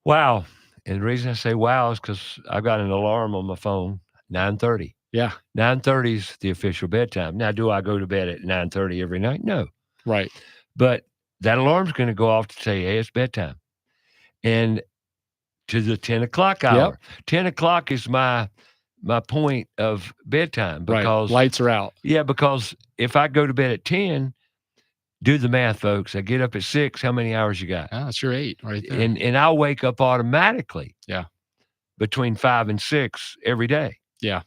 Wow. And the reason I say wow is because I've got an alarm on my phone, 9:30. Yeah. 9:30 is the official bedtime. Now, do I go to bed at 9:30 every night? No. Right. But that alarm's going to go off to say, hey, it's bedtime. And to the 10 o'clock hour. Yep. 10 o'clock is my my point of bedtime because lights are out. Yeah, because if I go to bed at 10, do the math, folks. I get up at 6. How many hours you got? That's your 8 right there. And I'll wake up automatically. Yeah. Between 5 and 6 every day. Yeah.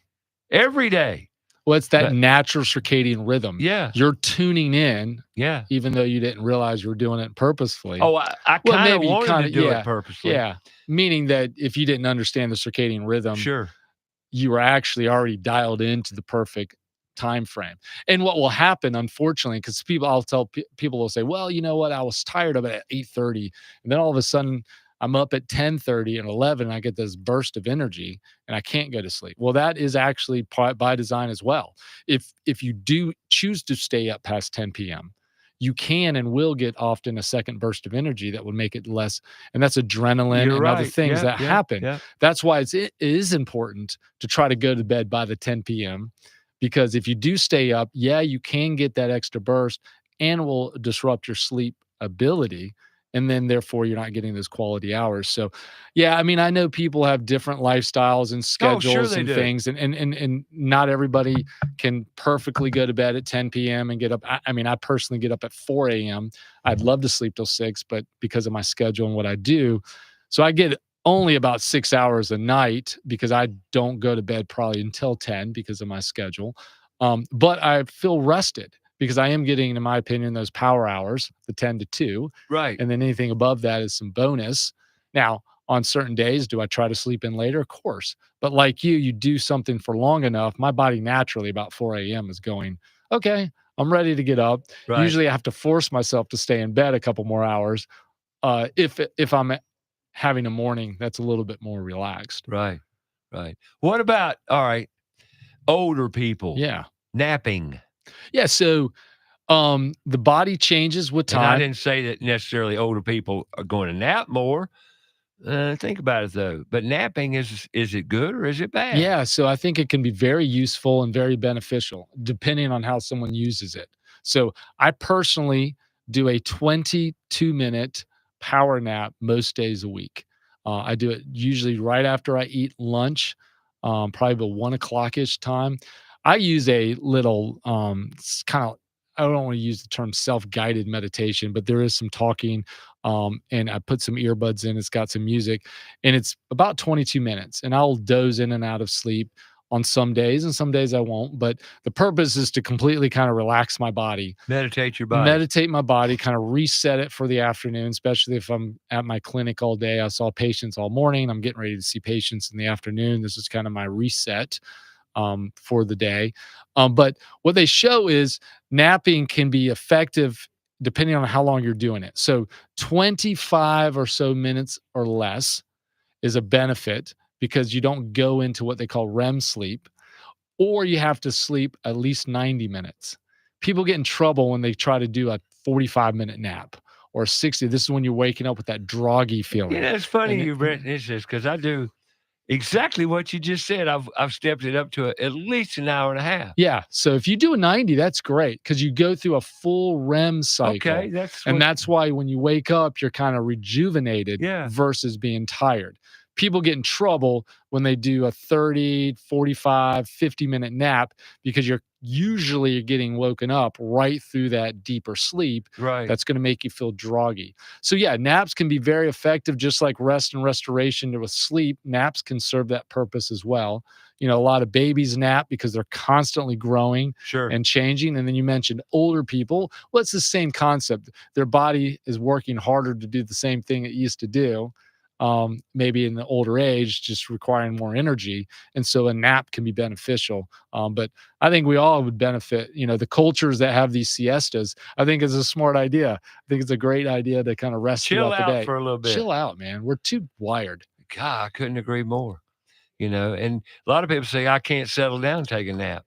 Every day. Well, it's that natural circadian rhythm. Yeah. You're tuning in. Yeah. Even though you didn't realize you were doing it purposefully. Oh, I kind of wanted to do it purposely. Yeah. Meaning that if you didn't understand the circadian rhythm, sure, you were actually already dialed into the perfect time frame. And what will happen, unfortunately, because I'll tell people will say, well, you know what? I was tired of it at 8:30. And then all of a sudden I'm up at 10:30 and 11. And I get this burst of energy and I can't go to sleep. Well, that is actually by design as well. If you do choose to stay up past 10 p.m., you can and will get often a second burst of energy that would make it less. And that's adrenaline and other things that happen. Yeah. That's why it is important to try to go to bed by the 10 p.m. Because if you do stay up, you can get that extra burst and will disrupt your sleep ability. And then therefore you're not getting those quality hours. So I mean, I know people have different lifestyles and schedules and things, and not everybody can perfectly go to bed at 10 p.m. and get up. I mean, I personally get up at 4 a.m. I'd love to sleep till 6, but because of my schedule and what I do, so I get only about 6 hours a night because I don't go to bed probably until 10 because of my schedule. But I feel rested because I am getting, in my opinion, those power hours, the 10 to 2. Right. And then anything above that is some bonus. Now, on certain days, do I try to sleep in later? Of course. But like you do something for long enough, my body naturally about 4 a.m. is going, okay, I'm ready to get up. Right. Usually I have to force myself to stay in bed a couple more hours. If I'm having a morning that's a little bit more relaxed. Right. What about, older people? Yeah. Napping. Yeah. So the body changes with time. And I didn't say that necessarily older people are going to nap more. Think about it though. But napping, is it good or is it bad? Yeah. So I think it can be very useful and very beneficial depending on how someone uses it. So I personally do a 22-minute power nap most days a week. I do it usually right after I eat lunch, probably about 1 o'clock-ish time. I use a little kind of, I don't want to use the term self-guided meditation, but there is some talking, and I put some earbuds in. It's got some music, and it's about 22 minutes, and I'll doze in and out of sleep on some days, and some days I won't. But the purpose is to completely kind of relax my body. Meditate your body. Meditate my body, kind of reset it for the afternoon, especially if I'm at my clinic all day. I saw patients all morning. I'm getting ready to see patients in the afternoon. This is kind of my reset for the day. But what they show is napping can be effective depending on how long you're doing it. So 25 or so minutes or less is a benefit because you don't go into what they call REM sleep, or you have to sleep at least 90 minutes. People get in trouble when they try to do a 45-minute nap or 60. This is when you're waking up with that groggy feeling. It's funny you've written this because I do exactly what you just said. I've stepped it up to at least an hour and a half. Yeah. So if you do a 90, that's great because you go through a full REM cycle. Okay. That's why when you wake up, you're kind of rejuvenated versus being tired. People get in trouble when they do a 30, 45, 50-minute nap because you're usually getting woken up right through that deeper sleep. Right. That's going to make you feel groggy. So naps can be very effective, just like rest and restoration with sleep. Naps can serve that purpose as well. A lot of babies nap because they're constantly growing and changing. And then you mentioned older people. Well, it's the same concept. Their body is working harder to do the same thing it used to do. Maybe in the older age, just requiring more energy. And so a nap can be beneficial. But I think we all would benefit, the cultures that have these siestas, I think is a smart idea. I think it's a great idea to kind of rest Chill throughout the day. out for a little bit. Chill out, man. We're too wired. God, I couldn't agree more. And a lot of people say, I can't settle down and take a nap.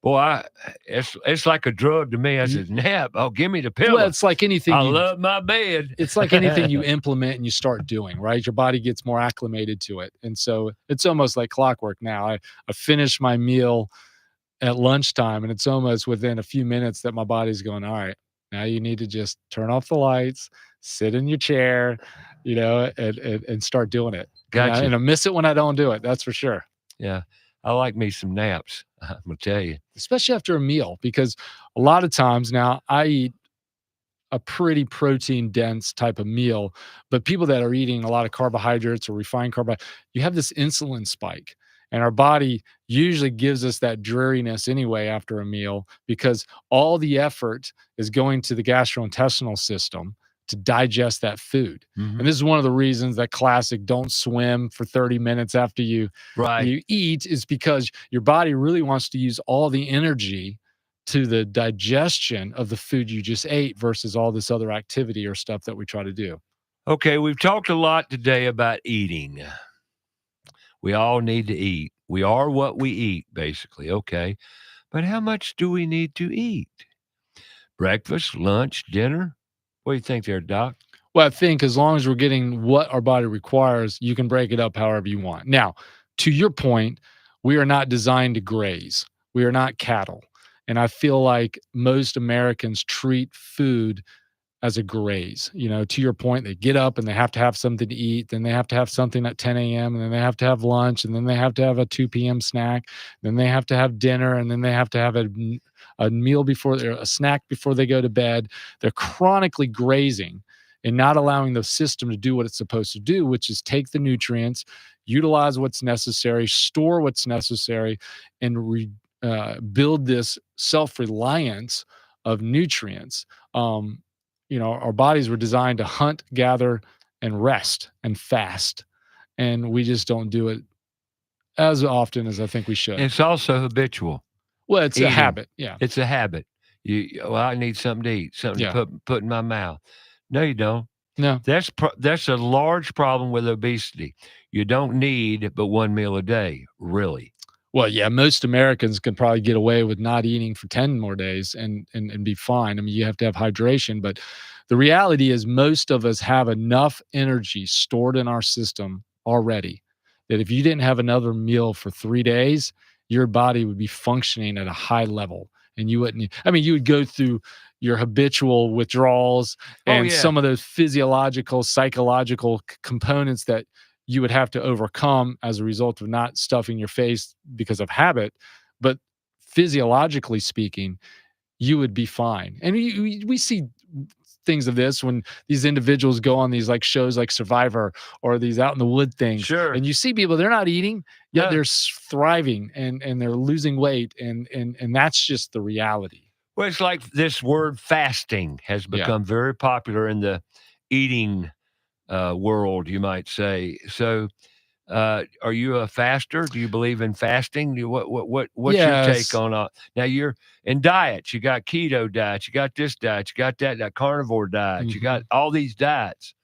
Boy, it's like a drug to me. I said, nap. Oh, give me the pill. Well, it's like anything. I love my bed. It's like anything you implement and you start doing, right? Your body gets more acclimated to it. And so it's almost like clockwork now. I finish my meal at lunchtime and it's almost within a few minutes that my body's going, all right, now you need to just turn off the lights, sit in your chair, and start doing it. Gotcha. And I miss it when I don't do it. That's for sure. Yeah. I like me some naps. I'm gonna tell you, especially after a meal, because a lot of times now I eat a pretty protein dense type of meal, but people that are eating a lot of carbohydrates or refined carbohydrates, you have this insulin spike. And our body usually gives us that dreariness anyway after a meal because all the effort is going to the gastrointestinal system to digest that food. And this is one of the reasons that classic don't swim for 30 minutes after you eat, is because your body really wants to use all the energy to the digestion of the food you just ate versus all this other activity or stuff that we try to do. Okay, we've talked a lot today about eating. We all need to eat. We are what we eat, basically. Okay. But how much do we need to eat? Breakfast, lunch, dinner? What do you think there, Doc? Well, I think as long as we're getting what our body requires, you can break it up however you want. Now, to your point, we are not designed to graze. We are not cattle. And I feel like most Americans treat food as a graze. You know, to your point, they get up and they have to have something to eat. Then they have to have something at 10 a.m. And then they have to have lunch. And then they have to have a 2 p.m. snack. Then they have to have dinner. And then they have to have a meal before, a snack before they go to bed. They're chronically grazing and not allowing the system to do what it's supposed to do, which is take the nutrients, utilize what's necessary, store what's necessary, and build this self-reliance of nutrients. You know, our bodies were designed to hunt, gather, and rest and fast. And we just don't do it as often as I think we should. It's also habitual. Well, it's a habit. Yeah. It's a habit. I need something to eat, something to put in my mouth. No, you don't. No. That's a large problem with obesity. You don't need but one meal a day, really. Well, yeah, most Americans can probably get away with not eating for 10 more days and be fine. I mean, you have to have hydration, but the reality is most of us have enough energy stored in our system already that if you didn't have another meal for 3 days, your body would be functioning at a high level. And you wouldn't, I mean, you would go through your habitual withdrawals and some of those physiological, psychological components that you would have to overcome as a result of not stuffing your face because of habit. But physiologically speaking, you would be fine. And we see things of this when these individuals go on these like shows like Survivor or these out in the wood things. Sure. And you see people, they're not eating, yet they're thriving and they're losing weight. And that's just the reality. Well, it's like this word fasting has become very popular in the eating world, you might say. So, are you a faster? Do you believe in fasting? What's your take on now? You're in diets. You got keto diet. You got this diet. You got that carnivore diet. You got all these diets.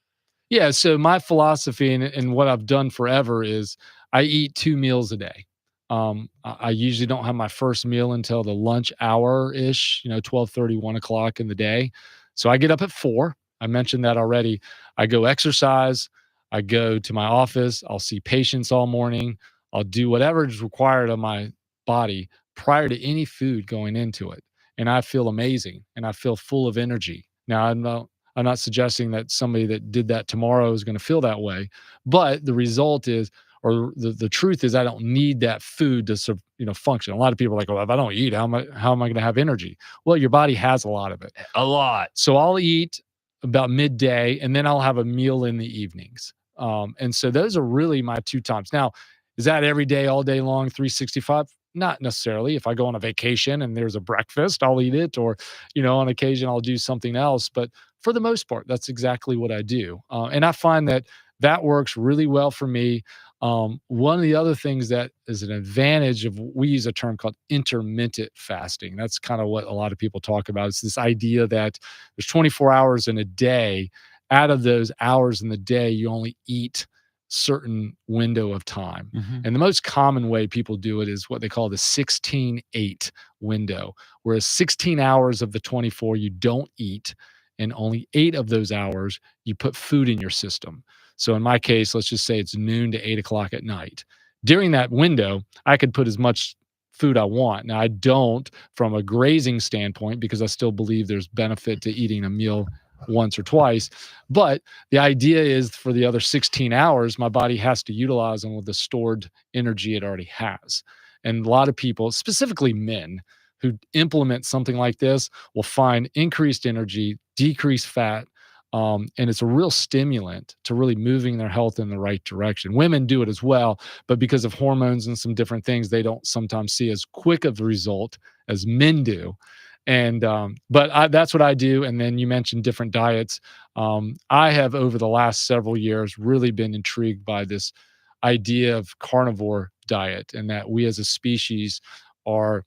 Yeah. So my philosophy and what I've done forever is I eat 2 meals a day. I usually don't have my first meal until the lunch hour ish, 12:30, 1 o'clock in the day. So I get up at 4. I mentioned that already. I go exercise. I go to my office. I'll see patients all morning. I'll do whatever is required of my body prior to any food going into it. And I feel amazing and I feel full of energy. Now, I'm not suggesting that somebody that did that tomorrow is going to feel that way, but the result is, or the truth is, I don't need that food to function. A lot of people are like, well, if I don't eat, how am I going to have energy? Well, your body has a lot of it. A lot. So I'll eat about midday, and then I'll have a meal in the evenings. And so those are really my 2 times. Now, is that every day, all day long, 365? Not necessarily. If I go on a vacation and there's a breakfast, I'll eat it, or, on occasion I'll do something else. But for the most part, that's exactly what I do. And I find that works really well for me. One of the other things that is an advantage of, we use a term called intermittent fasting. That's kind of what a lot of people talk about. It's this idea that there's 24 hours in a day. Out of those hours in the day, you only eat certain window of time. And the most common way people do it is what they call the 16-8 window, whereas 16 hours of the 24 you don't eat, and only 8 of those hours you put food in your system. So in my case, let's just say it's noon to 8 o'clock at night. During that window, I could put as much food I want. Now, I don't from a grazing standpoint, because I still believe there's benefit to eating a meal once or twice. But the idea is for the other 16 hours, my body has to utilize them with the stored energy it already has. And a lot of people, specifically men, who implement something like this will find increased energy, decreased fat, and it's a real stimulant to really moving their health in the right direction. Women do it as well, but because of hormones and some different things, they don't sometimes see as quick of a result as men do. And that's what I do. And then you mentioned different diets. I have over the last several years really been intrigued by this idea of carnivore diet, and that we as a species are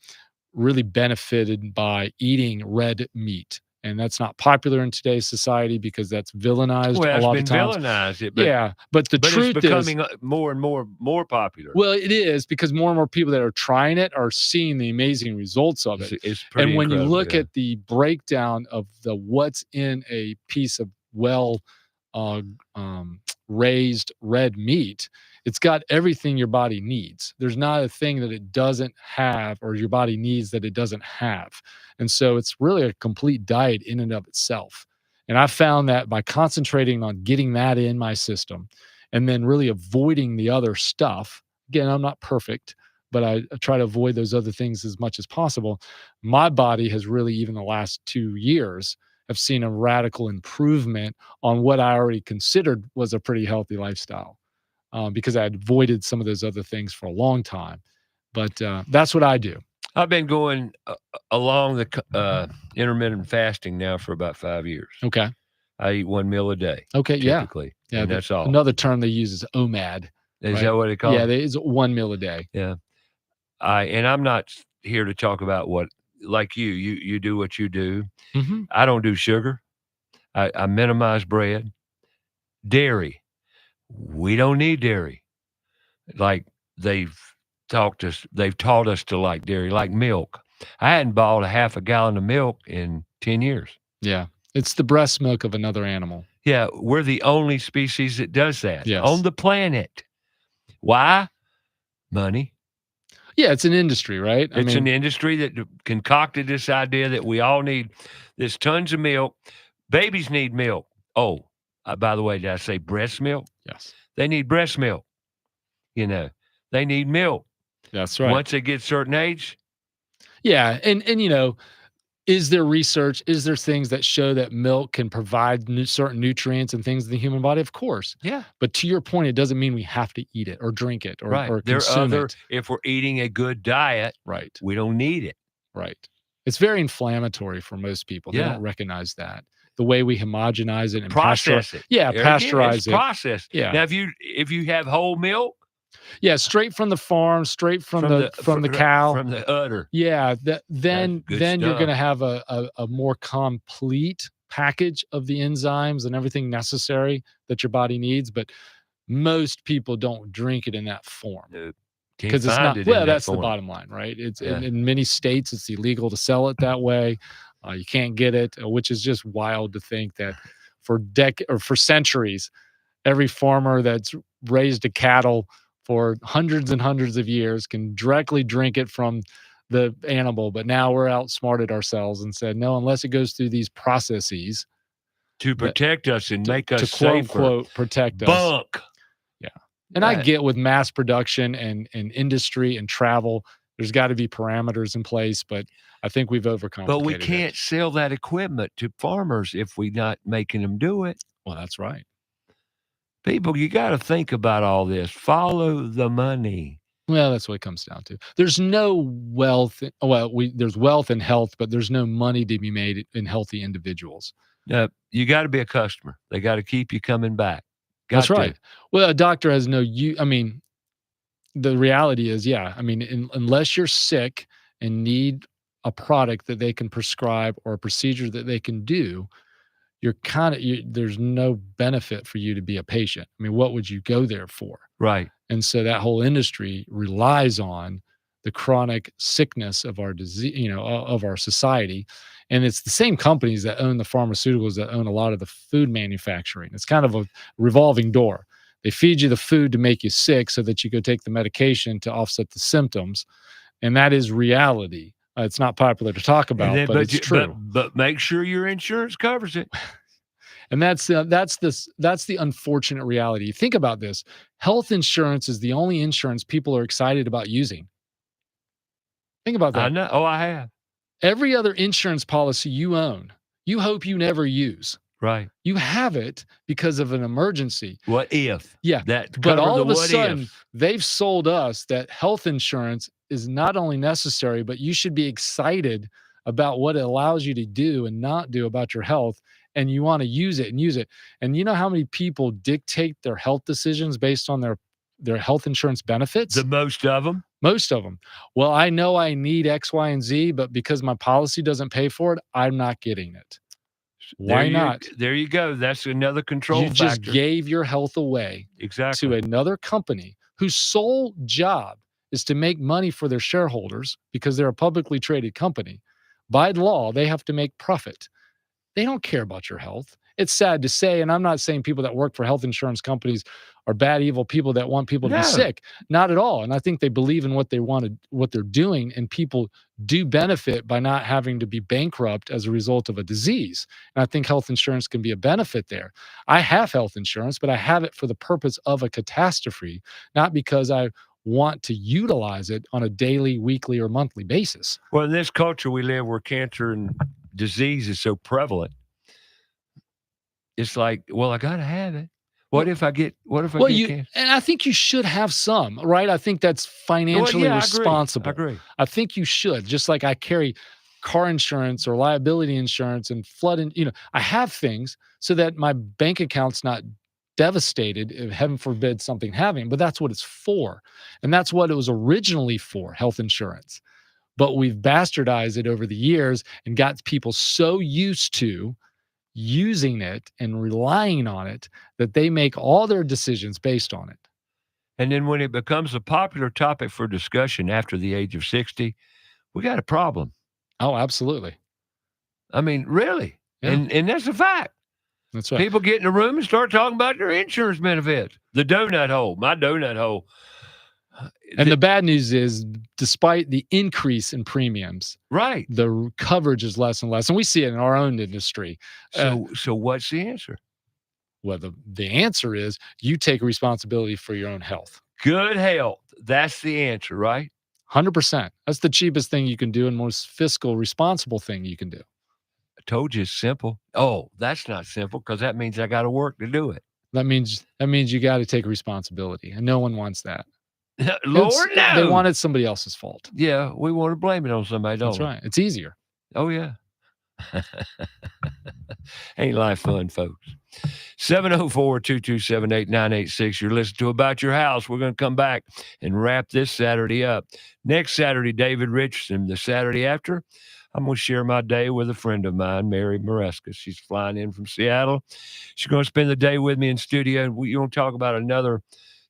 really benefited by eating red meat. And that's not popular in today's society because that's villainized a lot of times. Villainized. But the truth it's becoming more and more popular. Well, it is, because more and more people that are trying it are seeing the amazing results of it. It's pretty and when you look yeah. at the breakdown of what's in a piece of raised red meat, it's got everything your body needs. There's not a thing that it doesn't have, or your body needs that it doesn't have. And so it's really a complete diet in and of itself. And I found that by concentrating on getting that in my system and then really avoiding the other stuff, again, I'm not perfect, but I try to avoid those other things as much as possible. My body has really, even the last 2 years, have seen a radical improvement on what I already considered was a pretty healthy lifestyle. Because I had avoided some of those other things for a long time. But that's what I do. I've been going along the intermittent fasting now for about 5 years. Okay. I eat 1 meal a day. Okay, typically. Yeah, and that's all. Another term they use is OMAD. Is that what they call it? Yeah, it's 1 meal a day. Yeah. And I'm not here to talk about what, like you do what you do. Mm-hmm. I don't do sugar. I minimize bread. Dairy. We don't need dairy. Like they've taught us to like dairy, like milk. I hadn't bought a half a gallon of milk in 10 years. Yeah. It's the breast milk of another animal. Yeah. We're the only species that does that on the planet. Why? Money. Yeah, it's an industry, right? It's an industry that concocted this idea that we all need this tons of milk. Babies need milk. Oh, by the way, did I say breast milk? Yes. They need breast milk. They need milk. That's right. Once they get a certain age. Yeah. And is there research? Is there things that show that milk can provide certain nutrients and things in the human body? Of course. Yeah. But to your point, it doesn't mean we have to eat it or drink it or consume it. If we're eating a good diet, right, we don't need it. Right. It's very inflammatory for most people. They don't recognize that. The way we homogenize it and process it. Yeah, pasteurize it. Process. Yeah. Now, if you have whole milk. Yeah, straight from the farm, straight from the cow, from the udder. Yeah, then you're going to have a more complete package of the enzymes and everything necessary that your body needs. But most people don't drink it in that form because it's not. Well, that's the bottom line, right? It's in many states it's illegal to sell it that way. You can't get it, which is just wild to think that for centuries, every farmer that's raised a cattle for hundreds and hundreds of years can directly drink it from the animal. But now we're outsmarted ourselves and said, no, unless it goes through these processes to protect us and make us safer. Quote, unquote, protect us. Bunk. Yeah. And I get with mass production and industry and travel, there's got to be parameters in place, but I think we've overcomplicated it. But we can't sell that equipment to farmers if we're not making them do it. Well, that's right. People, you got to think about all this. Follow the money. Well, that's what it comes down to. There's no wealth. Well, there's wealth and health, but there's no money to be made in healthy individuals. You got to be a customer. They got to keep you coming back. That's right. Well, a doctor has no I mean, the reality is, unless you're sick and need a product that they can prescribe or a procedure that they can do, there's no benefit for you to be a patient. I mean, what would you go there for? Right. And so that whole industry relies on the chronic sickness of our disease, of our society. And it's the same companies that own the pharmaceuticals that own a lot of the food manufacturing. It's kind of a revolving door. They feed you the food to make you sick so that you go take the medication to offset the symptoms. And that is reality. It's not popular to talk about, but it's true. But make sure your insurance covers it. And that's the unfortunate reality. Think about this. Health insurance is the only insurance people are excited about using. Think about that. I know. Oh, I have. Every other insurance policy you own, you hope you never use. Right. You have it because of an emergency. What if? Yeah. That But all of a what sudden, ifs. they've sold us that health insurance is not only necessary, but you should be excited about what it allows you to do and not do about your health. And you want to use it and use it. And you know how many people dictate their health decisions based on their health insurance benefits? The most of them. Most of them. Well, I know I need X, Y, and Z, but because my policy doesn't pay for it, I'm not getting it. Why not? There you go. That's another control You factor. just gave your health away exactly to another company whose sole job is to make money for their shareholders because they're a publicly traded company. By law, they have to make profit. They don't care about your health. It's sad to say, and I'm not saying people that work for health insurance companies are bad, evil people that want people to be sick. Not at all. And I think they believe in what they wanted, what they're doing, and people do benefit by not having to be bankrupt as a result of a disease. And I think health insurance can be a benefit there. I have health insurance, but I have it for the purpose of a catastrophe, not because I want to utilize it on a daily, weekly, or monthly basis. Well, in this culture we live where cancer and disease is so prevalent, it's like, well, I got to have it. What if I get cancer? And I think you should have some, right? I think that's financially responsible. I agree. I think you should, just like I carry car insurance or liability insurance and flood, and I have things so that my bank account's not devastated if, heaven forbid, something happening. But that's what it's for. And that's what it was originally for, health insurance. But we've bastardized it over the years and got people so used to using it and relying on it that they make all their decisions based on it. And then when it becomes a popular topic for discussion after the age of 60, we got a problem. Oh, absolutely. I mean, really. Yeah. And that's a fact. That's right. People get in a room and start talking about their insurance benefits. The donut hole, my donut hole. And the bad news is, despite the increase in premiums, right, the coverage is less and less. And we see it in our own industry. So what's the answer? Well, the answer is you take responsibility for your own health. Good health. That's the answer, right? 100%. That's the cheapest thing you can do and most fiscal responsible thing you can do. I told you it's simple. Oh, that's not simple because that means I got to work to do it. That means you got to take responsibility, and no one wants that. Lord, no. They want it somebody else's fault. Yeah, we want to blame it on somebody, don't we? That's right. It's easier. Oh, yeah. Ain't life fun, folks? 704-227-8986. You're listening to About Your House. We're going to come back and wrap this Saturday up. Next Saturday, David Richardson. The Saturday after, I'm going to share my day with a friend of mine, Mary Maresca. She's flying in from Seattle. She's going to spend the day with me in studio, and we're going to talk about another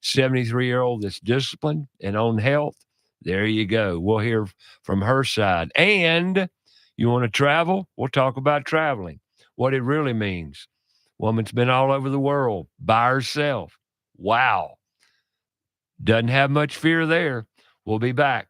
73-year-old that's disciplined and on health. There you go. We'll hear from her side. And you want to travel? We'll talk about traveling, what it really means. Woman's been all over the world by herself. Wow. Doesn't have much fear there. We'll be back.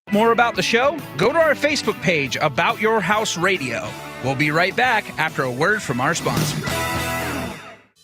More about the show? Go to our Facebook page, About Your House Radio. We'll be right back after a word from our sponsor.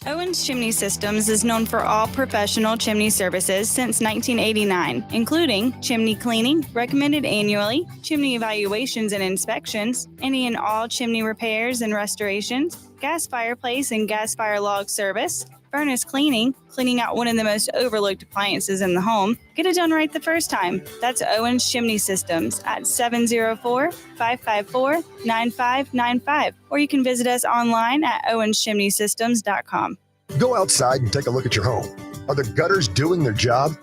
Owens Chimney Systems is known for all professional chimney services since 1989, including chimney cleaning, recommended annually, chimney evaluations and inspections, any and all chimney repairs and restorations, gas fireplace and gas fire log service, furnace cleaning, cleaning out one of the most overlooked appliances in the home. Get it done right the first time. That's Owens Chimney Systems at 704-554-9595. Or you can visit us online at owenschimneysystems.com. Go outside and take a look at your home. Are the gutters doing their job?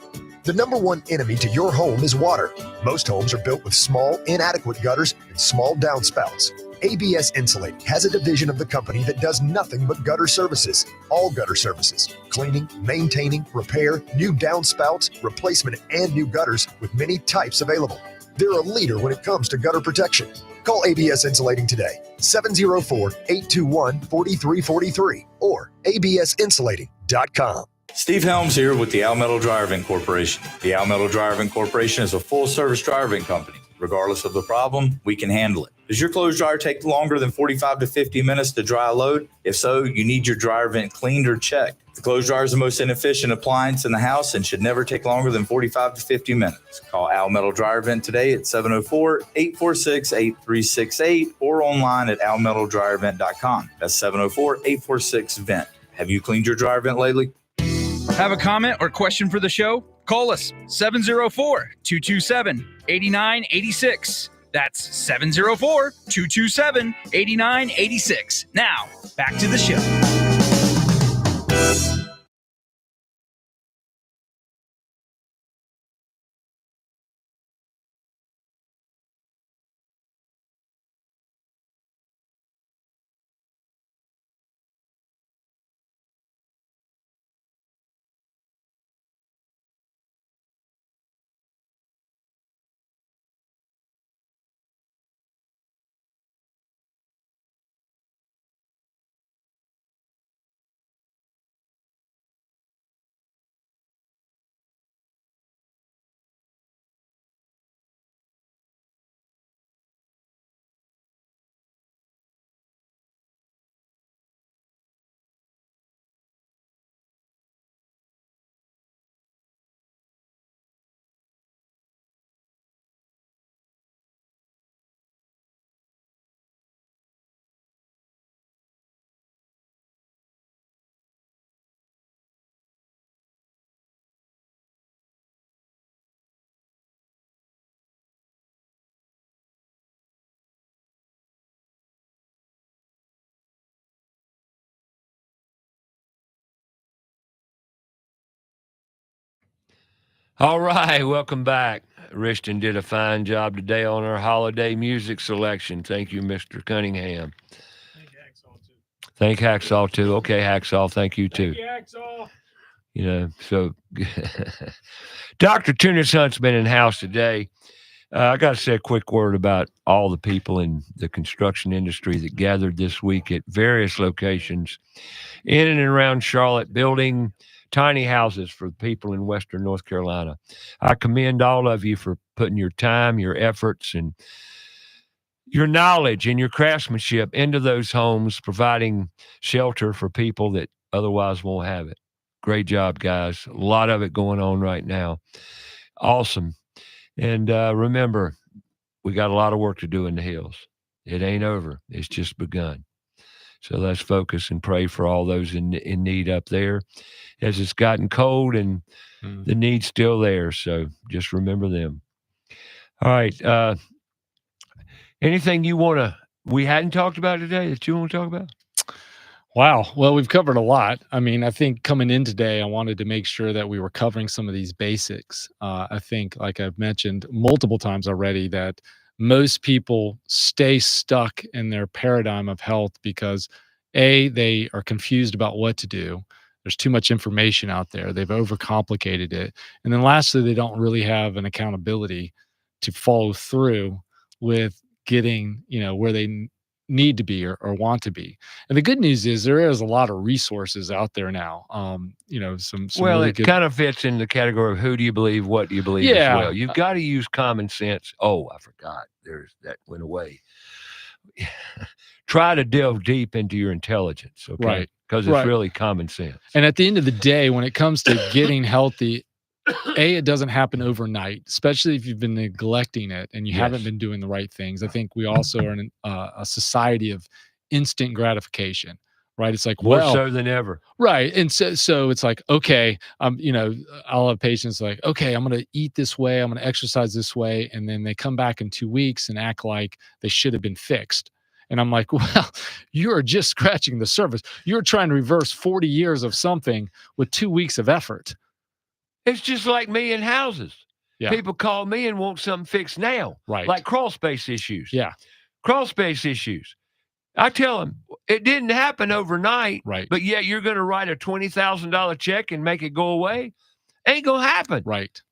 The number one enemy to your home is water. Most homes are built with small, inadequate gutters and small downspouts. ABS Insulating has a division of the company that does nothing but gutter services. All gutter services: cleaning, maintaining, repair, new downspouts, replacement, and new gutters with many types available. They're a leader when it comes to gutter protection. Call ABS Insulating today, 704-821-4343 or absinsulating.com. Steve Helms here with the Al Metal Driving Corporation. The Al Metal Driving Corporation is a full-service driving company. Regardless of the problem, we can handle it. Does your clothes dryer take longer than 45 to 50 minutes to dry a load? If so, you need your dryer vent cleaned or checked. The clothes dryer is the most inefficient appliance in the house and should never take longer than 45 to 50 minutes. Call Al Metal Dryer Vent today at 704-846-8368 or online at almetaldryervent.com. That's 704-846-VENT. Have you cleaned your dryer vent lately? Have a comment or question for the show? Call us 704-227-8986. That's 704-227-8986. Now, back to the show. All right, welcome back. Rishton did a fine job today on our holiday music selection. Thank you, Mr. Cunningham. Thank Hacksaw, too. Okay, Hacksaw, thank you, too. Thank you, Hacksaw. You know, so Dr. Tunis Hunt's been in house today. I got to say a quick word about all the people in the construction industry that gathered this week at various locations in and around Charlotte, building tiny houses for people in Western North Carolina. I commend all of you for putting your time, your efforts, and your knowledge and your craftsmanship into those homes, providing shelter for people that otherwise won't have it. Great job, guys. A lot of it going on right now. Awesome. And remember, we got a lot of work to do in the hills. It ain't over. It's just begun. So let's focus and pray for all those in need up there, as it's gotten cold and the need's still there. So just remember them. All right. Anything we hadn't talked about today that you want to talk about? Wow. Well, we've covered a lot. I mean, I think coming in today, I wanted to make sure that we were covering some of these basics. I think, like I've mentioned multiple times already, that most people stay stuck in their paradigm of health because they are confused about what to do. There's too much information out there. They've overcomplicated it. And then lastly, they don't really have an accountability to follow through with getting, where they need to be or want to be. And the good news is there is a lot of resources out there now. Some well, really it good... kind of fits in the category of who do you believe, what do you believe as well. You've got to use common sense. Oh, I forgot. That went away. Try to delve deep into your intelligence, okay? Right. Because it's really common sense. And at the end of the day, when it comes to getting healthy, it doesn't happen overnight, especially if you've been neglecting it and you haven't been doing the right things. I think we also are in a society of instant gratification, right? It's like, more so than ever. Right. And so it's like, okay, I'll have patients like, okay, I'm going to eat this way. I'm going to exercise this way. And then they come back in 2 weeks and act like they should have been fixed. And I'm like, well, you're just scratching the surface. You're trying to reverse 40 years of something with 2 weeks of effort. It's just like me in houses. Yeah. People call me and want something fixed now. Right. Like crawl space issues. Yeah. Crawl space issues. I tell them, it didn't happen overnight. Right. But yet you're going to write a $20,000 check and make it go away? Ain't going to happen. Right.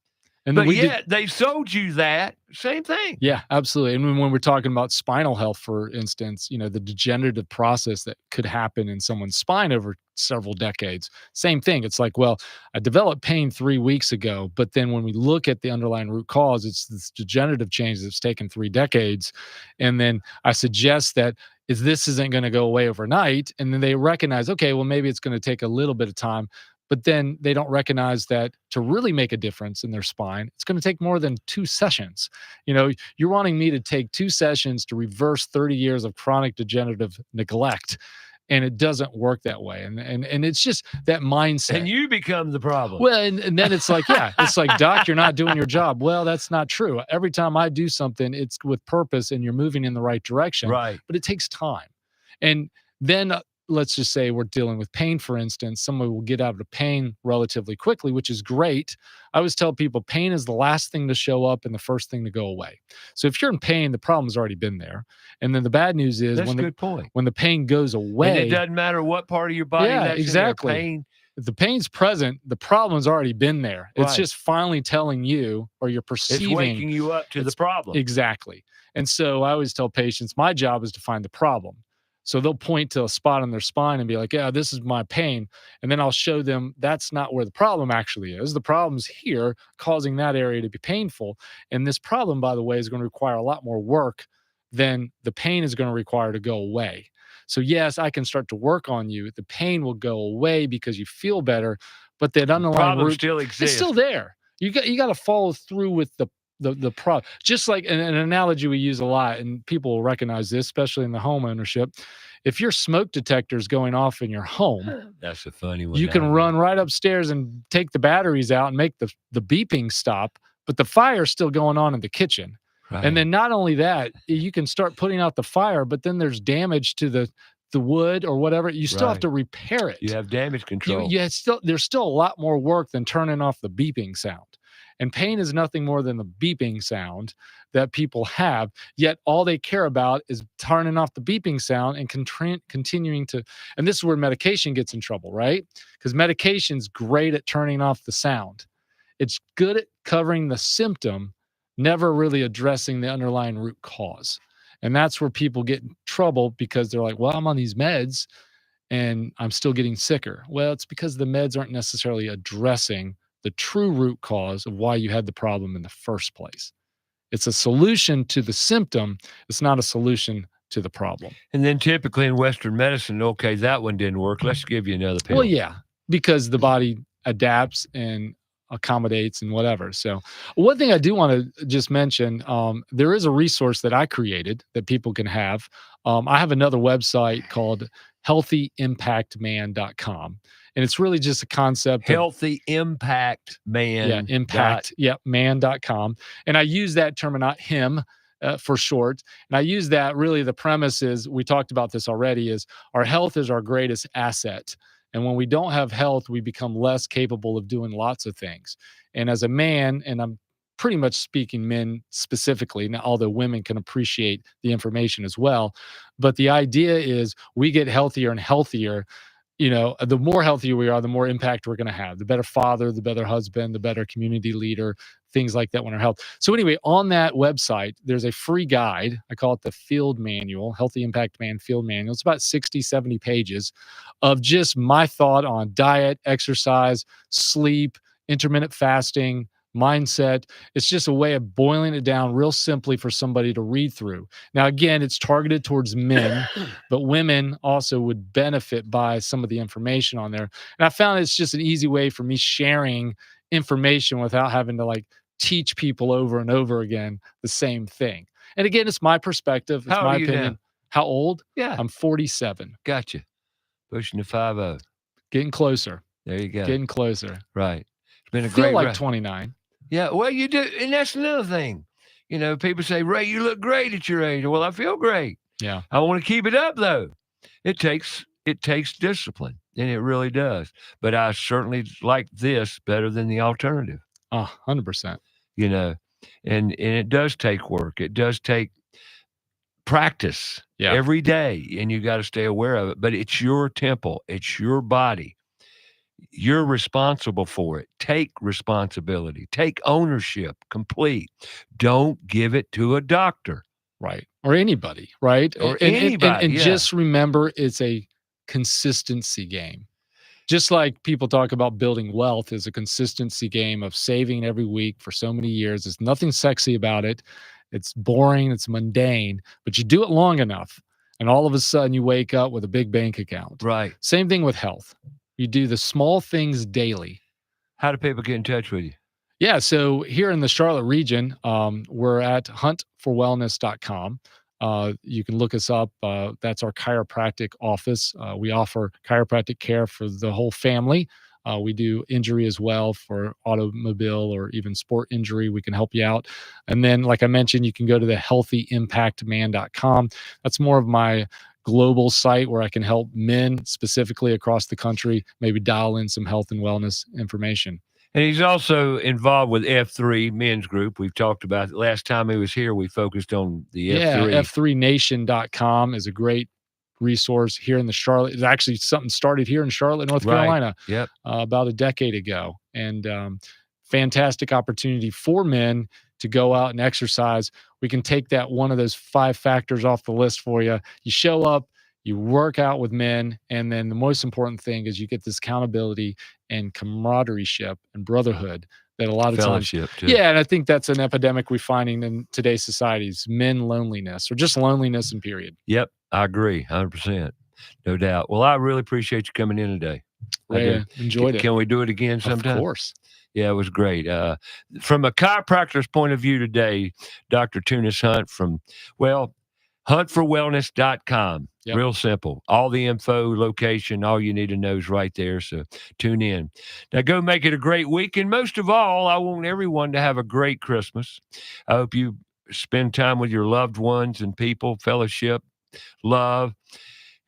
And but yet they sold you that same thing. Yeah, absolutely. And when we're talking about spinal health, for instance, the degenerative process that could happen in someone's spine over several decades, same thing. It's like, well, I developed pain 3 weeks ago, but then when we look at the underlying root cause, it's this degenerative change that's taken 3 decades. And then I suggest that if this isn't going to go away overnight, and then they recognize, okay, well, maybe it's going to take a little bit of time. But then they don't recognize that to really make a difference in their spine, it's going to take more than 2 sessions. You're wanting me to take 2 sessions to reverse 30 years of chronic degenerative neglect. And it doesn't work that way. And it's just that mindset. And you become the problem. Well, and then it's like, yeah, it's like, Doc, you're not doing your job. Well, that's not true. Every time I do something, it's with purpose and you're moving in the right direction. Right. But it takes time. And then let's just say we're dealing with pain, for instance. Someone will get out of pain relatively quickly, which is great. I always tell people pain is the last thing to show up and the first thing to go away. So if you're in pain, the problem's already been there. And then the bad news is that's a good point. When the pain goes away. And it doesn't matter what part of your body that's exactly. in there, pain. If the pain's present, the problem's already been there. Right. It's just finally telling you, or you're perceiving. It's waking you up to the problem. Exactly. And so I always tell patients, my job is to find the problem. So they'll point to a spot on their spine and be like, yeah, this is my pain. And then I'll show them that's not where the problem actually is. The problem's here, causing that area to be painful. And this problem, by the way, is going to require a lot more work than the pain is going to require to go away. So yes, I can start to work on you. The pain will go away because you feel better, but that underlying problem root still exists. It's still there. You got to follow through with the problem. Just like an analogy we use a lot, and people will recognize this, especially in the home ownership. If your smoke detector is going off in your home, that's a funny one. You can run right upstairs and take the batteries out and make the beeping stop, but the fire's still going on in the kitchen. Right. And then not only that, you can start putting out the fire, but then there's damage to the wood or whatever. You still have to repair it. You have damage control. There's still a lot more work than turning off the beeping sound. And pain is nothing more than the beeping sound that people have, yet all they care about is turning off the beeping sound and continuing to, and this is where medication gets in trouble, right? Because medication's great at turning off the sound. It's good at covering the symptom, never really addressing the underlying root cause. And that's where people get in trouble because they're like, well, I'm on these meds and I'm still getting sicker. Well, it's because the meds aren't necessarily addressing the true root cause of why you had the problem in the first place. It's a solution to the symptom. It's not a solution to the problem. And then typically in Western medicine, okay, that one didn't work. Let's give you another pill. Well, yeah, because the body adapts and accommodates and whatever. So one thing I do want to just mention, there is a resource that I created that people can have. I have another website called healthyimpactman.com. And it's really just a concept. Healthy Impact Man. Yeah, impact. Yeah, man.com. And I use that term, not him, for short. And I use that really, the premise is, we talked about this already, is our health is our greatest asset. And when we don't have health, we become less capable of doing lots of things. And as a man, and I'm pretty much speaking men specifically, now, although women can appreciate the information as well. But the idea is we get healthier and healthier. The more healthier we are, the more impact we're going to have. The better father, the better husband, the better community leader, things like that when our health. So anyway, on that website, there's a free guide. I call it the Field Manual, Healthy Impact Man Field Manual. It's about 60, 70 pages of just my thought on diet, exercise, sleep, intermittent fasting, mindset. It's just a way of boiling it down real simply for somebody to read through. Now, again, it's targeted towards men, but women also would benefit by some of the information on there. And I found it's just an easy way for me sharing information without having to teach people over and over again the same thing. And again, it's my perspective. It's my opinion. Now? How old? Yeah. I'm 47. Gotcha. Pushing to 50. Getting closer. There you go. Getting closer. Right. It's been a feel great like ride. 29. Yeah, well, you do. And that's another thing. People say, Ray, you look great at your age. Well, I feel great. Yeah. I want to keep it up, though. It takes discipline, and it really does. But I certainly like this better than the alternative. 100%. You know, and it does take work. It does take practice every day, and you got to stay aware of it. But it's your temple. It's your body. You're responsible for it. Take responsibility. Take ownership complete. Don't give it to a doctor. Right. Or anybody, right? Or and, anybody. And just remember, it's a consistency game. Just like people talk about building wealth is a consistency game of saving every week for so many years. There's nothing sexy about it. It's boring. It's mundane. But you do it long enough, and all of a sudden you wake up with a big bank account. Right. Same thing with health. You do the small things daily. How do people get in touch with you? Yeah, so here in the Charlotte region, we're at huntforwellness.com. You can look us up. That's our chiropractic office. We offer chiropractic care for the whole family. We do injury as well for automobile or even sport injury. We can help you out. And then, like I mentioned, you can go to the healthyimpactman.com. That's more of my global site where I can help men specifically across the country, maybe dial in some health and wellness information. And he's also involved with F3 Men's Group. We've talked about it. Last time he was here, we focused on the F3. F3nation.com is a great resource here in the Charlotte. It's actually something started here in Charlotte, North Carolina, about a decade ago. And fantastic opportunity for men to go out and exercise. We can take that one of those 5 factors off the list for you. You show up, you work out with men, and then the most important thing is you get this accountability and camaraderie and brotherhood that a lot of times. Too. Yeah, and I think that's an epidemic we're finding in today's societies, men loneliness or just loneliness in period. Yep, I agree, 100%. No doubt. Well, I really appreciate you coming in today. Ray, enjoyed it. Can we do it again sometime? Of course. Yeah, it was great. From a chiropractor's point of view today, Dr. Tunis Hunt from, huntforwellness.com. Yep. Real simple. All the info, location, all you need to know is right there. So tune in. Now go make it a great week. And most of all, I want everyone to have a great Christmas. I hope you spend time with your loved ones and people, fellowship, love,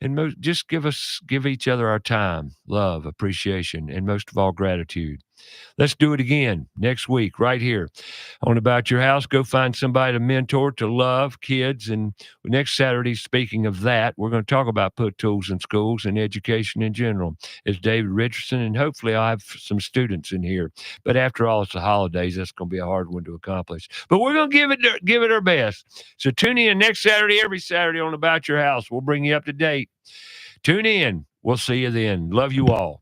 and just give each other our time, love, appreciation, and most of all, gratitude. Let's do it again next week right here on About Your House. Go find somebody to mentor, to love kids. And next Saturday, speaking of that, we're going to talk about put tools in schools and education in general. It's David Richardson, and hopefully I'll have some students in here. But after all, it's the holidays. That's going to be a hard one to accomplish. But we're going to give it our best. So tune in next Saturday, every Saturday on About Your House. We'll bring you up to date. Tune in. We'll see you then. Love you all.